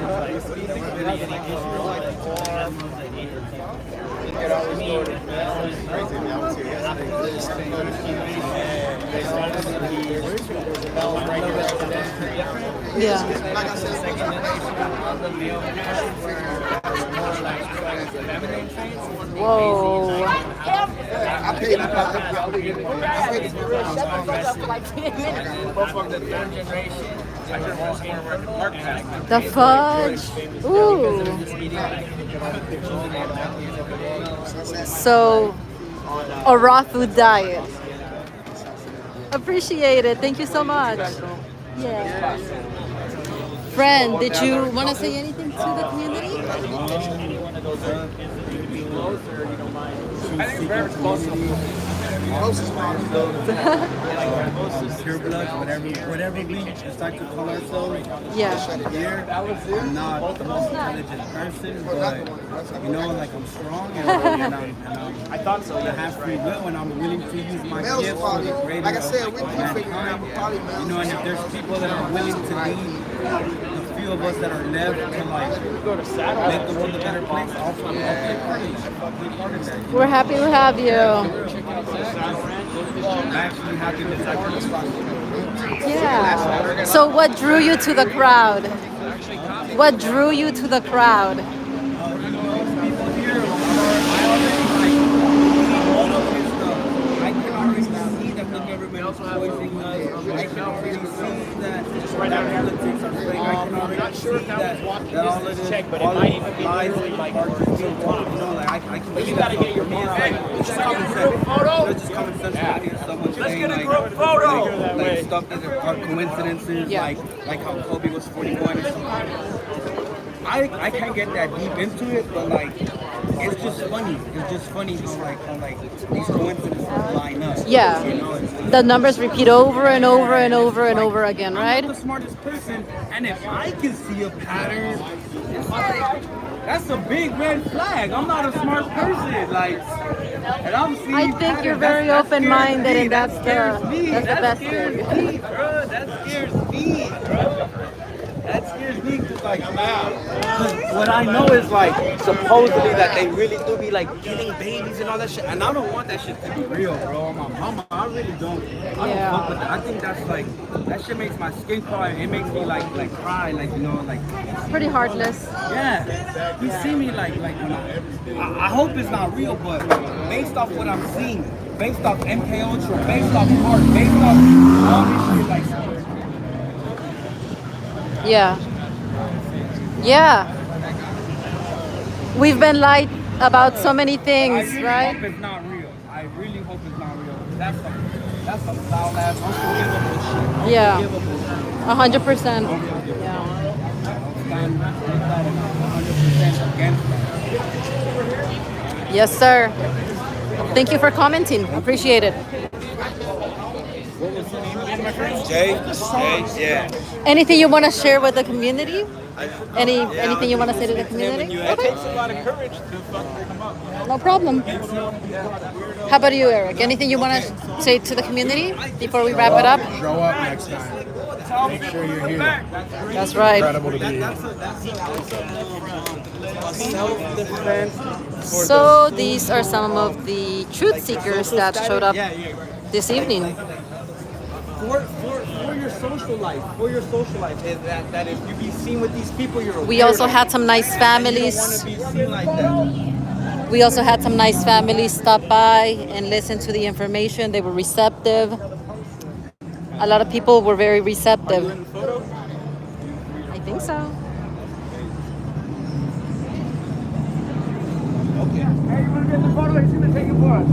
Yeah. Whoa. I paid The fudge. Ooh. So, a raw food diet. Appreciate it. Thank you so much. Yeah. Friend, did you want to say anything to the community? I think we're very close to pure blood, whatever we decide to call ourselves. Yeah. Here, I'm not the most intelligent person, but like I'm strong and I thought so. I have free will and I'm willing to use my gifts for the greater like I said, we mankind. And if there's people that are willing to lead the few of us that are left to make the world a better place, I'll be part of that. We're happy to have you. Yeah. So what drew you to the crowd? What drew you to the crowd? I'm not sure if that was walking distance check, but it might even be literally like you gotta get your more just common sense. Let's get a group photo. Like stuff that are coincidences, like how Kobe was 41 or something. I can't get that deep into it, but it's just funny. It's just funny how these coincidences line up. Yeah. The numbers repeat over and over and over and over again, right? I'm not the smartest person, and if I can see a pattern, it's that's a big red flag. I'm not a smart person, and I'm seeing. I think you're very open-minded, and that's the best thing. That scares me, bro. That scares me because what I know is supposedly that they really do be getting babies and all that shit, and I don't want that shit to be real, bro. My mama, I really don't. I don't fuck with that. I think that's that shit makes my skin crawl. It makes me cry, It's pretty heartless. Yeah, you see me when I hope it's not real, but based off what I'm seeing, based off MK Ultra, based off heart, based off all this shit, Yeah. Yeah. We've been lied about so many things, right? I hope it's not real. I really hope it's not real. That's some foul ass, unforgivable shit. Yeah. 100%. Unforgivable. Yeah. Stand 100% against that. Yes, sir. Thank you for commenting. Appreciate it. Jay, yeah. Anything you want to share with the community? Anything you want to say to the community? It takes a lot of courage to come up. No problem. How about you, Eric? Anything you want to say to the community before we wrap it up? Show up next time. Make sure you're here. That's right. Incredible to be here. So these are some of the truth seekers that showed up this evening. for your social life, is that if you be seen with these people, you're a We also weirdo. had some nice And you don't families. want to be seen like that. We also had some nice families stop by and listen to the information. They were receptive. A lot of people were very receptive. Are you in the photo? I think so. Okay. Hey, you want to get the photo? He's going to take it for us.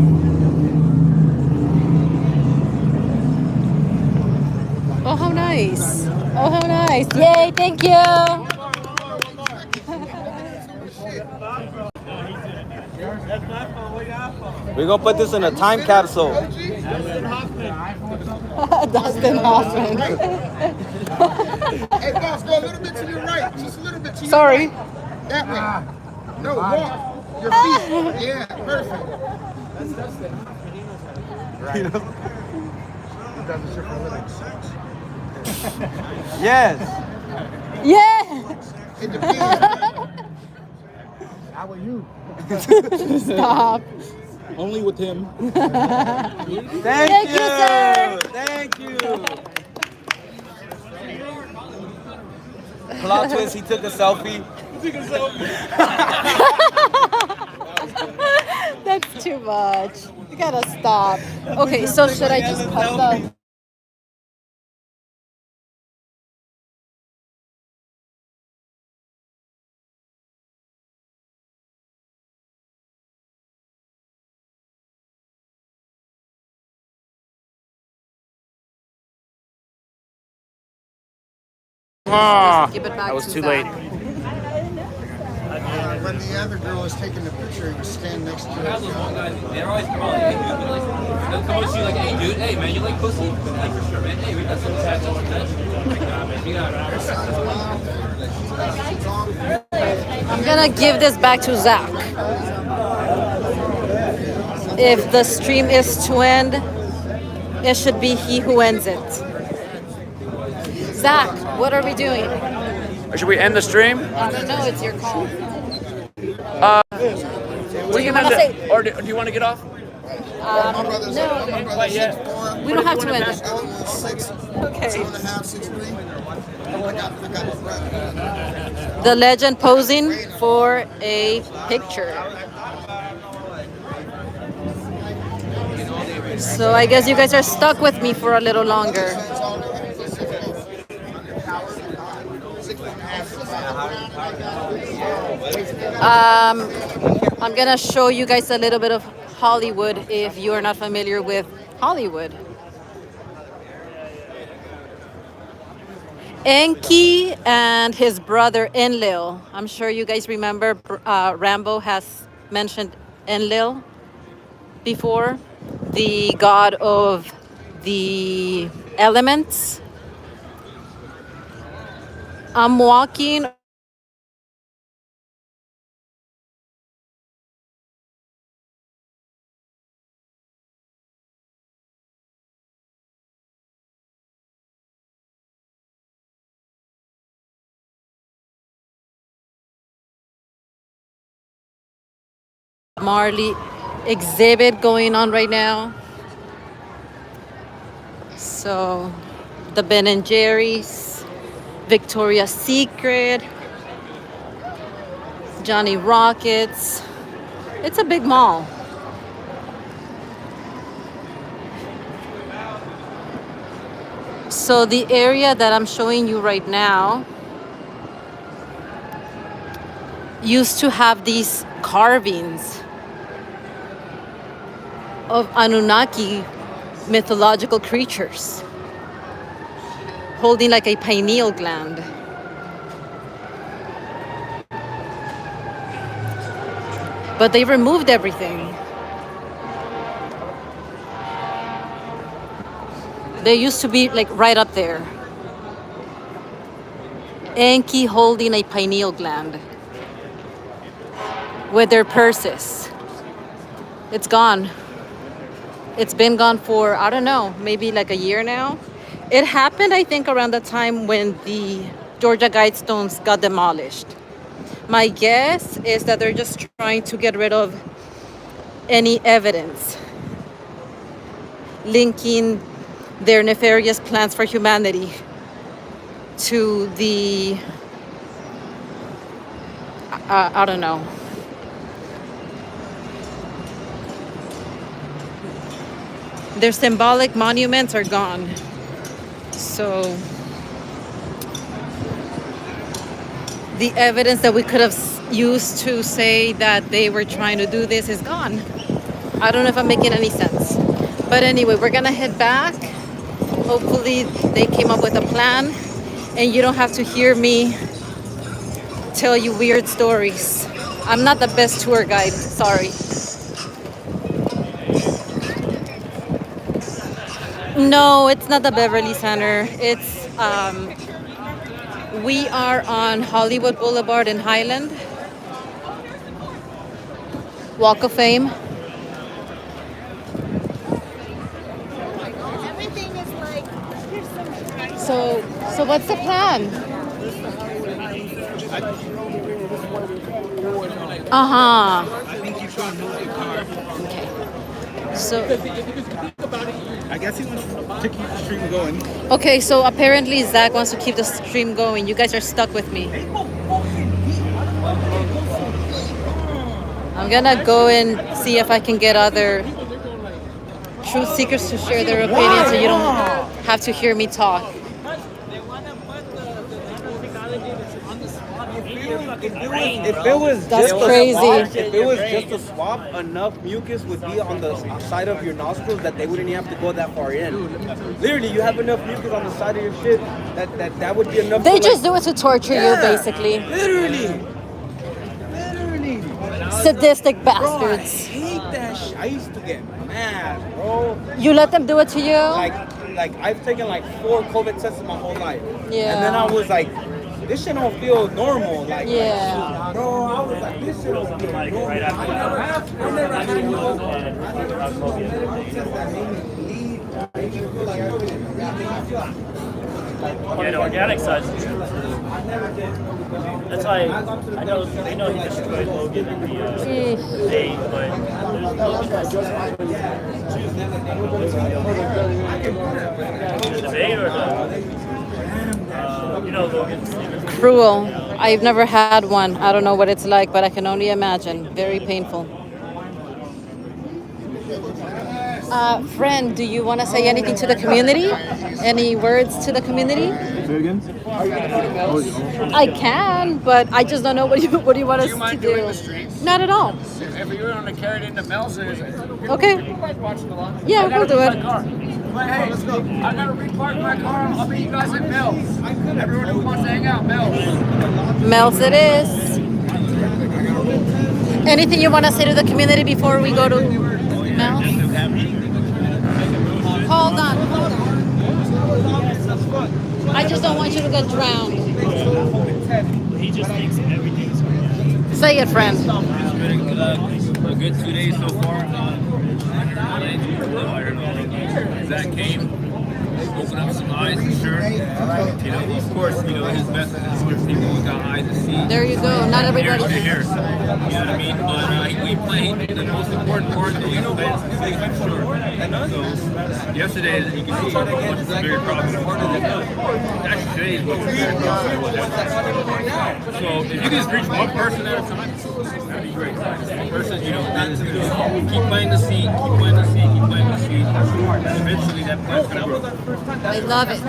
Oh, how nice. Oh, how nice. Yay, thank you. We're going to put this in a time capsule. Dustin Hoffman. Hey, boss, go a little bit to your right. Just a little bit to your Sorry. right. That way. No, walk. Your feet. Yeah, perfect. You know? He does this shit for a living. Yes. Yeah. It depends. How are you? Stop. Only with him. Thank you, sir. Thank you. Plot twist, he took a selfie. That's too much. You gotta stop. Okay, so should I just cut the... Give it back that was to too Zach. late. When the other girl is taking the picture, you stand next to her. They're always calling. Hey, dude, they'll come up to you like, hey, dude, hey, man, you like pussy? Like, for sure, man. Hey, we got some tats on that. Like, nah, man, we got I'm gonna give this back to Zach. If the stream is to end, it should be he who ends it. Zach, what are we doing? Or should we end the stream? I don't know, it's your call. We can wanna end say- it. Or do you want to get off? No, Quite yet. we don't have to end it. Okay. 2.5, 6'3". I got The legend posing for a picture. So I guess you guys are stuck with me for a little longer. I'm gonna show you guys a little bit of Hollywood if you are not familiar with Hollywood. Enki and his brother Enlil. I'm sure you guys remember Rambo has mentioned Enlil before, the god of the elements. I'm walking Marley exhibit going on right now. So the Ben and Jerry's, Victoria's Secret, Johnny Rockets. It's a big mall. So the area that I'm showing you right now used to have these carvings of Anunnaki mythological creatures holding like a pineal gland. But they removed everything. They used to be like right up there. Enki holding a pineal gland with their purses. It's gone. It's been gone for, I don't know, maybe like a year now. It happened, I think, around the time when the Georgia Guidestones got demolished. My guess is that they're just trying to get rid of any evidence linking their nefarious plans for humanity to the, I don't know. Their symbolic monuments are gone. So the evidence that we could have used to say that they were trying to do this is gone. I don't know if I'm making any sense. But anyway, we're gonna head back. Hopefully they came up with a plan and you don't have to hear me tell you weird stories. I'm not the best tour guide, sorry. No, it's not the Beverly Center. It's, we are on Hollywood Boulevard in Highland. Walk of Fame. Everything is like, here's some. So what's the plan? Uh-huh. Okay. So I guess he wants to keep the stream going. okay, so apparently Zach wants to keep the stream going. You guys are stuck with me. I'm gonna go and see if I can get other truth seekers to share their opinions so you don't have to hear me talk. If it was That's just crazy. If it was just a swab, enough mucus would be on the side of your nostrils that they wouldn't have to go that far in. Literally, you have enough mucus on the side of your shit that would be enough. They to, just do it to torture you, basically. Literally. Sadistic Bro, I bastards. hate that shit. I used to get mad, bro. You let them do it to you? Like I've taken like 4 COVID tests in my whole life. Yeah. And then I was like, this shit don't feel normal. Like, yeah. bro, I was like, this shit don't feel normal. I never had no medical test that made me bleed. Made me feel like I couldn't. Yeah, the organic side is the truth. That's why I know he destroyed Logan in the debate, but the debate or the Logan's Cruel. I've never had one. I don't know what it's like, but I can only imagine. Very painful. Friend, do you want to say anything to the community? Any words to the community? Say it again? I can, but I just don't know what you want us to do. Not at all. If you want to carry it into Mel's, Okay. watching the lot. Yeah, we'll do it. Hey, let's go. I gotta repark my car. I'll meet you guys at Mel's. Everyone who wants to hang out, Mel's. Mel's it is. Anything you want to say to the community before we go to Mel's? Hold on. I just don't want you to get drowned. he just thinks everything's Say it, friend. A good 2 days so far. Zach came, opened up some eyes for sure. You know, of course, his message is for people who got eyes to see. There you go. Not everybody. Here. You know what I mean? But we played the most important part that we know is for sure. So yesterday, you can see what was very profitable. Actually, today is what was very profitable. So if you can just reach one person at a time, that'd be great. One person, keep playing the seat, keep playing the seat, keep playing the seat. Eventually, that plan's gonna grow. I love it.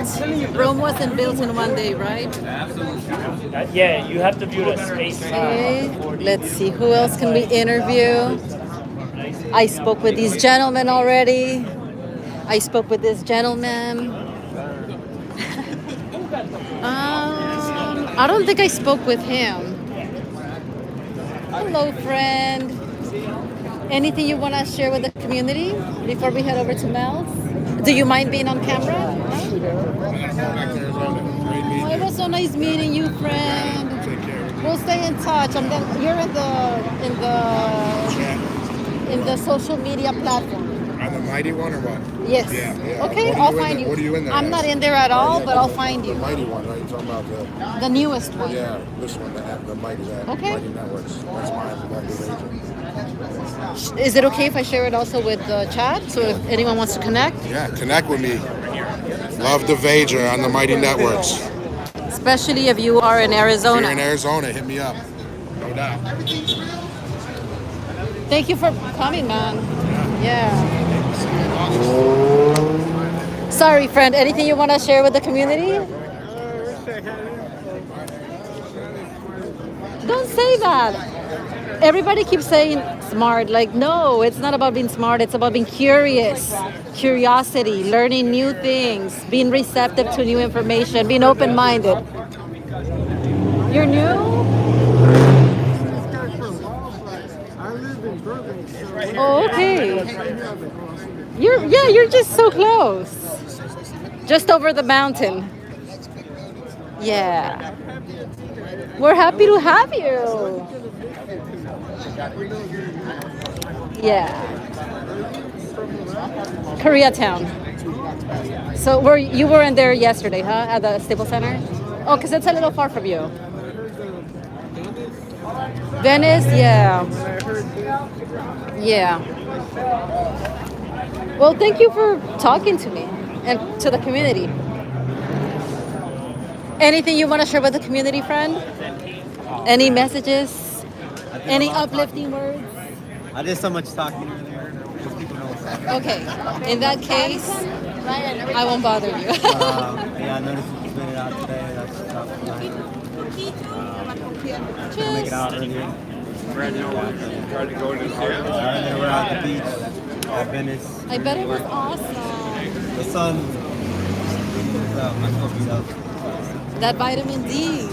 Rome wasn't built in one day, right? Absolutely. Yeah, you have to view the space. Okay. Let's see. Who else can we interview? I spoke with these gentlemen already. I spoke with this gentleman. I don't think I spoke with him. Hello, friend. Anything you want to share with the community before we head over to Mel's? Do you mind being on camera? Oh, it was so nice meeting you, friend. We'll stay in touch. You're in the social media platform. On the mighty one or what? Yes. Yeah. Okay, I'll find you. What are you in there? I'm not in there at all, but I'll find you. The mighty one, right? You're talking about The newest one. Yeah, this one, the mighty, Okay. mighty networks. That's mine. That's the agent. Is it okay if I share it also with the chat? So if anyone wants to connect? Yeah, connect with me. Love the Vager on the Mighty Networks. Especially if you are in If Arizona. you're in Arizona, hit me up. No doubt. Thank you for coming, man. Yeah. Sorry, friend. Anything you want to share with the community? Don't say that. Everybody keeps saying smart. Like, no, it's not about being smart. It's about being curious, curiosity, learning new things, being receptive to new information, being open-minded. You're new? Oh, okay. You're just so close. Just over the mountain. Yeah. We're happy to have you. Yeah. Koreatown. So you weren't there yesterday, huh? At the Staples Center? Oh, because it's a little far from you. Venice, yeah. Yeah. Well, thank you for talking to me and to the community. Anything you want to share with the community, friend? Any messages? Any uplifting words? I did so much talking earlier. People know what's happening. Okay. In that case, I won't bother you. Yeah, I noticed you spit it out today. That's tough. Make it out earlier. Brand new one. Trying to go into the And then we're at the beach at Venice. I bet it was awesome. The sun was up. My coffee's up. That vitamin D.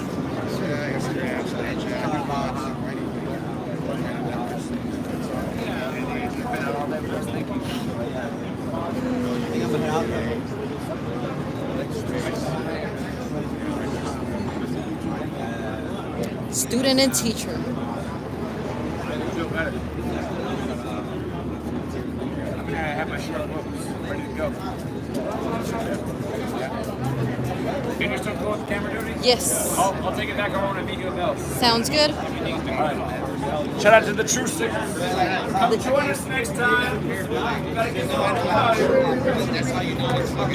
Student and teacher. I'm gonna have my short books ready to go. Can you still go with the camera duty? Yes. I'll take it back home and meet you at Bell's. Sounds good. Shout out to the True Sickers. Come join us next time.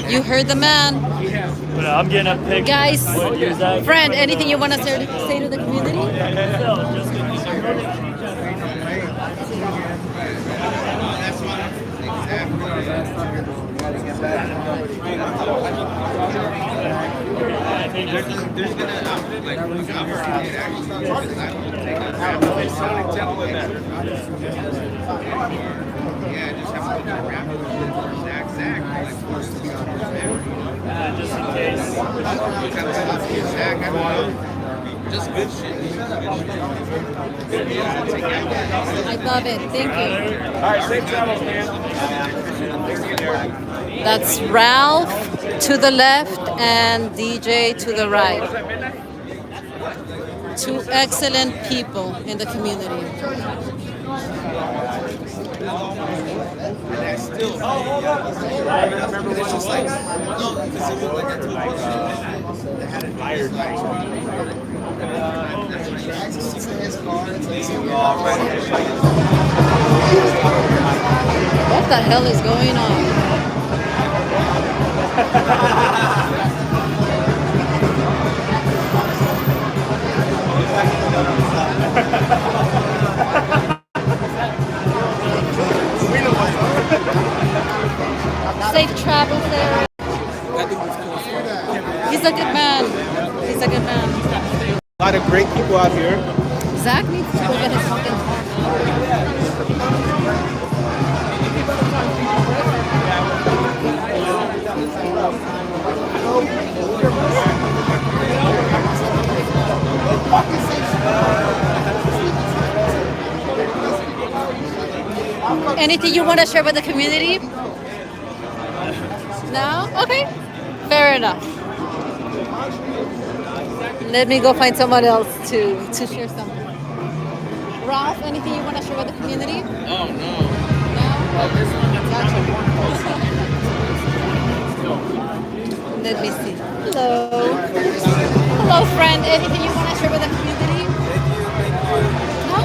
You heard the man. But I'm getting a picture. Guys, with you, Zach. friend, anything you want to say to the community? Masonic temple in that. Just in case. Just good shit. I love it. Thank you. All right, safe travels, man. That's Ralph to the left and DJ to the right. Two excellent people in the community. What the hell is going on? Safe travels there. He's a good man. He's a good man. A lot of great people out here. Zach needs to go get his fucking car. Anything you want to share with the community? No? Okay. Fair enough. Let me go find someone else to share something. Ralph, anything you want to share with the community? Oh, no. Let me see. Hello. Hello, friend. Anything you want to share with the community? No?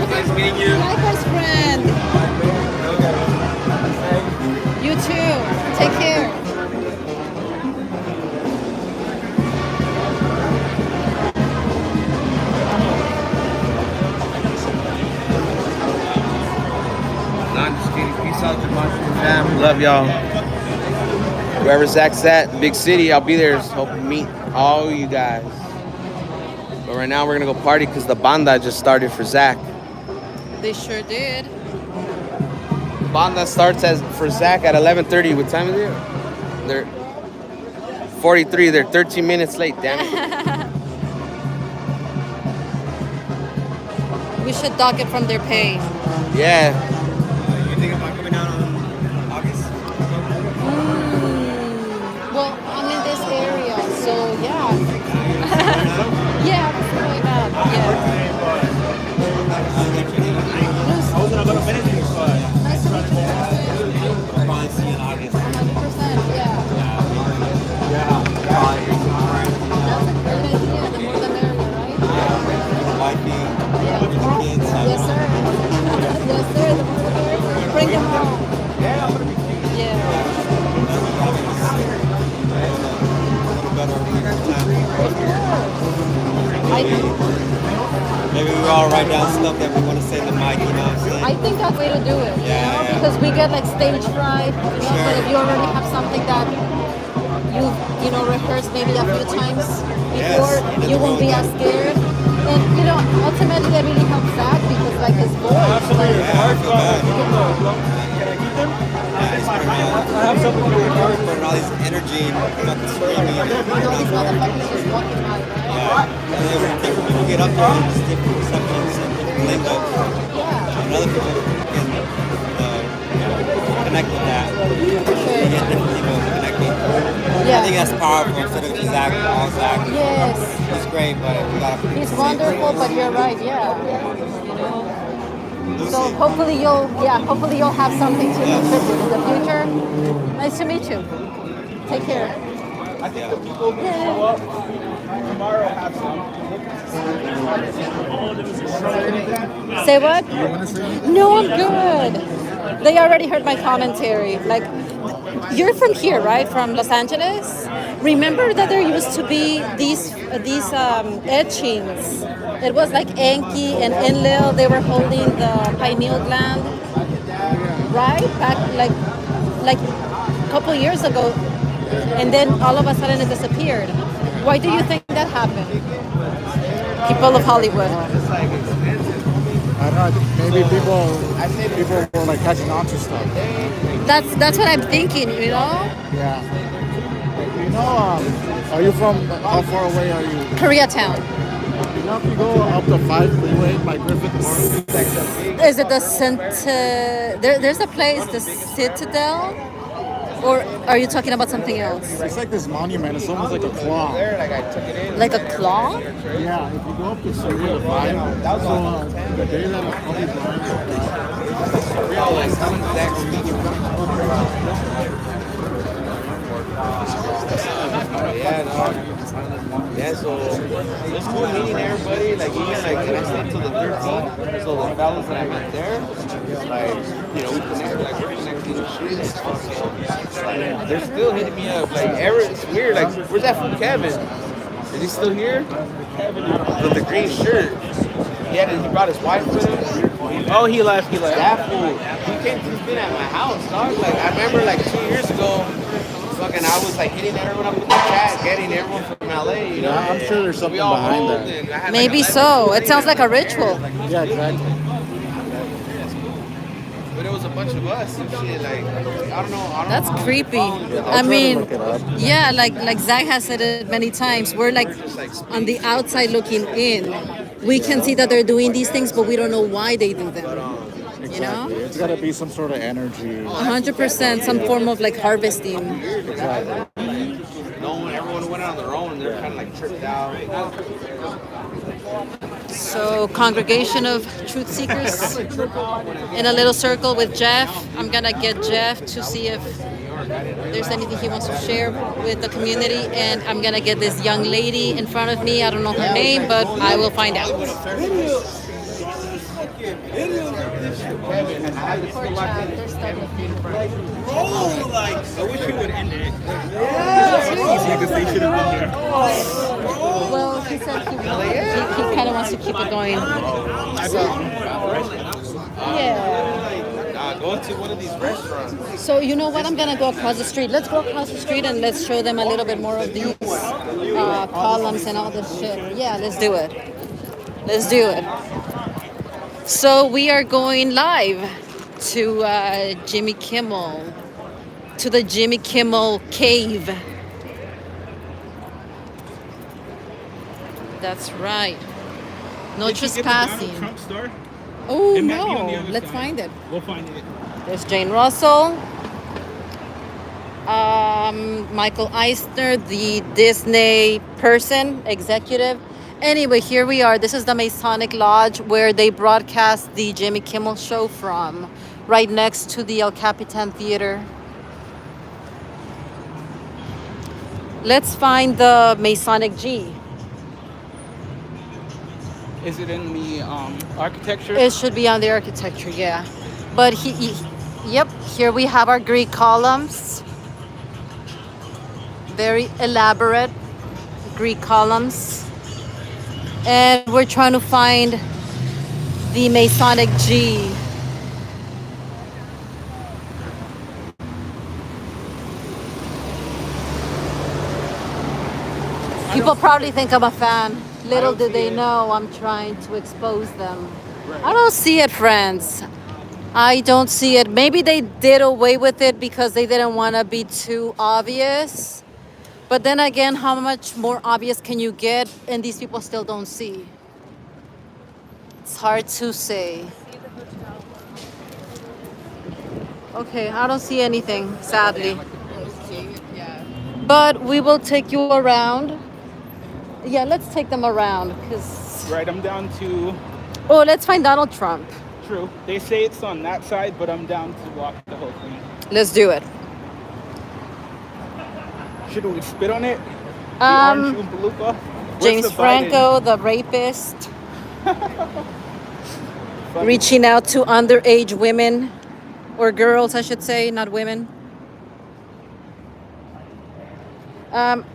Nice meeting you. Likewise, friend. You too. Take care. love y'all. Wherever Zach's at, big city, I'll be there. Hope to meet all you guys. But right now we're gonna go party because the banda just started for Zach. They sure did. Banda starts for Zach at 11:30. What time is it? They're 43. They're 13 minutes late. Damn it. We should dock it from their pay. Yeah. You think about coming down on August? Well, I'm in this area, so yeah. Yeah, what's going on? Yeah. I wasn't about to finish it, but Nice to meet you. I'll probably see you in August. 100%, yeah. Yeah. That's a great idea. The more the merrier, right? Wifey, kids. Yes, sir. Yes, sir. The more the merrier. Bring them home. Yeah. Maybe we all write down stuff that we want to say to the mic, you know what I'm saying? I think that's the way to do it, because we get like stage fright, but if you already have something that you know, rehearsed maybe a few times before, you won't be as scared. And you know, ultimately that really helps Zach because like his voice. I have something to record, but all this energy and fucking screaming. All these motherfuckers just walking by, right? Yeah. And then when different people get up there, it's different perceptions and different lingo. And other people can connect with that. They get different people connecting. I think that's powerful instead of Zach, all Zach. Yes. He's great, but we gotta. He's wonderful, but you're right, yeah. You know. So hopefully you'll have something to contribute in the future. Nice to meet you. Take care. I think the people who show up tomorrow have some. Say what? No, I'm good. They already heard my commentary. Like, you're from here, right? From Los Angeles? Remember that there used to be these etchings. It was like Enki and Enlil. They were holding the pineal gland, right? Back like a couple years ago. And then all of a sudden it disappeared. Why do you think that happened? People of Hollywood. I don't know. Maybe people were like catching on to stuff. That's what I'm thinking. You know. Yeah. You know, are you from? How far away are you? Koreatown. You know, if you go up the 5 freeway by Griffith Park. Is it the there's a place, the Citadel? Or are you talking about something else? It's like this monument. It's almost like a claw. Like a claw? Yeah, if you go up to Syria, the 5, so the day that Kobe Yeah, so it's cool meeting everybody. Like, even like, I stayed till the 13th. So the fellas that I met there, like, you know, we connected, like, we're connecting and shit. Like, they're still hitting me up. Like, it's weird. Like, where's that from Kevin? Is he still here? With the green shirt. He brought his wife with him. Oh, he left. That fool. He's been at my house, dog. Like, I remember like 2 years ago, fucking, I was like hitting everyone up in the chat, getting everyone from LA, you know? Yeah, I'm sure there's something behind that. Maybe so. It sounds like a ritual. Yeah, exactly. But it was a bunch of us and shit. Like, I don't know. That's creepy. I mean, yeah, like Zach has said it many times. We're like on the outside looking in. We can see that they're doing these things, but we don't know why they do them. You know? It's got to be some sort of energy. 100%, some form of like harvesting. Exactly. Everyone went on their own and they're kind of like tripped out. So, congregation of truth seekers in a little circle with Jeff. I'm gonna get Jeff to see if there's anything he wants to share with the community, and I'm gonna get this young lady in front of me. I don't know her name, but I will find out. Oh, like, I wish you would end it. Well, he said he kind of wants to keep it going. So, yeah. Going to one of these restaurants. So you know what? I'm gonna go across the street. Let's go across the street and let's show them a little bit more of these columns and all this shit. Yeah, let's do it. Let's do it. So we are going live to Jimmy Kimmel, to the Jimmy Kimmel cave. That's right. No Did you get the Donald trespassing. Trump store? Oh It might be on the no! other Let's side. find it. We'll find it. There's Jane Russell, Michael Eisner, the Disney person, executive. Anyway, here we are. This is the Masonic Lodge where they broadcast the Jimmy Kimmel show from, right next to the El Capitan Theater. Let's find the Masonic G. Is it in the architecture? It should be on the architecture, yeah. But yep, here we have our Greek columns. Very elaborate Greek columns. And we're trying to find the Masonic G. People probably think I'm a fan. Little do they know I'm trying to expose them. I don't see it, friends. I don't see it. Maybe they did away with it because they didn't want to be too obvious. But then again, how much more obvious can you get and these people still don't see? It's hard to say. Okay, I don't see anything, sadly. But we will take you around. Yeah, let's take them around because... Right, I'm down to... Oh, let's find Donald Trump. True. They say it's on that side, but I'm down to walk the whole thing. Let's do it. Should we spit on it? The orange Oompa Loompa? Where's James the Franco, the rapist. Reaching out to underage women. Or girls, I should say, not women.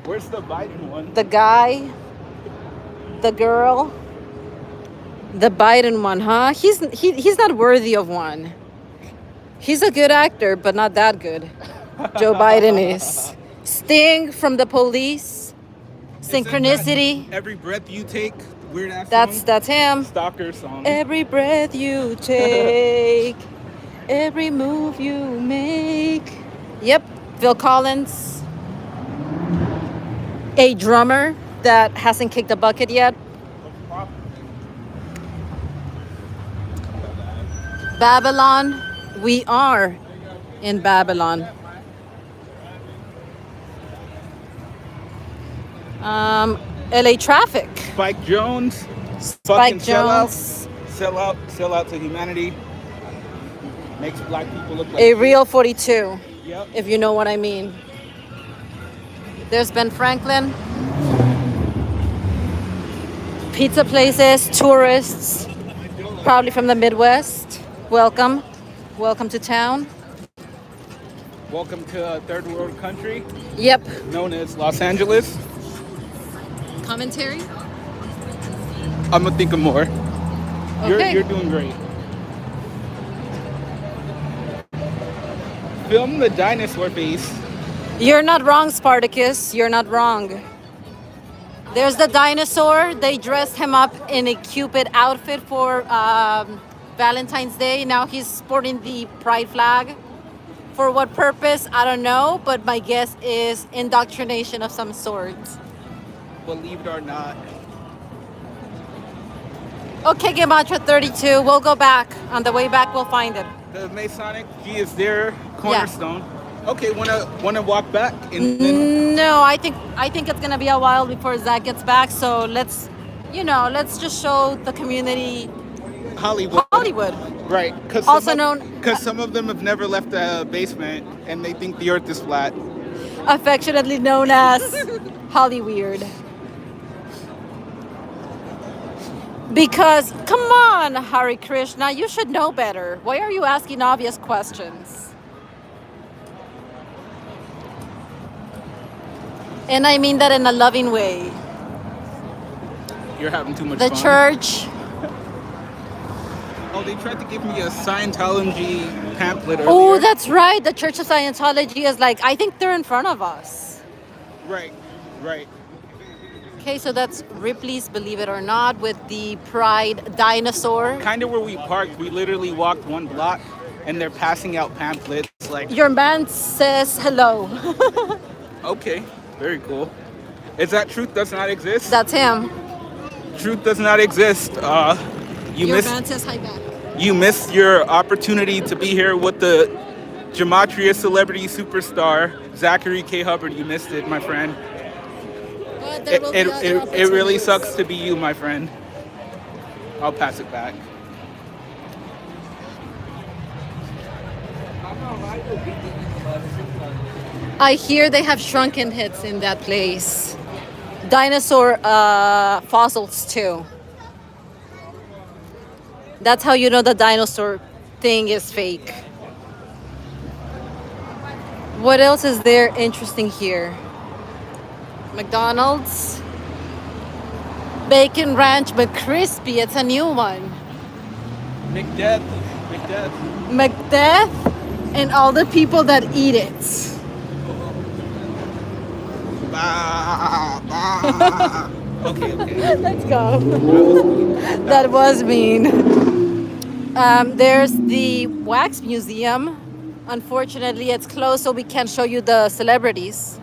Where's the Biden one? The guy, the girl, the Biden one, huh? He's not worthy of one. He's a good actor, but not that good. Joe Biden is. Sting from The Police. Synchronicity. Every breath you take, weird ass That's him. Stalker song. Every breath you take, every move you make. Yep, Phil Collins. A drummer that hasn't kicked a bucket yet. Babylon. We are in Babylon. LA traffic. Spike Jones. Spike fucking Jones. Sell out to humanity. Makes black people look like A real 42. Yep. If you know what I mean. There's Ben Franklin. Pizza places, tourists, probably from the Midwest. Welcome. Welcome to town. Welcome to a third world country. Yep. Known as Los Angeles. Commentary? I'm gonna think of more. Okay. You're doing great. Film the dinosaur face. You're not wrong, Spartacus. You're not wrong. There's the dinosaur. They dressed him up in a Cupid outfit for Valentine's Day. Now he's sporting the pride flag. For what purpose? I don't know, but my guess is indoctrination of some sort. Believe it or not. Okay, Gematria 32. We'll go back. On the way back, we'll find it. The Masonic G is their cornerstone. Okay, wanna walk back and then No, I think it's gonna be a while before Zach gets back. So let's just show the community Hollywood. Right. Because some of them have never left the basement and they think the earth is flat. Affectionately known as Hollyweird. Because, come on, Hare Krishna, you should know better. Why are you asking obvious questions? And I mean that in a loving way. You're having too much The fun. church. Oh, Oh, they tried to give me a Scientology pamphlet earlier. Oh, that's right. The Church of Scientology is like, I think they're in front of us. Right, right. Okay, so that's Ripley's Believe It or Not with the Pride dinosaur. Kind of where we parked, we literally walked 1 block and they're passing out pamphlets like... Your man says hello. Okay, very cool. Is that Truth Does Not Exist? That's him. Truth Does Not Exist. Your man says hi back. You missed your opportunity to be here with the Gematria celebrity superstar, Zachary K. Hubbard. You missed it, my friend. But there will be other It really opportunities. sucks to be you, my friend. I'll pass it back. I hear they have shrunken hits in that place. Dinosaur fossils too. That's how you know the dinosaur thing is fake. What else is there interesting here? McDonald's. Bacon Ranch McCrispy. It's a new one. McDeath. McDeath and all the people that eat it. Okay. Let's go. That was mean. There's the Wax Museum. Unfortunately, it's closed, so we can't show you the celebrities.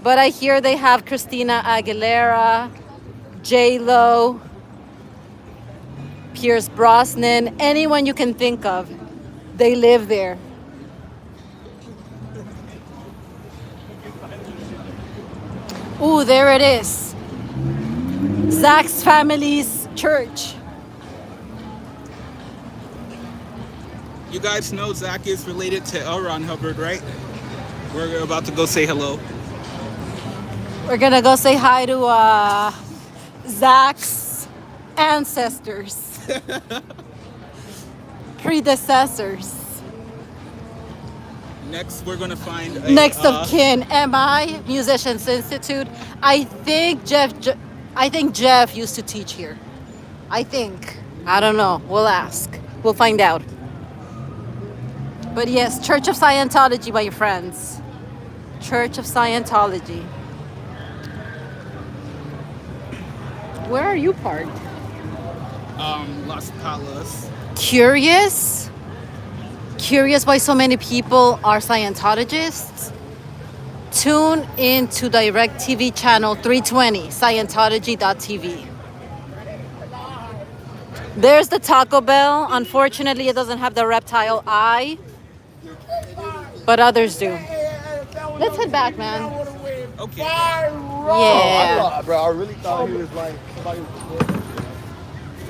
But I hear they have Christina Aguilera, J-Lo, Pierce Brosnan, anyone you can think of. They live there. Ooh, there it is. Zach's family's church. You guys know Zach is related to L. Ron Hubbard, right? We're about to go say hello. We're gonna go say hi to Zach's ancestors, predecessors. Next, we're gonna find Next of kin, MI Musicians Institute. I think Jeff used to teach here. I don't know. We'll ask. We'll find out. But yes, Church of Scientology, my friends. Church of Scientology. Where are you parked? Las Palas. Curious why so many people are Scientologists? Tune in to DirecTV channel 320, Scientology.tv. There's the Taco Bell. Unfortunately, it doesn't have the reptile eye, but others do. Let's head back, man. Okay. Yeah. Bro, I really thought he was like somebody was recording.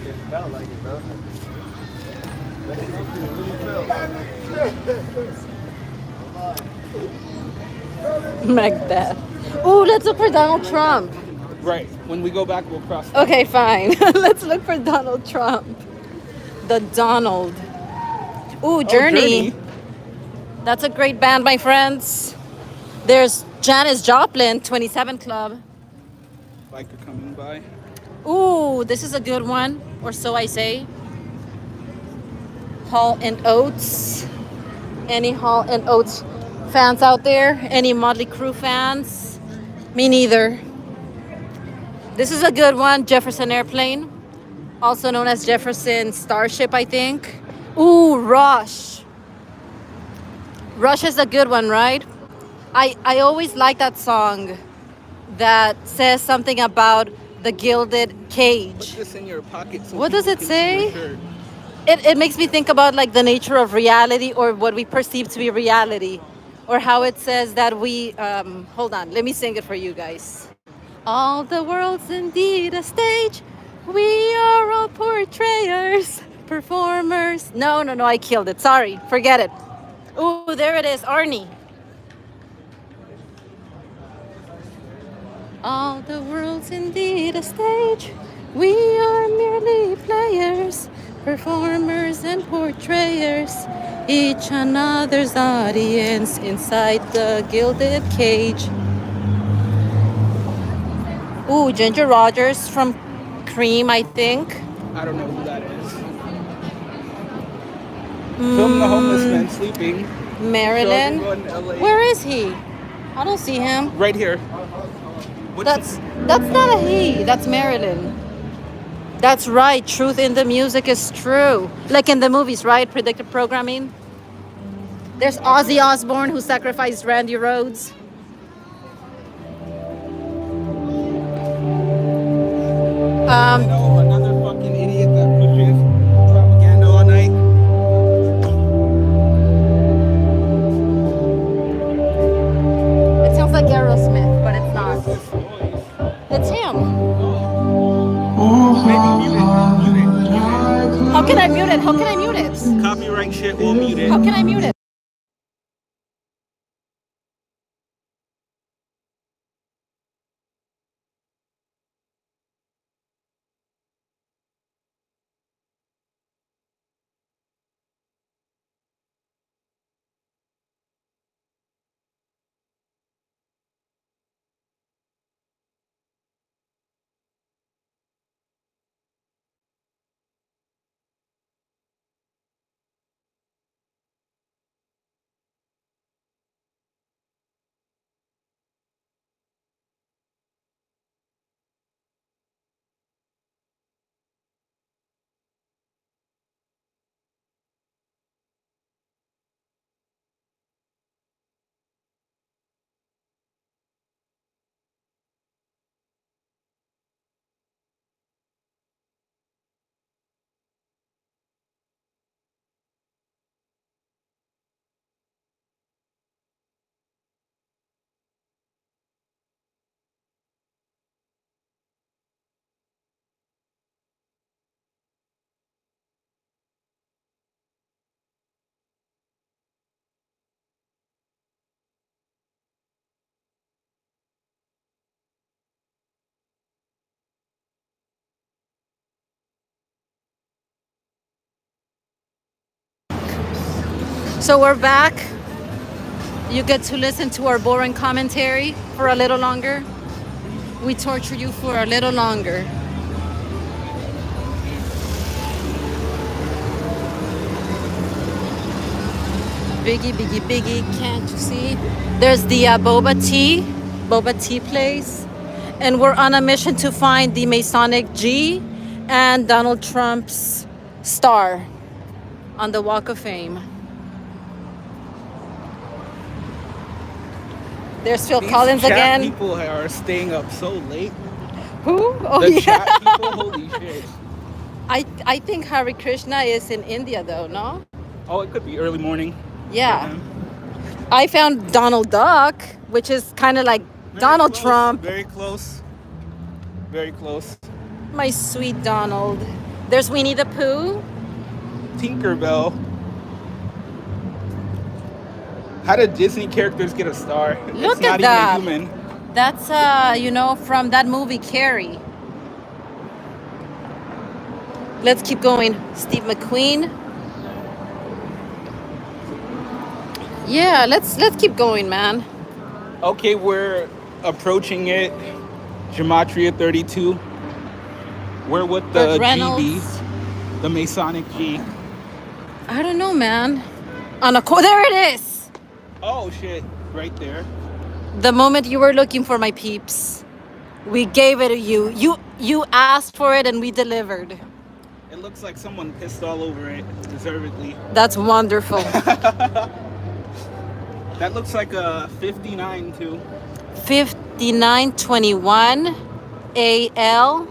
It felt like it, bro. Macbeth. Ooh, let's look for Donald Trump. Right. When we go back, we'll cross. Okay, fine. Let's look for Donald Trump. The Donald. Ooh, Journey. That's a great band, my friends. There's Janis Joplin, 27 Club. Biker coming by. Ooh, this is a good one, or so I say. Hall and Oates. Any Hall and Oates fans out there? Any Motley Crue fans? Me neither. This is a good one, Jefferson Airplane, also known as Jefferson Starship, I think. Ooh, Rush. Rush is a good one, right? I always like that song that says something about the gilded cage. Put this in your pocket. So What does it people can see say? your shirt. It makes me think about like the nature of reality, or what we perceive to be reality, or how it says that we, hold on, let me sing it for you guys. All the world's indeed a stage. We are all portrayers, performers. No, I killed it. Sorry, forget it. Ooh, there it is, Arnie. All the world's indeed a stage. We are merely players, performers and portrayers, each another's audience inside the gilded cage. Ooh, Ginger Rogers from Cream, I think. I don't know who that is. Film the homeless man sleeping. Maryland. Show everyone LA. Where is he? I don't see him. Right here. That's not a he. That's Marilyn. That's right. Truth in the music is true. Like in the movies, right? Predictive programming. There's Ozzy Osbourne who sacrificed Randy Rhoads. Another fucking idiot that pushes propaganda all night. It sounds like Aerosmith, but it's not. It's him. How can I mute it? How can I mute it? Copyright shit will mute it. How can I mute it? So we're back. You get to listen to our boring commentary for a little longer. We torture you for a little longer. Biggie, biggie, biggie, can't you see? There's the boba tea place. And we're on a mission to find the Masonic G and Donald Trump's star on the Walk of Fame. There's Phil Collins chat again. People are staying up so late. Who? Oh, the yeah. Chat people, holy shit. I think Hare Krishna is in India though, no? Oh, it could be early morning. Yeah. I found Donald Duck, which is kind of like Donald close, Trump. Very close. Very close. My sweet Donald. There's Winnie the Pooh. Tinkerbell. How did Disney characters get a star? Look it's not at that. even a human. That's from that movie Carrie. Let's keep going. Steve McQueen. Yeah, let's keep going, man. Okay, we're approaching it. Gematria 32. We're with the GD, the Masonic G. I don't know, man. There it is. Oh shit, right there. The moment you were looking for, my peeps, we gave it to you. You asked for it and we delivered. It looks like someone pissed all over it, deservedly. That's wonderful. That looks like a 59 too. 5921 AL.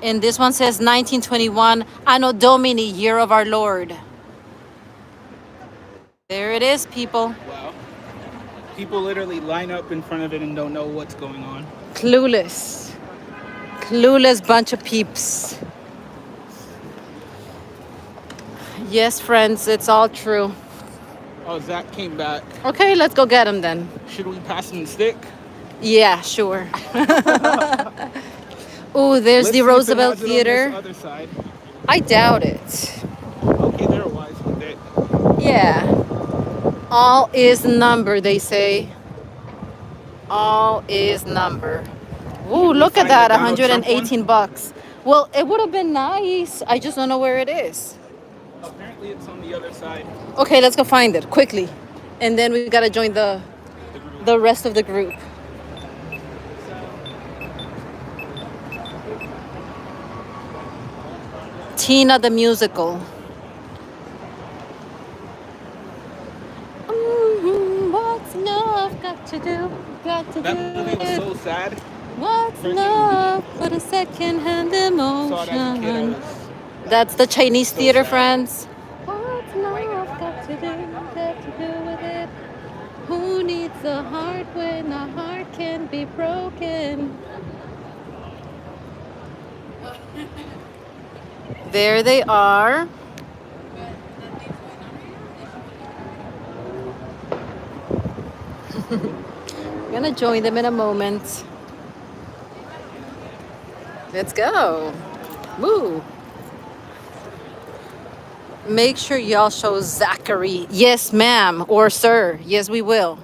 And this one says 1921 Anno Domini, year of our Lord. There it is, people. Wow. People literally line up in front of it and don't know what's going on. Clueless. Clueless bunch of peeps. Yes, friends, it's all true. Oh, Zach came back. Okay, let's go get him then. Should we pass him the stick? Yeah, sure. Oh, there's the Roosevelt Theater. Other side. I doubt it. Okay, they're wise with it. Yeah. All is number, they say. All is number. Ooh, look at that, 118 bucks. Well, it would have been nice. I just don't know where it is. Apparently it's on the other side. Okay, let's go find it quickly. And then we gotta join the rest of the group. Tina the musical. What's love got to do? Got to That do movie was it. so sad. What's love but a second-hand Saw it as a kid. I emotion? was That's the Chinese theater, sad. friends. What's love got to do with it? Who needs a heart when a heart can be broken? There they are. I'm gonna join them in a moment. Let's go. Woo. Make sure y'all show Zachary. Yes, ma'am, or sir. Yes, we will.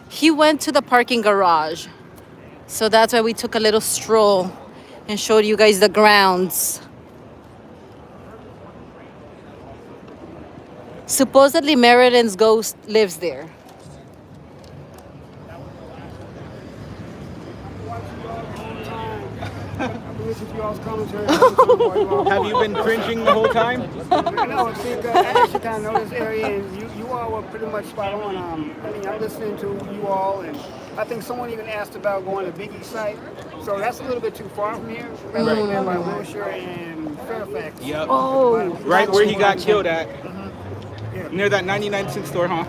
He went to the parking garage. So that's why we took a little stroll and showed you guys the grounds. Supposedly Meriden ghost lives there. Have you been cringing the whole time? No, see, I actually kind of know this area, and you all were pretty much spot on. I mean, I'm listening to you all, and I think someone even asked about going to Biggie's site. So that's a little bit too far from here. Right there by Wilshire and Fairfax. Yep. Oh. Right where he got killed at. Near that 99-cent store, huh?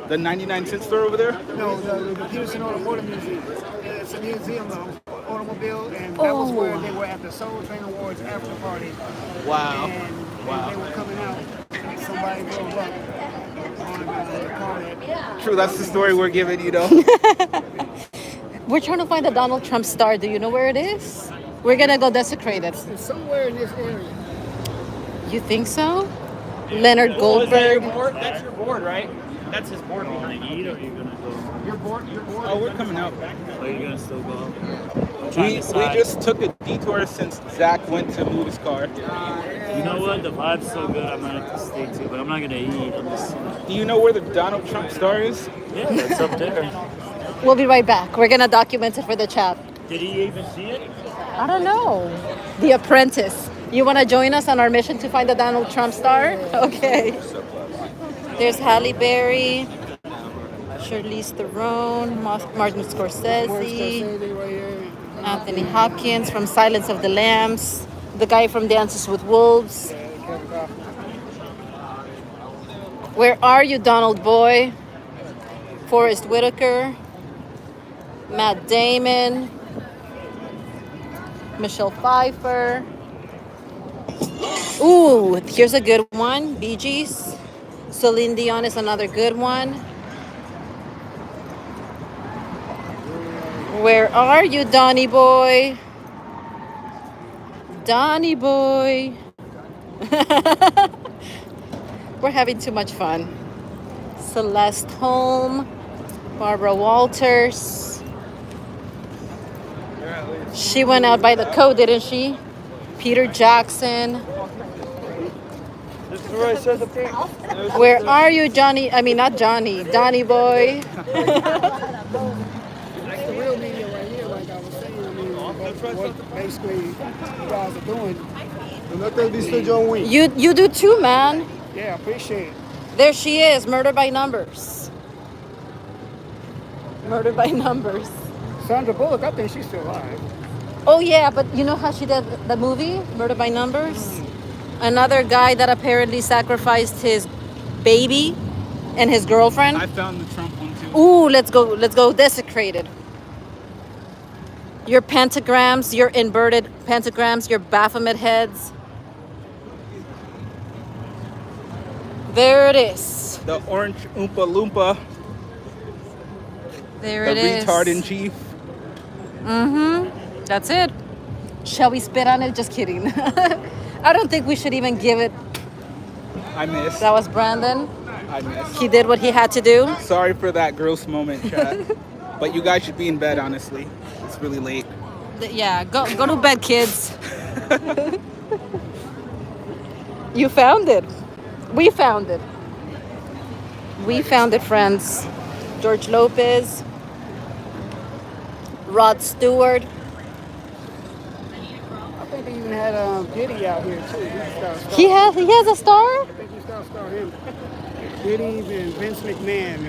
The 99-cent store over there? No, the Peterson Automotive Museum. It's a museum of automobile, and that was where they were at the Soul Train Awards after party. Wow. And they were coming out, and somebody drove up on the car that... True, that's the story we're giving you, though. We're trying to find the Donald Trump star. Do you know where it is? We're gonna go desecrate it. It's somewhere in this area. You think so? Leonard Goldberg. That's your board, right? That's his board behind you. Eat or are you gonna go? Your board. Oh, we're coming out. Are you gonna still go? We just took a detour since Zach went to move his car. You know what? The vibe's so good. I might have to stay too, but I'm not gonna eat. I'm just. Do you know where the Donald Trump star is? Yeah, it's up there. We'll be right back. We're gonna document it for the chat. Did he even see it? I don't know. The Apprentice. You wanna join us on our mission to find the Donald Trump star? Okay. There's Halle Berry, Charlize Theron, Martin Scorsese, Anthony Hopkins from Silence of the Lambs, the guy from Dances with Wolves. Where are you, Donald boy? Forrest Whitaker, Matt Damon, Michelle Pfeiffer. Ooh, here's a good one, Bee Gees. Celine Dion is another good one. Where are you, Donnie boy? Donnie boy. We're having too much fun. Celeste Holm, Barbara Walters. She went out by the code, didn't she? Peter Jackson. Where are you, Johnny? I mean, not Johnny. Donnie boy. That's the real media right here, like I was saying. I mean, what basically you guys are doing. You do too, man. Yeah, appreciate it. There she is, Murder by Numbers. Murder by Numbers. Sandra Bullock, I think she's still alive. Oh yeah, but you know how she did the movie, Murder by Numbers? Another guy that apparently sacrificed his baby and his girlfriend. I found the Trump one too. Ooh, let's go desecrated. Your pentagrams, your inverted pentagrams, your Baphomet heads. There it is. The orange Oompa Loompa. There it is. The retard in chief. Mm-hmm. That's it. Shall we spit on it? Just kidding. I don't think we should even give it. I missed. That was Brandon. I missed. He did what he had to do. Sorry for that gross moment, chat. But you guys should be in bed, honestly. It's really late. Yeah, go to bed, kids. You found it. We found it. We found it, friends. George Lopez, Rod Stewart. I think they even had Diddy out here too. He has a star? I think he starred him. Diddy and Vince McMahon.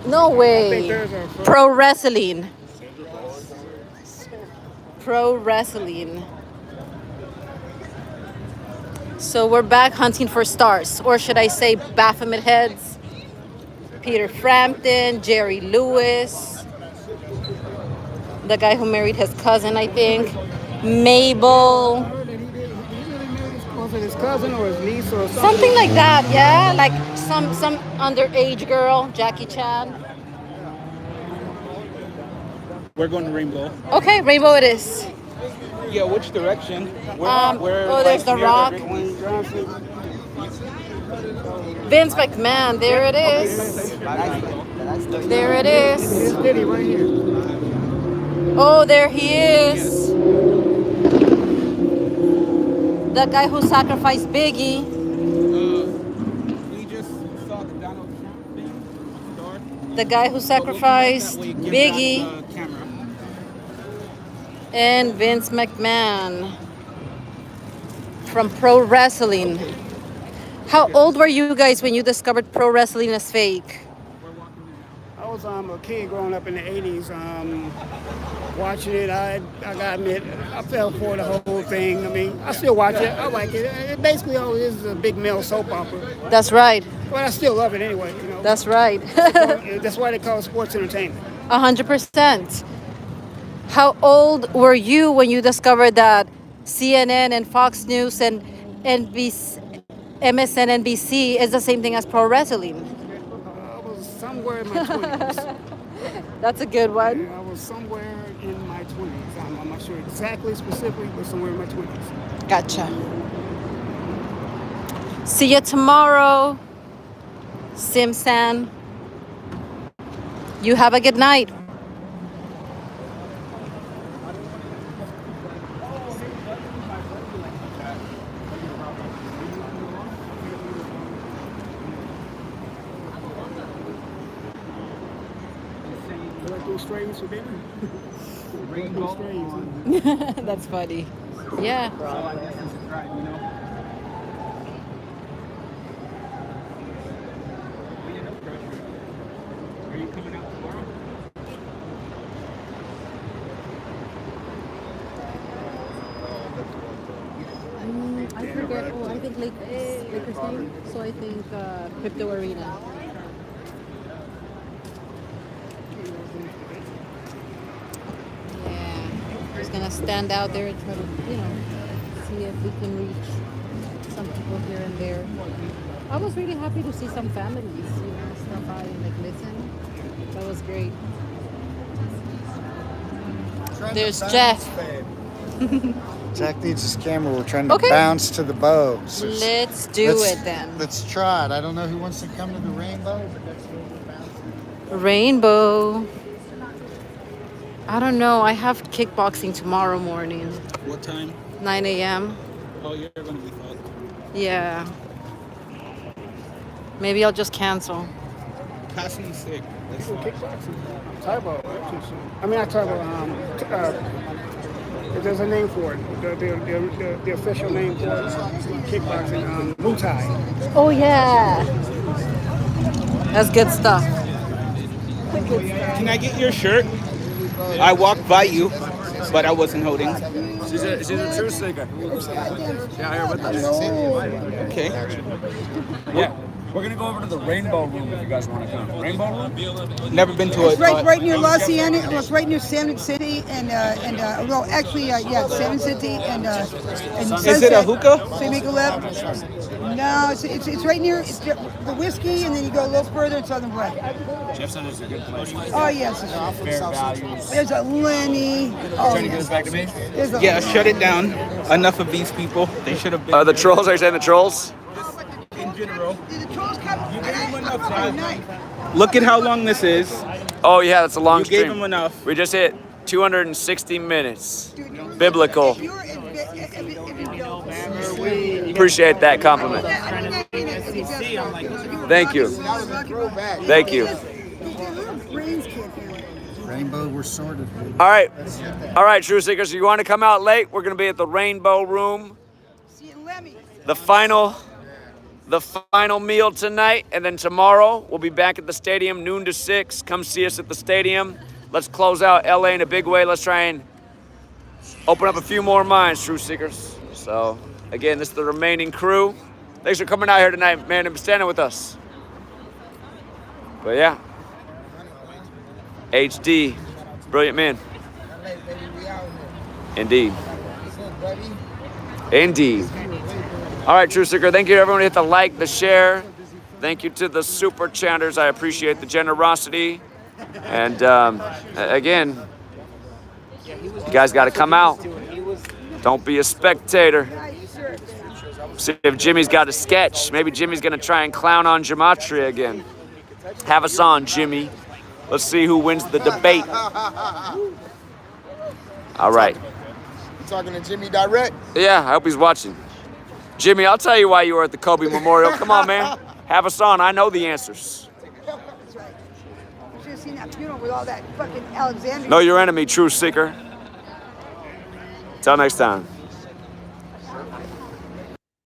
No I way. think there's a Pro wrestling. Pro wrestling. So we're back hunting for stars, or should I say Baphomet heads? Peter Frampton, Jerry Lewis, the guy who married his cousin, I think. Mabel. Was it his cousin or his niece or something? Something like that, yeah. Like some underage girl, Jackie Chan. We're going to Rainbow. Okay, Rainbow it is. Yeah, which direction? There's The Rock. Vince McMahon, there it is. There it is. Oh, there he is. The guy who sacrificed Biggie. We just saw the Donald Trump thing. The guy who sacrificed Biggie. And Vince McMahon from pro wrestling. How old were you guys when you discovered pro wrestling as fake? I was a kid growing up in the 80s, watching it. I gotta admit, I fell for the whole thing. I mean, I still watch it. I like it. It basically all it is a big male soap opera. That's right. But I still love it anyway, you know. That's right. That's why they call it sports entertainment. 100%. How old were you when you discovered that CNN and Fox News and MSNBC is the same thing as pro wrestling? I was somewhere in my 20s. That's a good one. I was somewhere in my 20s. I'm not sure exactly specifically, but somewhere in my 20s. Gotcha. See you tomorrow, Simsan. You have a good night. Strains for dinner. That's funny. Yeah. I forget. Oh, I think Lakers game. So I think Crypto Arena. Just gonna stand out there and try to, see if we can reach some people here and there. I was really happy to see some families, stop by and listen. That was great. There's Jeff. Jack needs his camera. We're trying to bounce to the bows. Let's do it then. Let's try it. I don't know who wants to come to the rainbow, but that's where we're bouncing. Rainbow. I don't know. I have kickboxing tomorrow morning. What time? 9 a.m. Oh, you're going to be fucked. Yeah. Maybe I'll just cancel. Passing sick. That's kickboxing. Turbo. I mean, not turbo. There's a name for it. The official name for it. Kickboxing. Muay Thai. Oh, yeah. That's good stuff. Can I get your shirt? I walked by you, but I wasn't holding. She's a true seeker. Yeah, here with us. Okay. Yeah. We're gonna go over to the Rainbow Room if you guys want to come. Rainbow Room? Never been to it. It's right near Los Angeles. It's right near Salmon City Salmon City and Is it a hookah? St. Nicolette. No, it's right near the whiskey, and then you go a little further in Southern Bright. Jeff said it's a good place. Oh yes. Fair values. There's a Lenny. Trying to get us back to me? Yeah, shut it down. Enough of these people. They should have been. The trolls? Are you saying the trolls? In general. Look at how long this is. Oh yeah, that's a long You stream. gave him enough. We just hit 260 minutes. Biblical. If you're in Appreciate that compliment. Thank you. Thank you. Rainbow, we're sorted. All right, True Seekers. You want to come out late? We're going to be at the Rainbow Room. The final meal tonight, and then tomorrow we'll be back at the stadium noon to 6. Come see us at the stadium. Let's close out LA in a big way. Let's try and open up a few more minds, True Seekers. So again, this is the remaining crew. Thanks for coming out here tonight, man, and standing with us. But yeah, HD, brilliant man. Indeed. Indeed. All right, True Seeker, thank you to everyone who hit the like, the share. Thank you to the super chatters. I appreciate the generosity. And again, you guys got to come out. Don't be a spectator. See if Jimmy's got a sketch. Maybe Jimmy's going to try and clown on Gematria again. Have us on, Jimmy. Let's see who wins the debate. All right. You talking to Jimmy direct? Yeah, I hope he's watching. Jimmy, I'll tell you why you were at the Kobe Memorial. Come on, man. Have us on. I know the answers. That's right. You should have seen that funeral with all that fucking Alexandria. Know your enemy, True Seeker. Till next time.